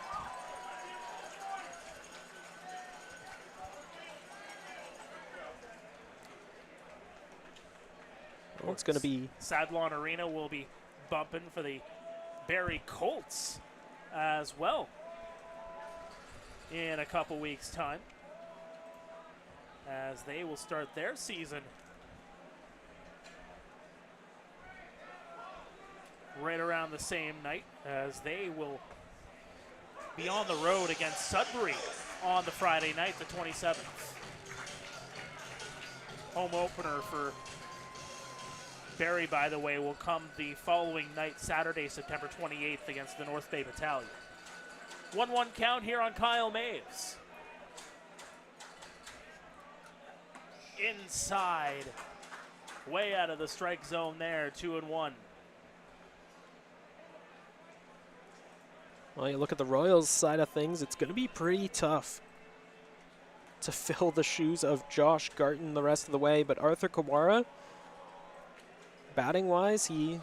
Well, it's going to be... Sadlon Arena will be bumping for the Barrie Colts as well in a couple weeks' time, as they will start their season right around the same night, as they will be on the road against Sudbury on the Friday night, the 27th. Home opener for Barrie, by the way, will come the following night, Saturday, September 28th, against the North Bay Battalion. 1-1 count here on Kyle Maves. Inside, way out of the strike zone there, 2-1. Well, you look at the Royals side of things, it's going to be pretty tough to fill the shoes of Josh Garton the rest of the way, but Arthur Kawara, batting-wise, he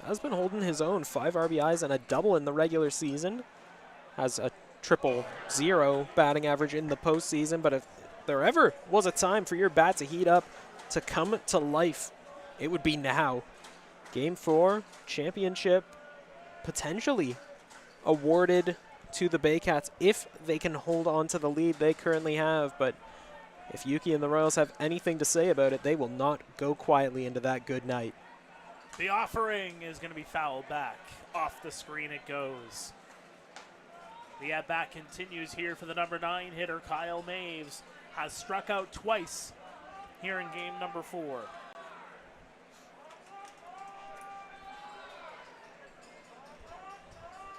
has been holding his own. 5 RBIs and a double in the regular season. Has a 0-0 batting average in the postseason. But if there ever was a time for your bat to heat up, to come to life, it would be now. Game 4, championship, potentially awarded to the Baycats if they can hold on to the lead they currently have. But if Yuki and the Royals have anything to say about it, they will not go quietly into that good night. The offering is going to be fouled back. Off the screen it goes. The at-bat continues here for the number 9 hitter. Kyle Maves has struck out twice here in game number 4.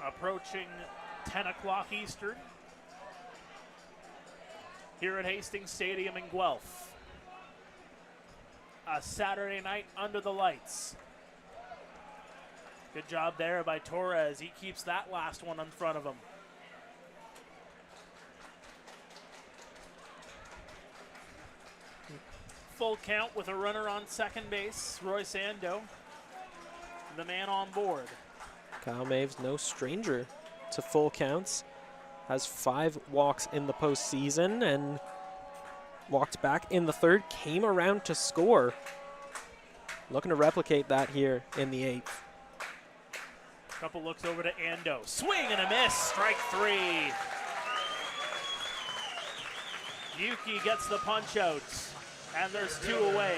Approaching 10 o'clock Eastern here at Hastings Stadium in Guelph. A Saturday night under the lights. Good job there by Torres. He keeps that last one in front of him. Full count with a runner on second base. Royce Ando, the man on board. Kyle Maves, no stranger to full counts. Has 5 walks in the postseason and walked back in the 3rd. Came around to score. Looking to replicate that here in the 8th. Couple looks over to Ando. Swing and a miss. Strike 3. Yuki gets the punch out. And there's 2 away.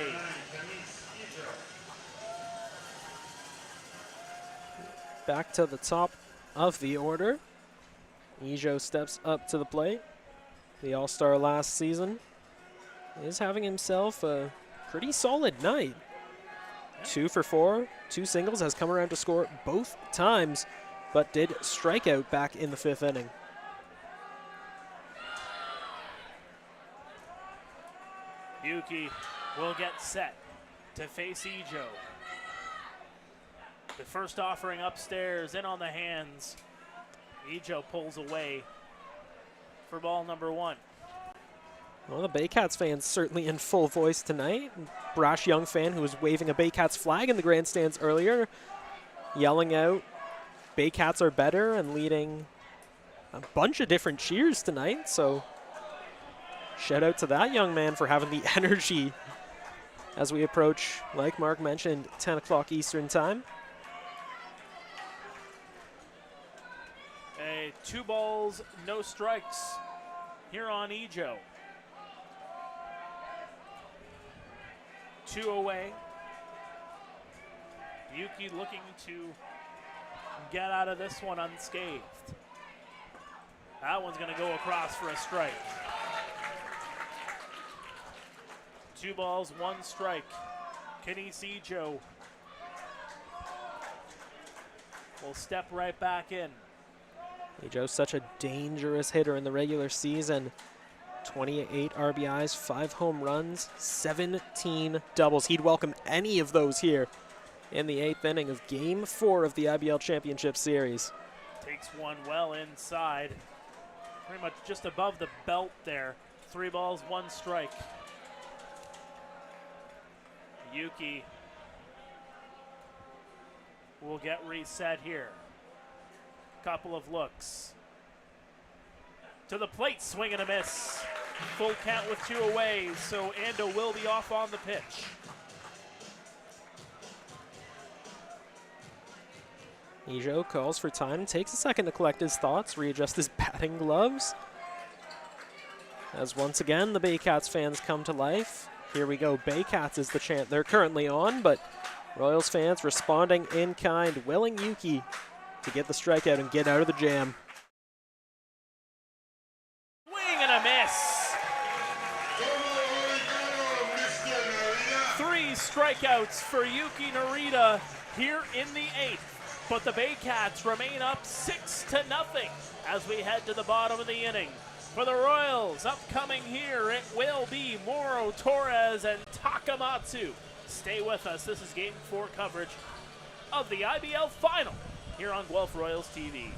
Back to the top of the order. Ijo steps up to the plate. The All-Star last season is having himself a pretty solid night. 2 for 4, 2 singles, has come around to score both times, but did strike out back in the 5th inning. Yuki will get set to face Ijo. The first offering upstairs, in on the hands. Ijo pulls away for ball number 1. Well, the Baycats fans certainly in full voice tonight. Brash young fan who was waving a Baycats flag in the grandstands earlier, yelling out, Baycats are better, and leading a bunch of different cheers tonight. So shout out to that young man for having the energy as we approach, like Mark mentioned, 10 o'clock Eastern time. 2 balls, no strikes here on Ijo. 2 away. Yuki looking to get out of this one unscathed. That one's going to go across for a strike. 2 balls, 1 strike. Kenise Ijo will step right back in. Ijo's such a dangerous hitter in the regular season. 28 RBIs, 5 home runs, 17 doubles. He'd welcome any of those here in the 8th inning of Game 4 of the IBL Championship Series. Takes one well inside. Pretty much just above the belt there. 3 balls, 1 strike. Yuki will get reset here. Couple of looks. To the plate, swing and a miss. Full count with 2 away, so Ando will be off on the pitch. Ijo calls for time, takes a second to collect his thoughts, readjust his batting gloves. As once again, the Baycats fans come to life. Here we go, Baycats is the chant they're currently on, but Royals fans responding in kind, willing Yuki to get the strikeout and get out of the jam. Swing and a miss. 3 strikeouts for Yuki Narita here in the 8th. But the Baycats remain up 6-0 as we head to the bottom of the inning. For the Royals, upcoming here, it will be Moro, Torres, and Takamatsu. Stay with us. This is Game 4 coverage of the IBL Final here on Guelph Royals TV.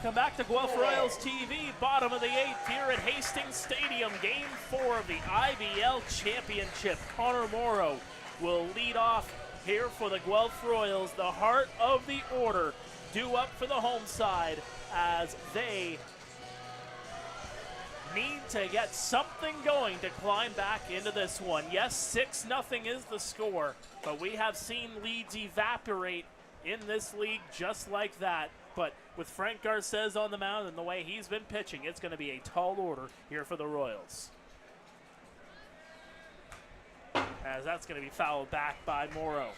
Welcome back to Guelph Royals TV, bottom of the 8th here at Hastings Stadium. Game 4 of the IBL Championship. Connor Morrow will lead off here for the Guelph Royals, the heart of the order, due up for the home side as they need to get something going to climb back into this one. Yes, 6-0 is the score, but we have seen leads evaporate in this league just like that. But with Frank Garces on the mound and the way he's been pitching, it's going to be a tall order here for the Royals. As that's going to be fouled back by Morrow.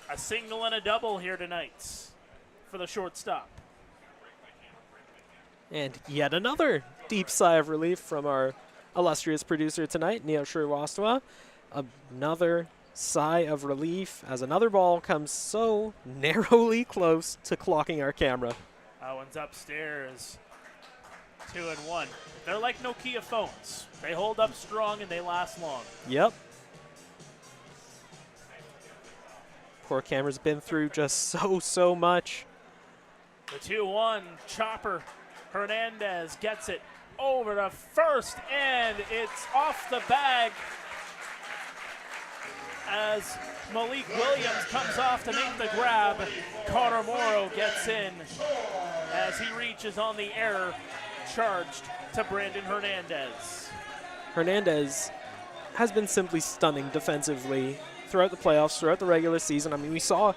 A single and a double here tonight for the shortstop. And yet another deep sigh of relief from our illustrious producer tonight, Neo Sriwastava. Another sigh of relief as another ball comes so narrowly close to clocking our camera. That one's upstairs. 2-1. They're like Nokia phones. They hold up strong and they last long. Yep. Poor camera's been through just so much. The 2-1 chopper. Hernandez gets it over to first, and it's off the bag as Malik Williams comes off to make the grab. Connor Morrow gets in as he reaches on the error charged to Brandon Hernandez. Hernandez has been simply stunning defensively throughout the playoffs, throughout the regular season. I mean, we saw,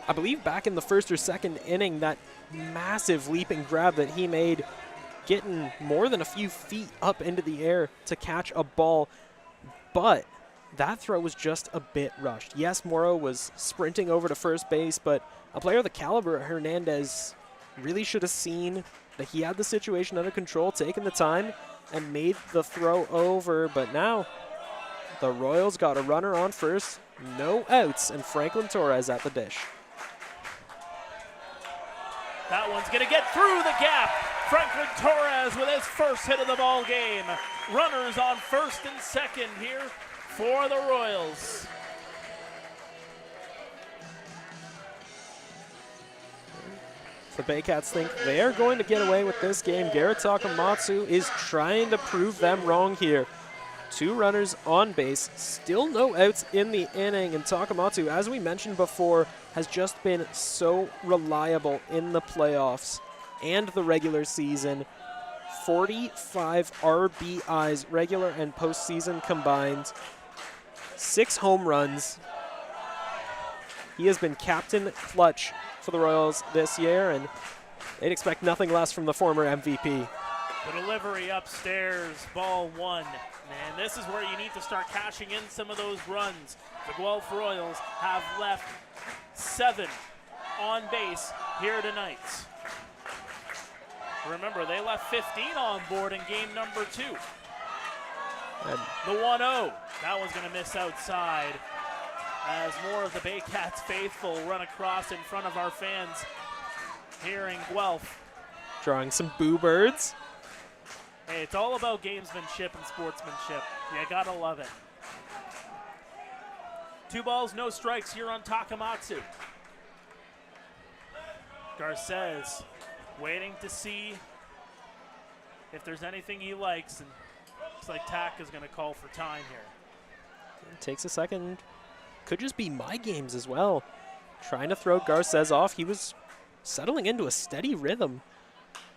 I believe, back in the first or second inning, that massive leaping grab that he made, getting more than a few feet up into the air to catch a ball. But that throw was just a bit rushed. Yes, Morrow was sprinting over to first base, but a player of the caliber of Hernandez really should have seen that he had the situation under control, taken the time, and made the throw over. But now the Royals got a runner on first, no outs, and Franklin Torres at the dish. That one's going to get through the gap. Franklin Torres with his first hit of the ball game. Runners on first and second here for the Royals. The Baycats think they're going to get away with this game. Garrett Takamatsu is trying to prove them wrong here. 2 runners on base, still no outs in the inning, and Takamatsu, as we mentioned before, has just been so reliable in the playoffs and the regular season. 45 RBIs, regular and postseason combined. 6 home runs. He has been captain clutch for the Royals this year, and they'd expect nothing less from the former MVP. The delivery upstairs, ball 1. And this is where you need to start cashing in some of those runs. The Guelph Royals have left 7 on base here tonight. Remember, they left 15 on board in game number 2. And the 1-0, that one's going to miss outside as more of the Baycats faithful run across in front of our fans here in Guelph. Drawing some boo birds. Hey, it's all about gamesmanship and sportsmanship. You gotta love it. 2 balls, no strikes here on Takamatsu. Garces waiting to see if there's anything he likes, and looks like Tak is gonna call for time here. It takes a second. Could just be my games as well. Trying to throw Garces off. He was settling into a steady rhythm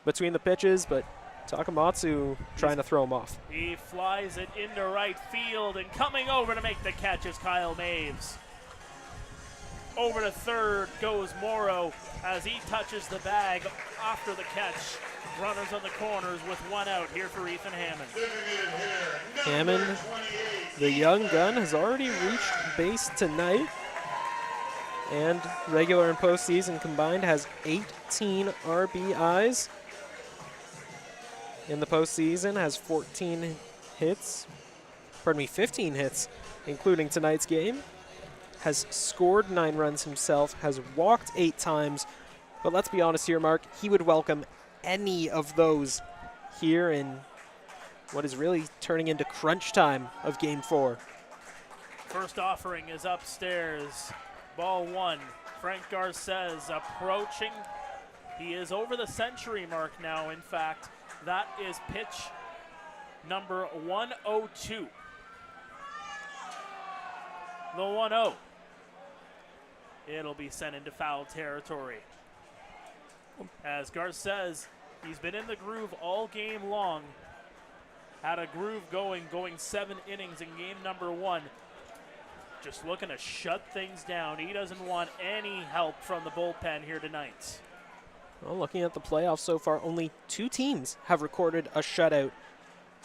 between the pitches, but Takamatsu trying to throw him off. He flies it into right field, and coming over to make the catch is Kyle Maves. Over to third goes Morrow as he touches the bag after the catch. Runners on the corners with 1 out here for Ethan Hammond. Hammond, the young gun, has already reached base tonight, and regular and postseason combined has 18 RBIs. In the postseason, has 15 hits, including tonight's game. Has scored 9 runs himself, has walked 8 times. But let's be honest here, Mark, he would welcome any of those here in what is really turning into crunch time of Game 4. First offering is upstairs. Ball 1. Frank Garces approaching He is over the century mark now. In fact, that is pitch number 102. The 1-0. It'll be sent into foul territory. As Garces, he's been in the groove all game long. Had a groove going 7 innings in game number 1. Just looking to shut things down. He doesn't want any help from the bullpen here tonight. Well, looking at the playoffs so far, only 2 teams have recorded a shutout.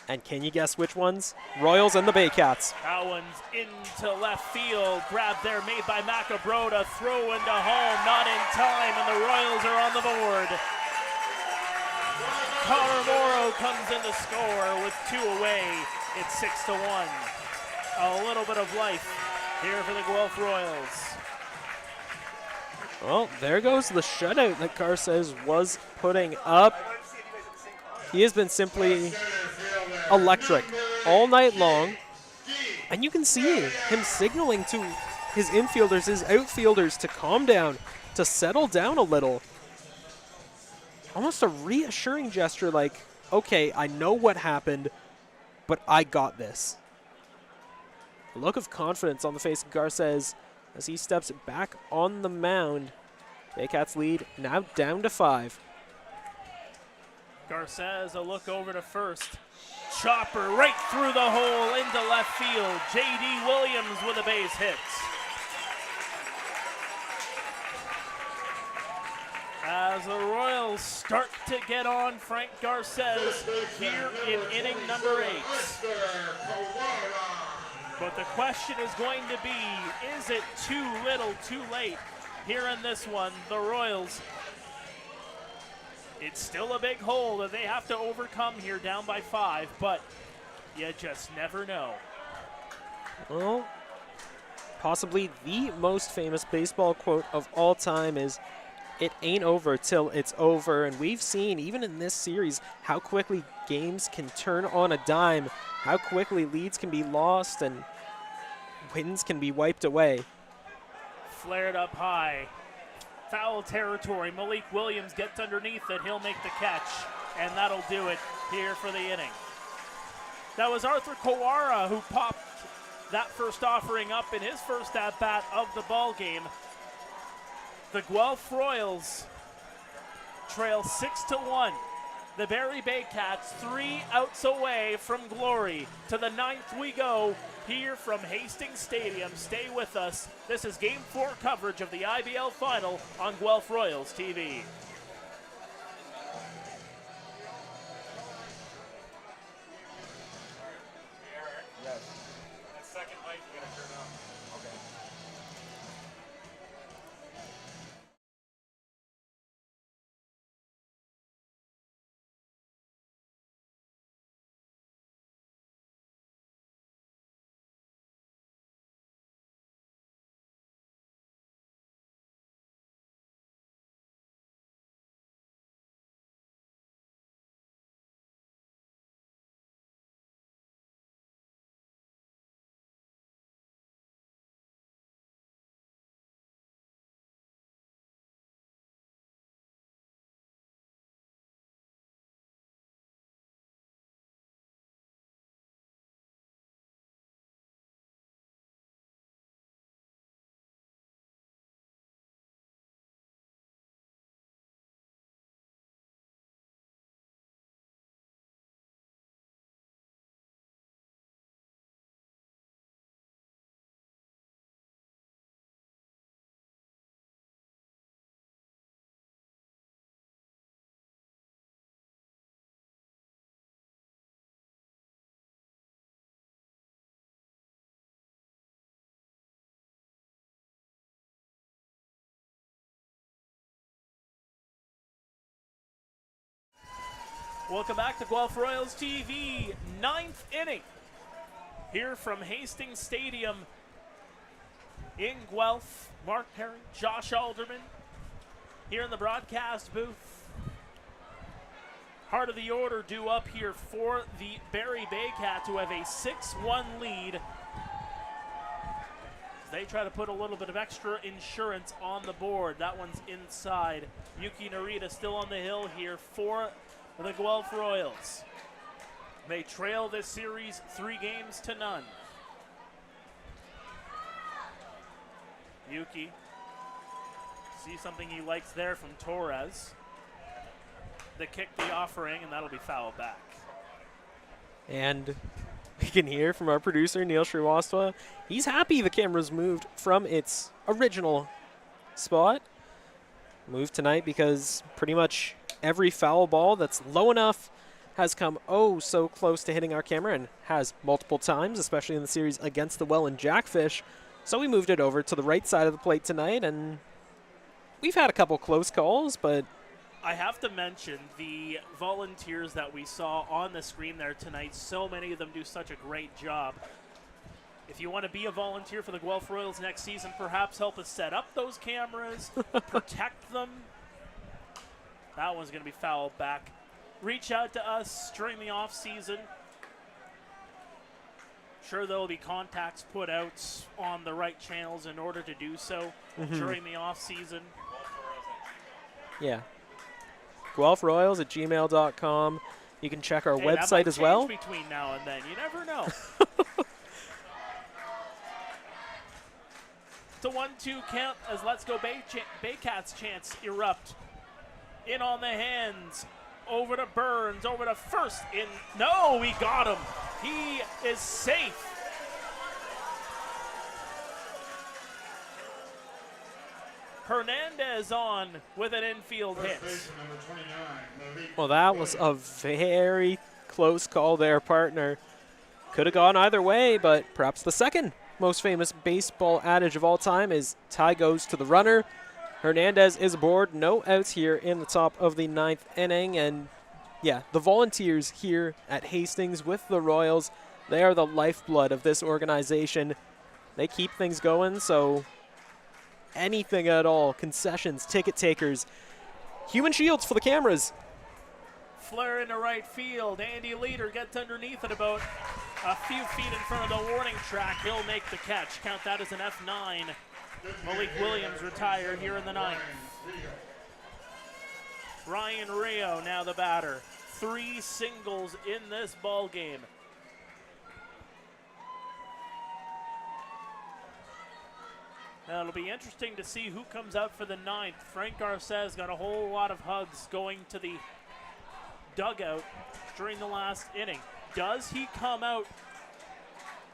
And can you guess which ones? Royals and the Baycats. That one's into left field. Grab there made by Macabroda. Throw into home. Not in time, and the Royals are on the board. Connor Morrow comes in to score with 2 away. It's 6-1. A little bit of life here for the Guelph Royals. Well, there goes the shutout that Garces was putting up. He has been simply electric all night long. And you can see him signaling to his infielders, his outfielders to calm down, to settle down a little. Almost a reassuring gesture like, okay, I know what happened, but I got this. A look of confidence on the face of Garces as he steps back on the mound. Baycats lead now down to 5. Garces, a look over to first. Chopper right through the hole into left field. J.D. Williams with a base hit. As the Royals start to get on Frank Garces here in inning number 8. But the question is going to be, is it too little, too late? Here in this one, the Royals, it's still a big hole that they have to overcome here down by 5, but you just never know. Well, possibly the most famous baseball quote of all time is, "It ain't over till it's over." And we've seen, even in this series, how quickly games can turn on a dime, how quickly leads can be lost and wins can be wiped away. Flared up high. Foul territory. Malik Williams gets underneath it. He'll make the catch, and that'll do it here for the inning. That was Arthur Kawara who popped that first offering up in his first at-bat of the ball game. The Guelph Royals trail 6-1. The Barrie Baycats 3 outs away from glory. To the 9th we go here from Hastings Stadium. Stay with us. This is Game 4 coverage of the IBL Final on Guelph Royals TV. Yes. That second mic you gotta turn on. Okay. Welcome back to Guelph Royals TV. 9th inning here from Hastings Stadium in Guelph. Mark Pare, Josh Alderman here in the broadcast booth. Heart of the order due up here for the Barrie Baycats, who have a 6-1 lead. They try to put a little bit of extra insurance on the board. That one's inside. Yuki Narita still on the hill here for the Guelph Royals. They trail this series 3-0. Yuki, see something he likes there from Torres. The kick, the offering, and that'll be fouled back. And we can hear from our producer, Neil Srivastawa, he's happy the camera's moved from its original spot. Moved tonight because pretty much every foul ball that's low enough has come oh so close to hitting our camera, and has multiple times, especially in the series against the Welland Jackfish. So we moved it over to the right side of the plate tonight, and we've had a couple close calls, but I have to mention the volunteers that we saw on the screen there tonight. So many of them do such a great job. If you want to be a volunteer for the Guelph Royals next season, perhaps help us set up those cameras, protect them. That one's going to be fouled back. Reach out to us during the off season. Sure, there will be contacts put out on the right channels in order to do so during the off season. yeah. Guelph Royals at gmail.com. You can check our website as well. Between now and then, you never know. It's a 1-2 count as Let's Go Baycats chants erupt. In on the hands, over to Burns, over to first. In, no, we got him. He is safe. Hernandez on with an infield hit. Well, that was a very close call there, partner. Could have gone either way, but perhaps the second most famous baseball adage of all time is tie goes to the runner. Hernandez is aboard. No outs here in the top of the 9th inning. And, yeah, the volunteers here at Hastings with the Royals, they are the lifeblood of this organization. They keep things going, so anything at all, concessions, ticket takers, human shields for the cameras. Flare into right field. Andy Leader gets underneath it about a few feet in front of the warning track. He'll make the catch. Count that as an F9. Malik Williams retired here in the 9th. Ryan Rio now the batter. 3 singles in this ball game. Now it'll be interesting to see who comes out for the 9th. Frank Garces got a whole lot of hugs going to the dugout during the last inning. Does he come out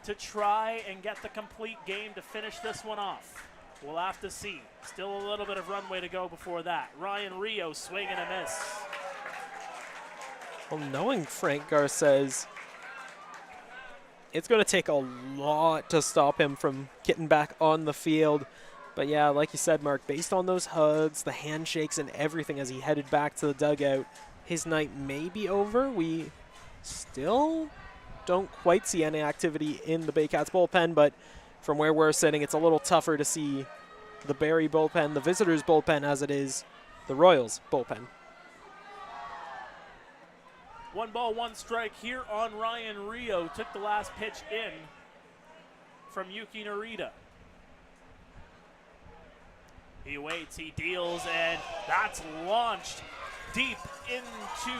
to try and get the complete game to finish this one off? We'll have to see. Still a little bit of runway to go before that. Ryan Rio swing and a miss. Well, knowing Frank Garces, it's going to take a lot to stop him from getting back on the field. But yeah, like you said, Mark, based on those hugs, the handshakes, and everything as he headed back to the dugout, his night may be over. We still don't quite see any activity in the Baycats bullpen, but from where we're sitting, it's a little tougher to see the Barrie bullpen, the visitors' bullpen, as it is the Royals' bullpen. 1 ball, 1 strike here on Ryan Rio. Took the last pitch in from Yuki Narita. He waits, he deals, and that's launched deep into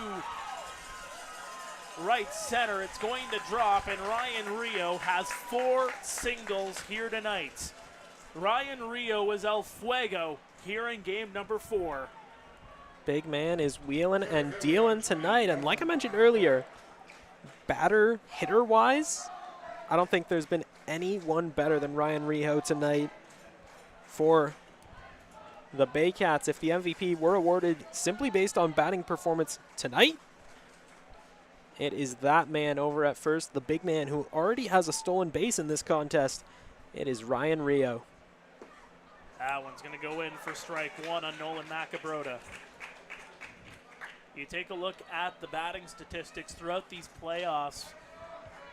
right center. It's going to drop, and Ryan Rio has 4 singles here tonight. Ryan Rio is El Fuego here in game number 4. Big man is wheeling and dealing tonight. And like I mentioned earlier, batter, hitter-wise, I don't think there's been anyone better than Ryan Rio tonight for the Baycats. If the MVP were awarded simply based on batting performance tonight, it is that man over at first, the big man who already has a stolen base in this contest. It is Ryan Rio. That one's going to go in for strike 1 on Nolan Macabrota. You take a look at the batting statistics throughout these playoffs.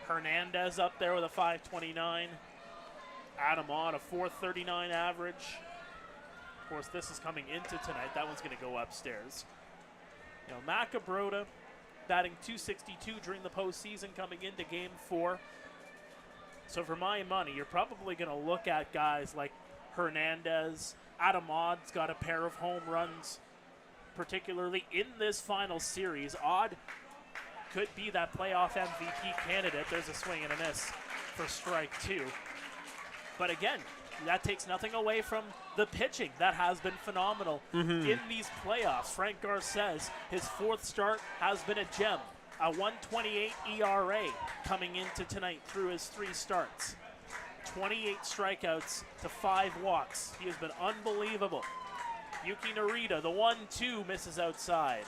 Hernandez up there with a 529. Adam Ott, a 439 average. Of course, this is coming into tonight. That one's going to go upstairs. You know, Macabrota batting 262 during the postseason coming into game 4. So for my money, you're probably going to look at guys like Hernandez. Adam Odd's got a pair of home runs, particularly in this final series. Odd could be that playoff MVP candidate. There's a swing and a miss for strike 2. But again, that takes nothing away from the pitching. That has been phenomenal in these playoffs. Frank Garces, his 4th start has been a gem. A 1.28 ERA coming into tonight through his 3 starts. 28 strikeouts to 5 walks. He has been unbelievable. Yuki Narita, the 1-2, misses outside.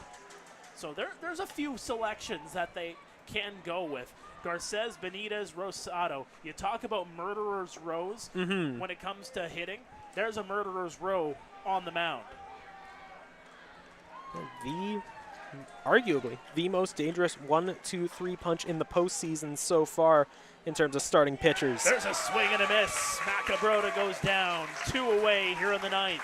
So there's a few selections that they can go with. Garces, Benitez, Rosado. You talk about murderer's rows when it comes to hitting. There's a murderer's row on the mound. Arguably the most dangerous 1-2-3 punch in the postseason so far in terms of starting pitchers. There's a swing and a miss. Macabrota goes down. 2 away here in the 9th.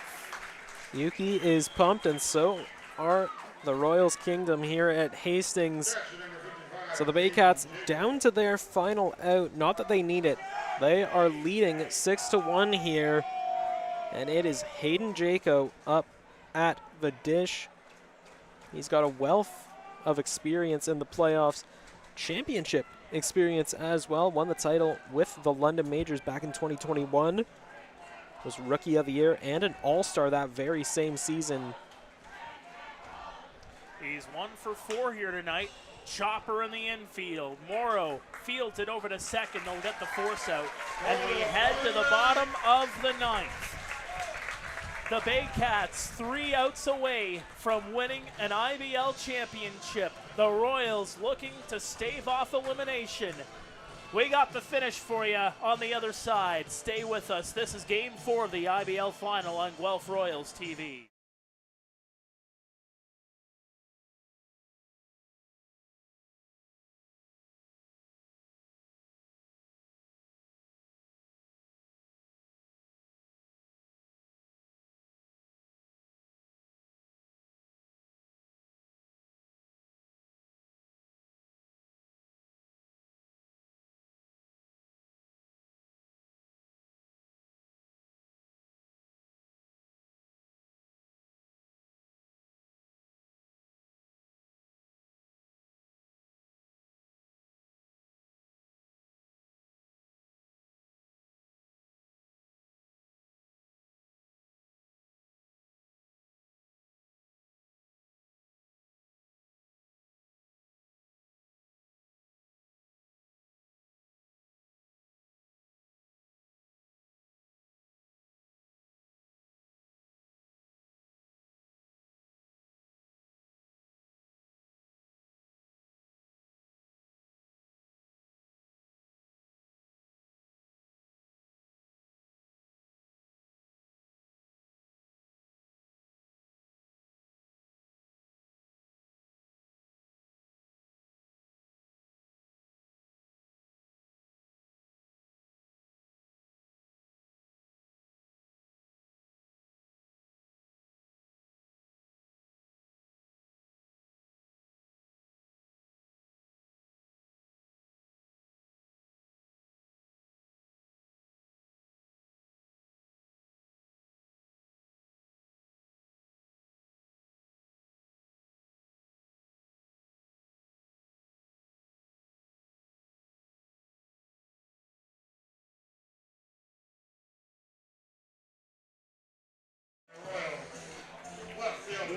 Yuki is pumped, and so are the Royals Kingdom here at Hastings. So the Baycats down to their final out. Not that they need it. They are leading 6-1 here. And it is Hayden Jaco up at the dish. He's got a wealth of experience in the playoffs. Championship experience as well. Won the title with the London Majors back in 2021. Was Rookie of the Year and an All-Star that very same season. He's 1 for 4 here tonight. Chopper in the infield. Morrow fields it over to second. They'll get the force out. And we head to the bottom of the 9th. The Baycats 3 outs away from winning an IBL championship. The Royals looking to stave off elimination. We got the finish for you on the other side. Stay with us. This is Game 4 of the IBL Final on Guelph Royals TV.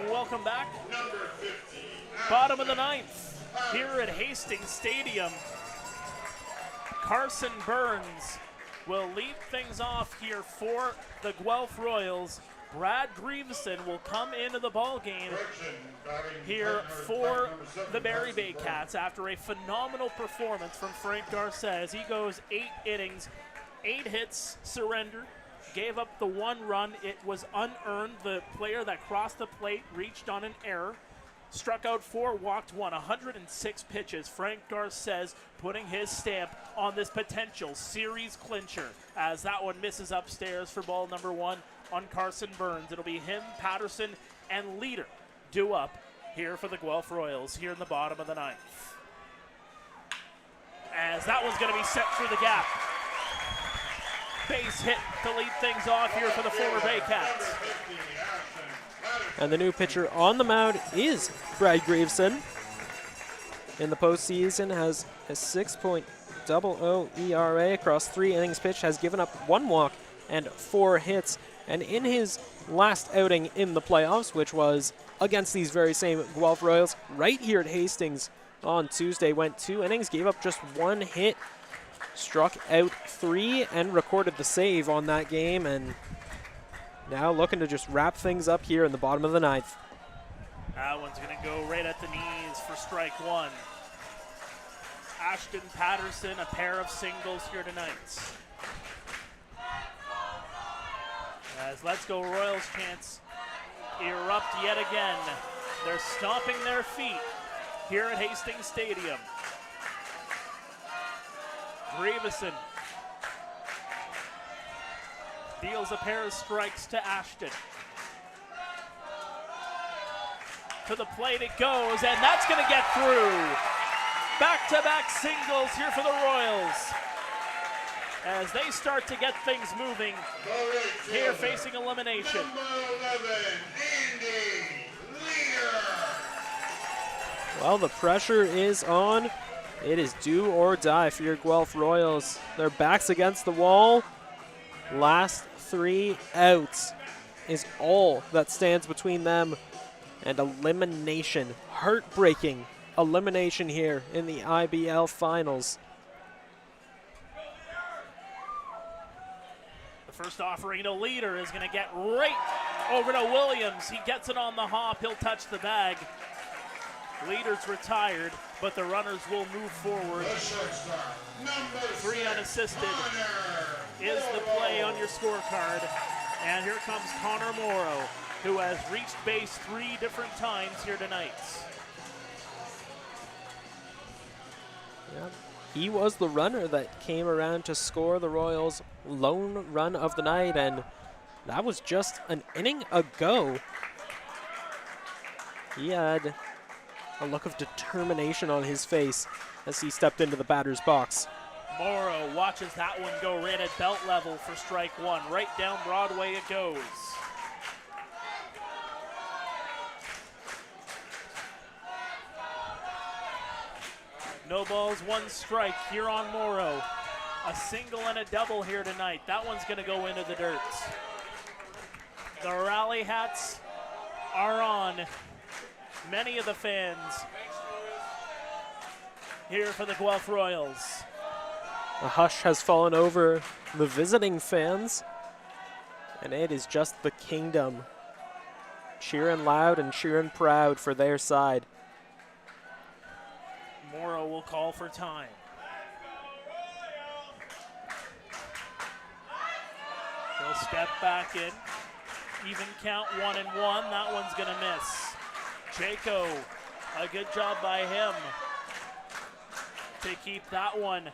Welcome back. Bottom of the 9th here at Hastings Stadium. Carson Burns will lead things off here for the Guelph Royals. Brad Grieveson will come into the ball game here for the Barrie Baycats after a phenomenal performance from Frank Garces. He goes 8 innings, 8 hits, surrendered, gave up the 1 run. It was unearned. The player that crossed the plate reached on an error. Struck out 4, walked 1, 106 pitches. Frank Garces putting his stamp on this potential series clincher as that one misses upstairs for ball number 1 on Carson Burns. It'll be him, Patterson, and Leader due up here for the Guelph Royals here in the bottom of the 9th. As that one's going to be set through the gap. base hit to lead things off here for the former Baycats. And the new pitcher on the mound is Brad Graveson. In the postseason, has a 6.00 ERA across 3 innings pitched, has given up 1 walk and 4 hits. And in his last outing in the playoffs, which was against these very same Guelph Royals, right here at Hastings on Tuesday, went 2 innings, gave up just 1 hit, struck out 3, and recorded the save on that game. And now looking to just wrap things up here in the bottom of the 9th. That one's going to go right at the knees for strike 1. Ashton Patterson, a pair of singles here tonight. As Let's Go Royals chants erupt yet again. They're stomping their feet here at Hastings Stadium. Graveson deals a pair of strikes to Ashton. To the plate it goes, and that's going to get through. Back-to-back singles here for the Royals as they start to get things moving here facing elimination. Number 11, Andy Leader. Well, the pressure is on. It is do or die for your Guelph Royals. Their backs against the wall. Last 3 outs is all that stands between them and elimination. Heartbreaking elimination here in the IBL finals. The first offering to Leader is going to get right over to Williams. He gets it on the hop. He'll touch the bag. Leader's retired, but the runners will move forward. 3 unassisted is the play on your scorecard. And here comes Connor Morrow, who has reached base 3 different times here tonight. Yeah, he was the runner that came around to score the Royals' lone run of the night, and that was just an inning ago. He had a look of determination on his face as he stepped into the batter's box. Morrow watches that one go right at belt level for strike 1. Right down Broadway it goes. No balls, 1 strike here on Morrow. A single and a double here tonight. That one's going to go into the dirt. The rally hats are on. Many of the fans here for the Guelph Royals. A hush has fallen over the visiting fans, and it is just the kingdom cheering loud and cheering proud for their side. Morrow will call for time. He'll step back in. Even count 1-1. That one's going to miss. Jaco, a good job by him to keep that one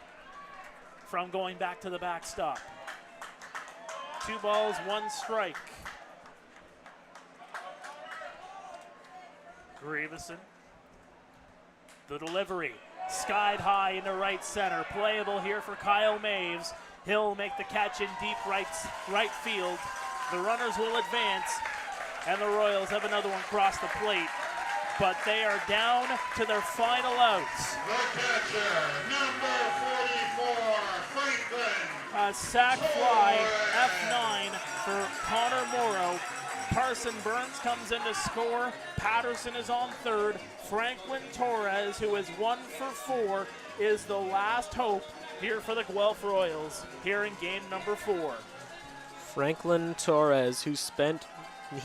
from going back to the backstop. 2 balls, 1 strike. Graveson. The delivery, skied high into right center. Playable here for Kyle Maves. He'll make the catch in deep right field. The runners will advance, and the Royals have another one cross the plate. But they are down to their final outs. The catcher, number 44, Franklin. A sac fly, F9 for Connor Morrow. Carson Burns comes in to score. Patterson is on third. Franklin Torres, who is 1 for 4, is the last hope here for the Guelph Royals here in game number 4. Franklin Torres, who spent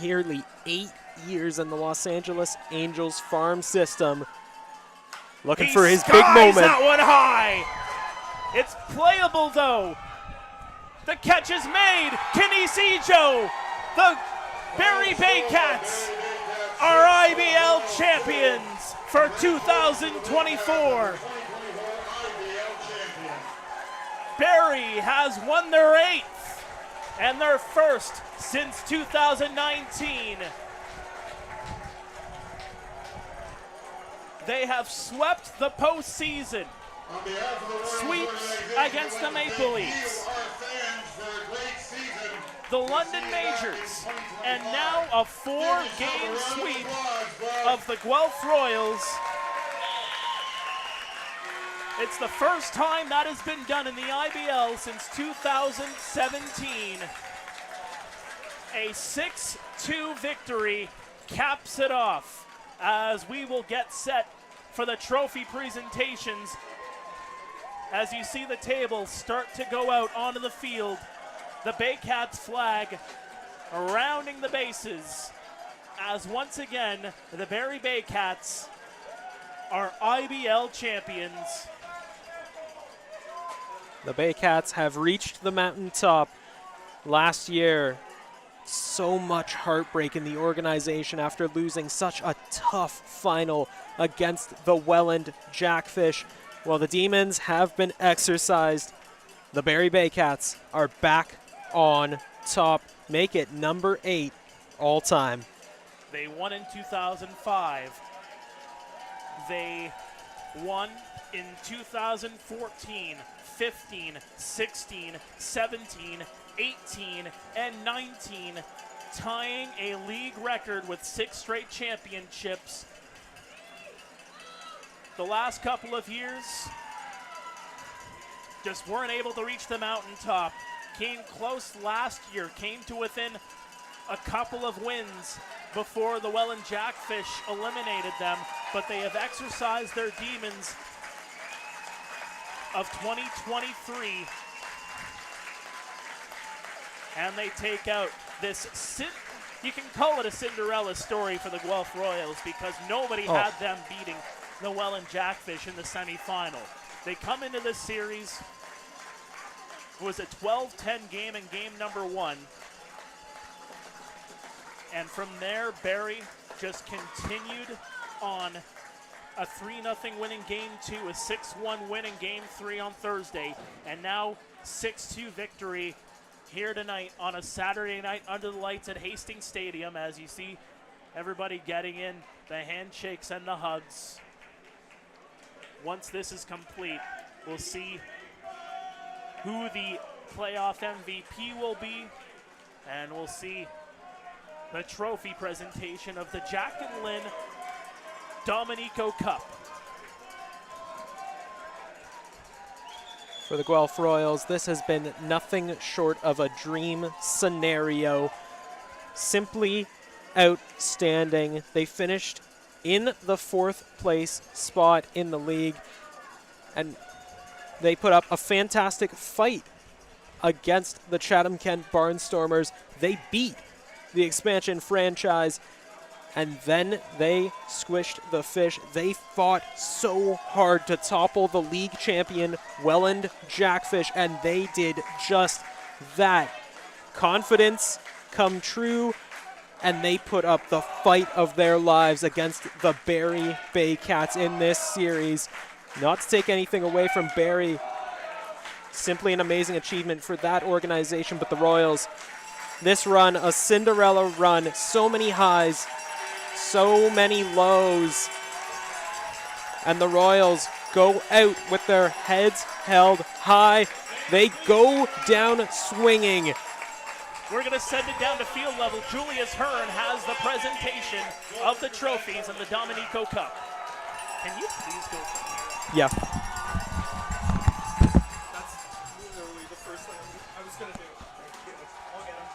nearly 8 years in the Los Angeles Angels farm system, looking for his big moment. That one high. It's playable though. The catch is made. Kinesijo, the Barrie Baycats are IBL champions for 2024. Barrie has won their 8th and their first since 2019. They have swept the postseason. Sweeps against the Maple Leafs. the London Majors, and now a 4-game sweep of the Guelph Royals. It's the first time that has been done in the IBL since 2017. A 6-2 victory caps it off as we will get set for the trophy presentations. As you see the tables start to go out onto the field, the Baycats flag rounding the bases as once again the Barrie Baycats are IBL champions. The Baycats have reached the mountaintop last year. So much heartbreak in the organization after losing such a tough final against the Welland Jackfish. Well, the Demons have been exercised. The Barrie Baycats are back on top. Make it number 8 all time. They won in 2005. They won in 2014, 15, 16, 17, 18, and 19, tying a league record with 6 straight championships. The last couple of years just weren't able to reach the mountaintop. Came close last year, came to within a couple of wins before the Welland Jackfish eliminated them, but they have exercised their demons of 2023, and they take out this, you can call it a Cinderella story for the Guelph Royals because nobody had them beating the Welland Jackfish in the semifinal. They come into this series, it was a 12-10 game in game number 1. And from there, Barrie just continued on a 3-0 win in game 2, a 6-1 win in game 3 on Thursday, and now 6-2 victory here tonight on a Saturday night under the lights at Hastings Stadium. As you see everybody getting in the handshakes and the hugs. Once this is complete, we'll see who the playoff MVP will be, and we'll see the trophy presentation of the Jack and Lynn Dominico Cup. For the Guelph Royals, this has been nothing short of a dream scenario. Simply outstanding. They finished in the 4th place spot in the league, and they put up a fantastic fight against the Chatham-Kent Barnstormers. They beat the expansion franchise, and then they squished the Fish. They fought so hard to topple the league champion Welland Jackfish, and they did just that. Confidence come true, and they put up the fight of their lives against the Barrie Baycats in this series. Not to take anything away from Barrie, simply an amazing achievement for that organization, but the Royals, this run, a Cinderella run, so many highs, so many lows, and the Royals go out with their heads held high. They go down swinging. We're going to send it down to field level. Julius Hearn has the presentation of the trophies and the Dominico Cup. Can you please go from here? Yeah. That's literally the first thing I was going to do. I'll get him.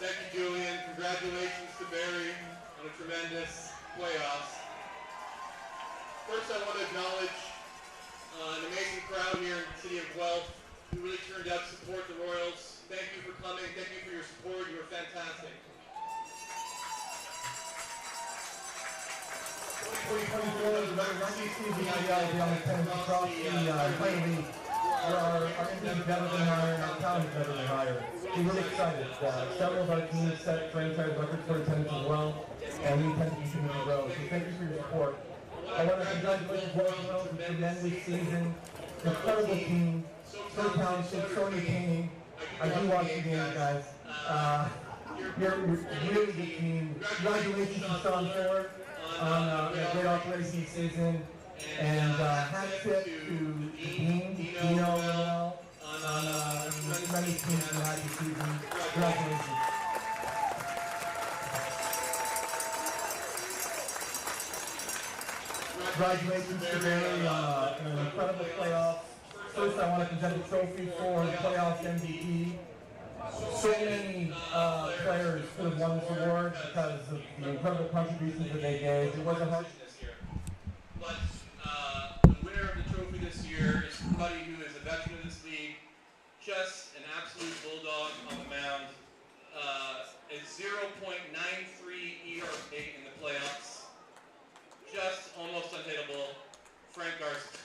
Thank you, Julian. Congratulations to Barrie on a tremendous playoffs. First, I want to acknowledge an amazing crowd here in the city of Guelph who really turned out to support the Royals. Thank you for coming. Thank you for your support. You were fantastic. 2024 is another rugby season in the IBL and across the entire league. Our indie is better than higher and our talent is better than higher. We're really excited. Several of our teams set franchise records for attendance as well, and we intend to continue to grow. So thank you for your support. I want to congratulate Guelph Royals with a tremendous season. Incredible team, so talented, so entertaining. I do watch the games, guys. You're a really good team. Congratulations to Sean Ford on a great operation season. And hat tip to Dean, Dino, Lionel, on a tremendous team from the hockey season. Congratulations. Congratulations to Barrie on an incredible playoff. First, I want to present the trophy for the playoffs MVP. So many players could have won this award because of the incredible contributions that they gave. It wasn't hard. But the winner of the trophy this year is somebody who is a veteran of this league, just an absolute bulldog on the mound. A 0.93 ERA in the playoffs. Just almost unhittable. Frank Garson.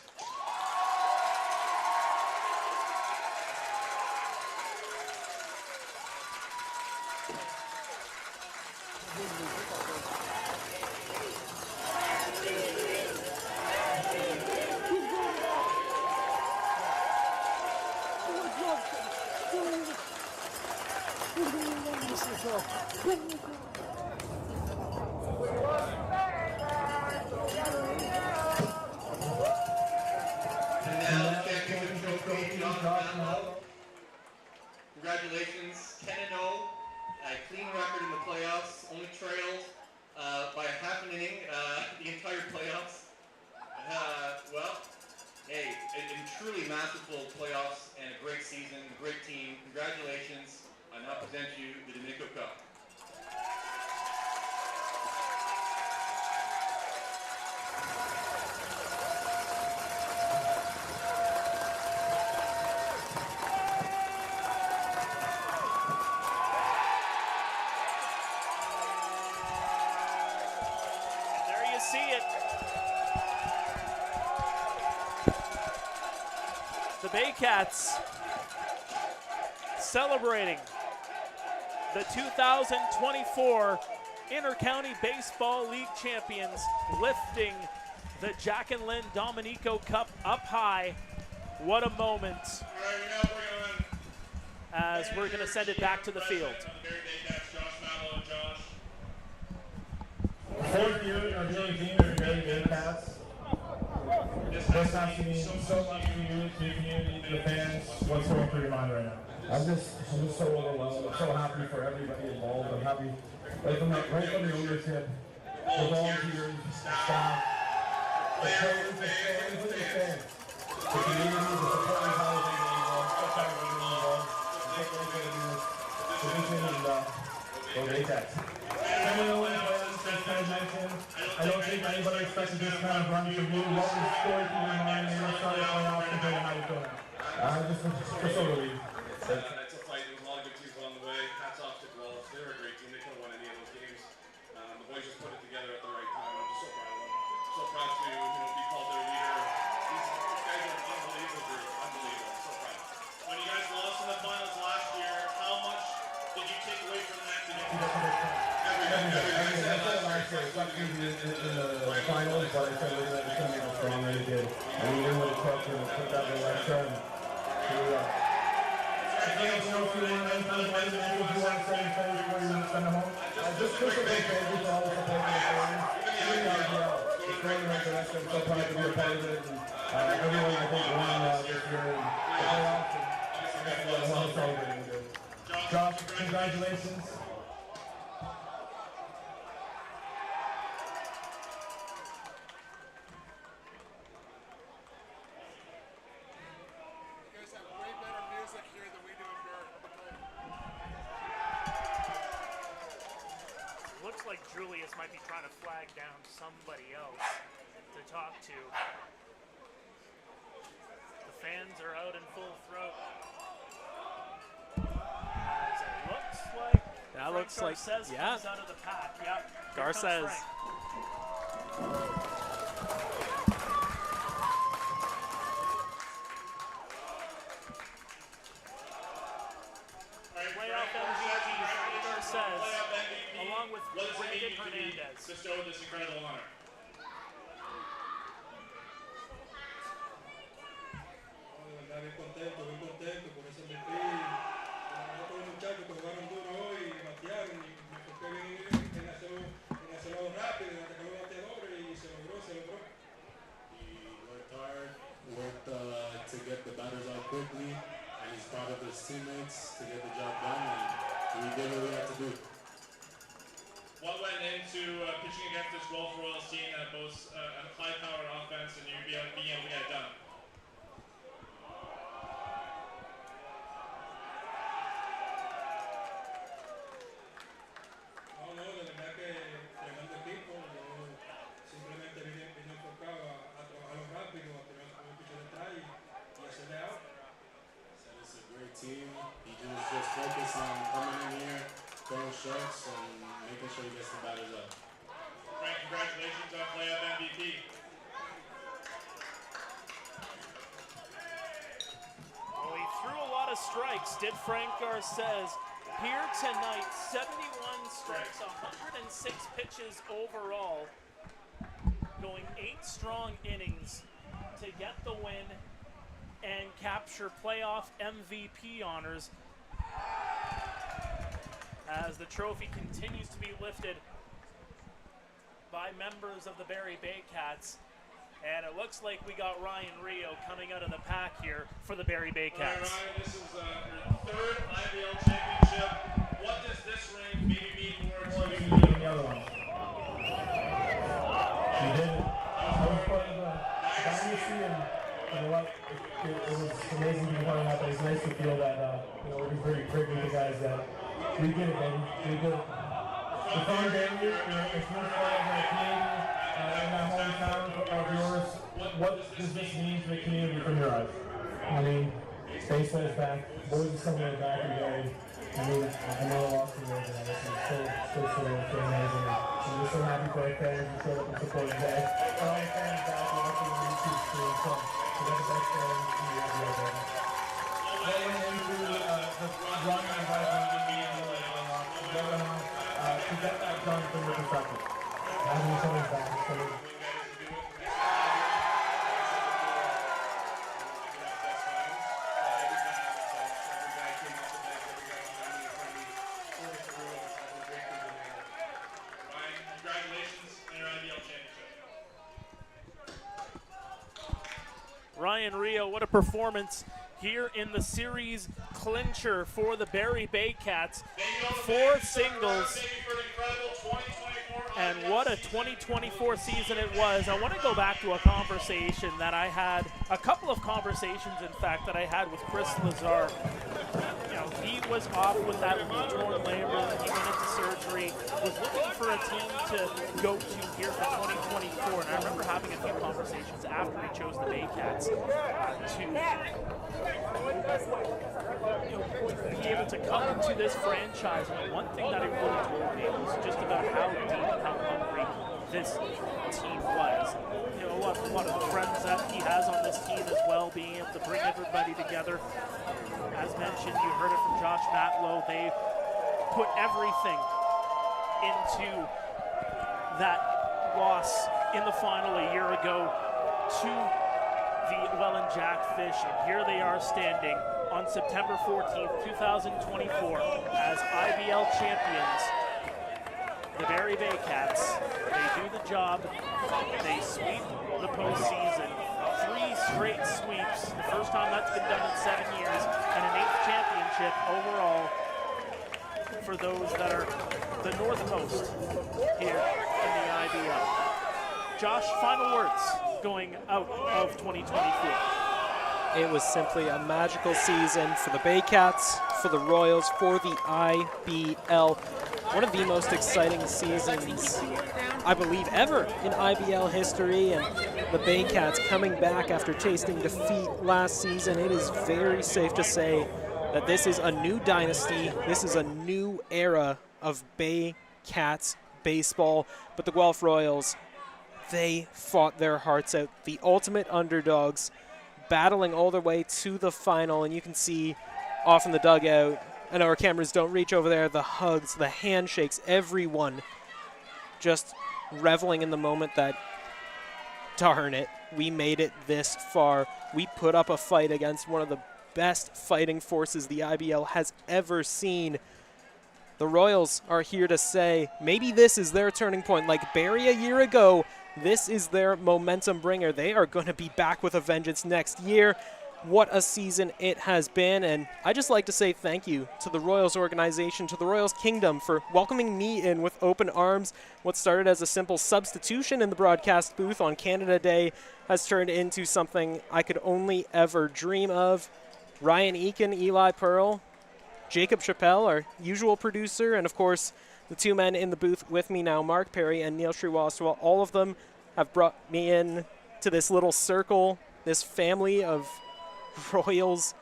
Congratulations, 10-0, a clean record in the playoffs, only trailed by a half an inning the entire playoffs. Well, hey, a truly masterful playoffs and a great season, a great team. Congratulations. I now present you the Domenico Cup. See it. The Baycats celebrating the 2024 Inter-County Baseball League champions, lifting the Jack and Lynn Domenico Cup up high. What a moment. As we're going to send it back to the field. Fourth year of doing team of the Barrie Baycats. This has to mean so much to you, to the community, to the fans. What's going through your mind right now? I'm just so overwhelmed. I'm so happy for everybody involved. I'm happy right from the ownership, the volunteers, the staff, the players, the fans, the fans, the community, the supporters, how they involved, such a really involved. Take everybody to this division and go Baycats. I don't think anybody expected this kind of run from you. What was the story through your mind when you started playoffs compared to how you feel now? Just so relieved. It's a fight. There was a lot of good teams along the way. Hats off to Guelph. They were a great team. They could have won any of those games. The boys just put it together at the right time. I'm just so proud of them. So proud to be called their leader. These guys are an unbelievable group. Unbelievable. So proud. When you guys lost in the finals last year, how much did you take away from that today? In the finals, but I said it was going to be strong they did. And we knew what it took to put that in the right turn. Just push a big thank you for all the support of the fans. Even the IBL. It's going in the right direction. I'm so proud to be a part of it. And everyone, I think, won this year in the playoffs. And I'm so celebrating with it. Josh, congratulations. Like Julius might be trying to flag down somebody else to talk to. The fans are out in full throat. As it looks like that looks like Garces yeah. comes out of the pack. Yep. Garces. Playoff MVP, Frank Garces, along with What does it mean Brandon to be Hernandez. bestowed this incredible honor? De verdad bien contento por ese MVP. Todos los muchachos que jugaron duro hoy y batearon y me enfoqué bien en hacerlo rápido, en atacar los bateadores y se logró. He worked hard, to get the batters out quickly, and he's proud of his teammates to get the job done, and we did what we had to do. What went into pitching against this Guelph Royals team that boasts a high-powered offense and you being able to get it done? No, de verdad que tremendo equipo. Yo simplemente vine enfocado a trabajarlo rápido, a tirar un picho detrás y hacerle out. So it's a great team. He just focused on coming in here, throwing strikes, and making sure he gets the batters out. Frank, congratulations on playoff MVP. Well, he threw a lot of strikes, did Frank Garces. Here tonight, 71 strikes, 106 pitches overall, going 8 strong innings to get the win and capture playoff MVP honors as the trophy continues to be lifted by members of the Barrie Baycats. And it looks like we got Ryan Rio coming out of the pack here for the Barrie All right, Baycats. Ryan, this is your third IBL championship. What does this ring maybe mean more to you? The other one. She did it. I was part of the dynasty, and you know what? It was amazing to be part of that. But it's nice to feel that we're just very great with the guys that we did it, baby. We did it. The fun day, it's more fun as a Canadian in that hometown of yours. What does this mean to the community from your eyes? I mean, baseball is back. Boys are coming back again. I mean, I know I lost the world today. This is so amazing. I'm just so happy for our fans who showed up and supported today. All our fans back watching on YouTube stream. So we got the best fans in the IBL, baby. What went into the run and advisement to get that done from your perspective? Having someone back is so Ryan Rio, what a performance here in the series clincher for the Barrie Baycats. 4 singles, and what a 2024 season it was. I want to go back to a conversation that I had, a couple of conversations, in fact, that I had with Chris Lazar. You know, he was off with that torn labrum. He went into surgery, was looking for a team to go to here for 2024. And I remember having a few conversations after he chose the Baycats to be able to come into this franchise. And one thing that he really told me was just about how deep and how hungry this team was. You know, a lot of the friends that he has on this team as well, being able to bring everybody together. As mentioned, you heard it from Josh Matlow. They put everything into that loss in the final a year ago to the Llewellyn Jackfish. And here they are standing on September 14th, 2024 as IBL champions. The Barrie Baycats, they do the job. They sweep the postseason. 3 straight sweeps, the first time that's been done in 7 years, and an 8th championship overall for those that are the North Coast here in the IBL. Josh, final words going out of 2024. It was simply a magical season for the Baycats, for the Royals, for the IBL. One of the most exciting seasons, I believe, ever in IBL history, and the Baycats coming back after tasting defeat last season. It is very safe to say that this is a new dynasty. This is a new era of Baycats baseball, but the Guelph Royals They fought their hearts out. The ultimate underdogs, battling all their way to the final. And you can see off in the dugout, I know our cameras don't reach over there, the hugs, the handshakes, everyone just reveling in the moment that, darn it, we made it this far. We put up a fight against one of the best fighting forces the IBL has ever seen. The Royals are here to say maybe this is their turning point. Like Barrie a year ago, this is their momentum bringer. They are going to be back with a vengeance next year. What a season it has been, and I just like to say thank you to the Royals organization, to the Royals Kingdom for welcoming me in with open arms. What started as a simple substitution in the broadcast booth on Canada Day has turned into something I could only ever dream of. Ryan Eakin, Eli Pearl, Jacob Chappelle, our usual producer, and of course the two men in the booth with me now, Mark Perry and Neil Srivastava. All of them have brought me in to this little circle, this family of Royals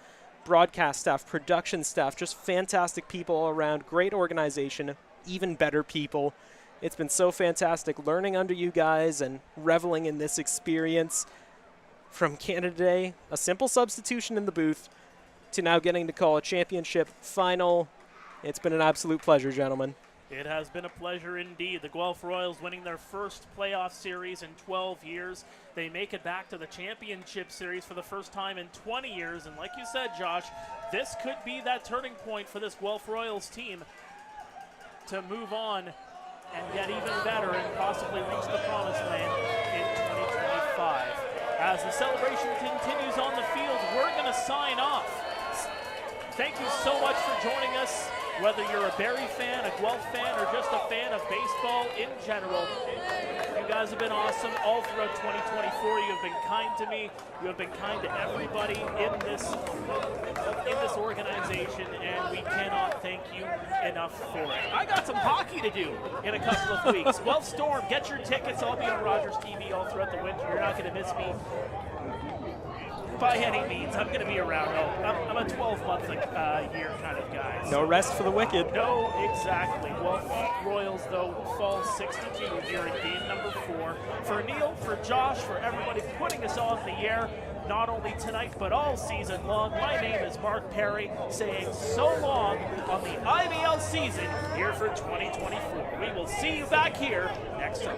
broadcast staff, production staff, just fantastic people all around, great organization, even better people. It's been so fantastic learning under you guys and reveling in this experience. From Canada Day, a simple substitution in the booth, to now getting to call a championship final. It's been an absolute pleasure, gentlemen. It has been a pleasure indeed. The Guelph Royals winning their first playoff series in 12 years. They make it back to the championship series for the first time in 20 years. And like you said, Josh, this could be that turning point for this Guelph Royals team to move on and get even better and possibly reach the promised land in 2025. As the celebration continues on the field, we're going to sign off. Thank you so much for joining us. Whether you're a Barrie fan, a Guelph fan, or just a fan of baseball in general, you guys have been awesome all throughout 2024. You have been kind to me. You have been kind to everybody in this organization, and we cannot thank you enough for it. I got some hockey to do in a couple of weeks. Guelph Storm, get your tickets. I'll be on Rogers TV all throughout the winter. You're not going to miss me by any means. I'm going to be around. I'm a 12-month year kind of guy. So. No rest for the wicked. No, exactly. Well, Royals, though, fall 6-2 here in game number 4. For Neil, for Josh, for everybody putting us on the air, not only tonight, but all season long, my name is Mark Perry, saying so long on the IBL season here for 2024. We will see you back here next time.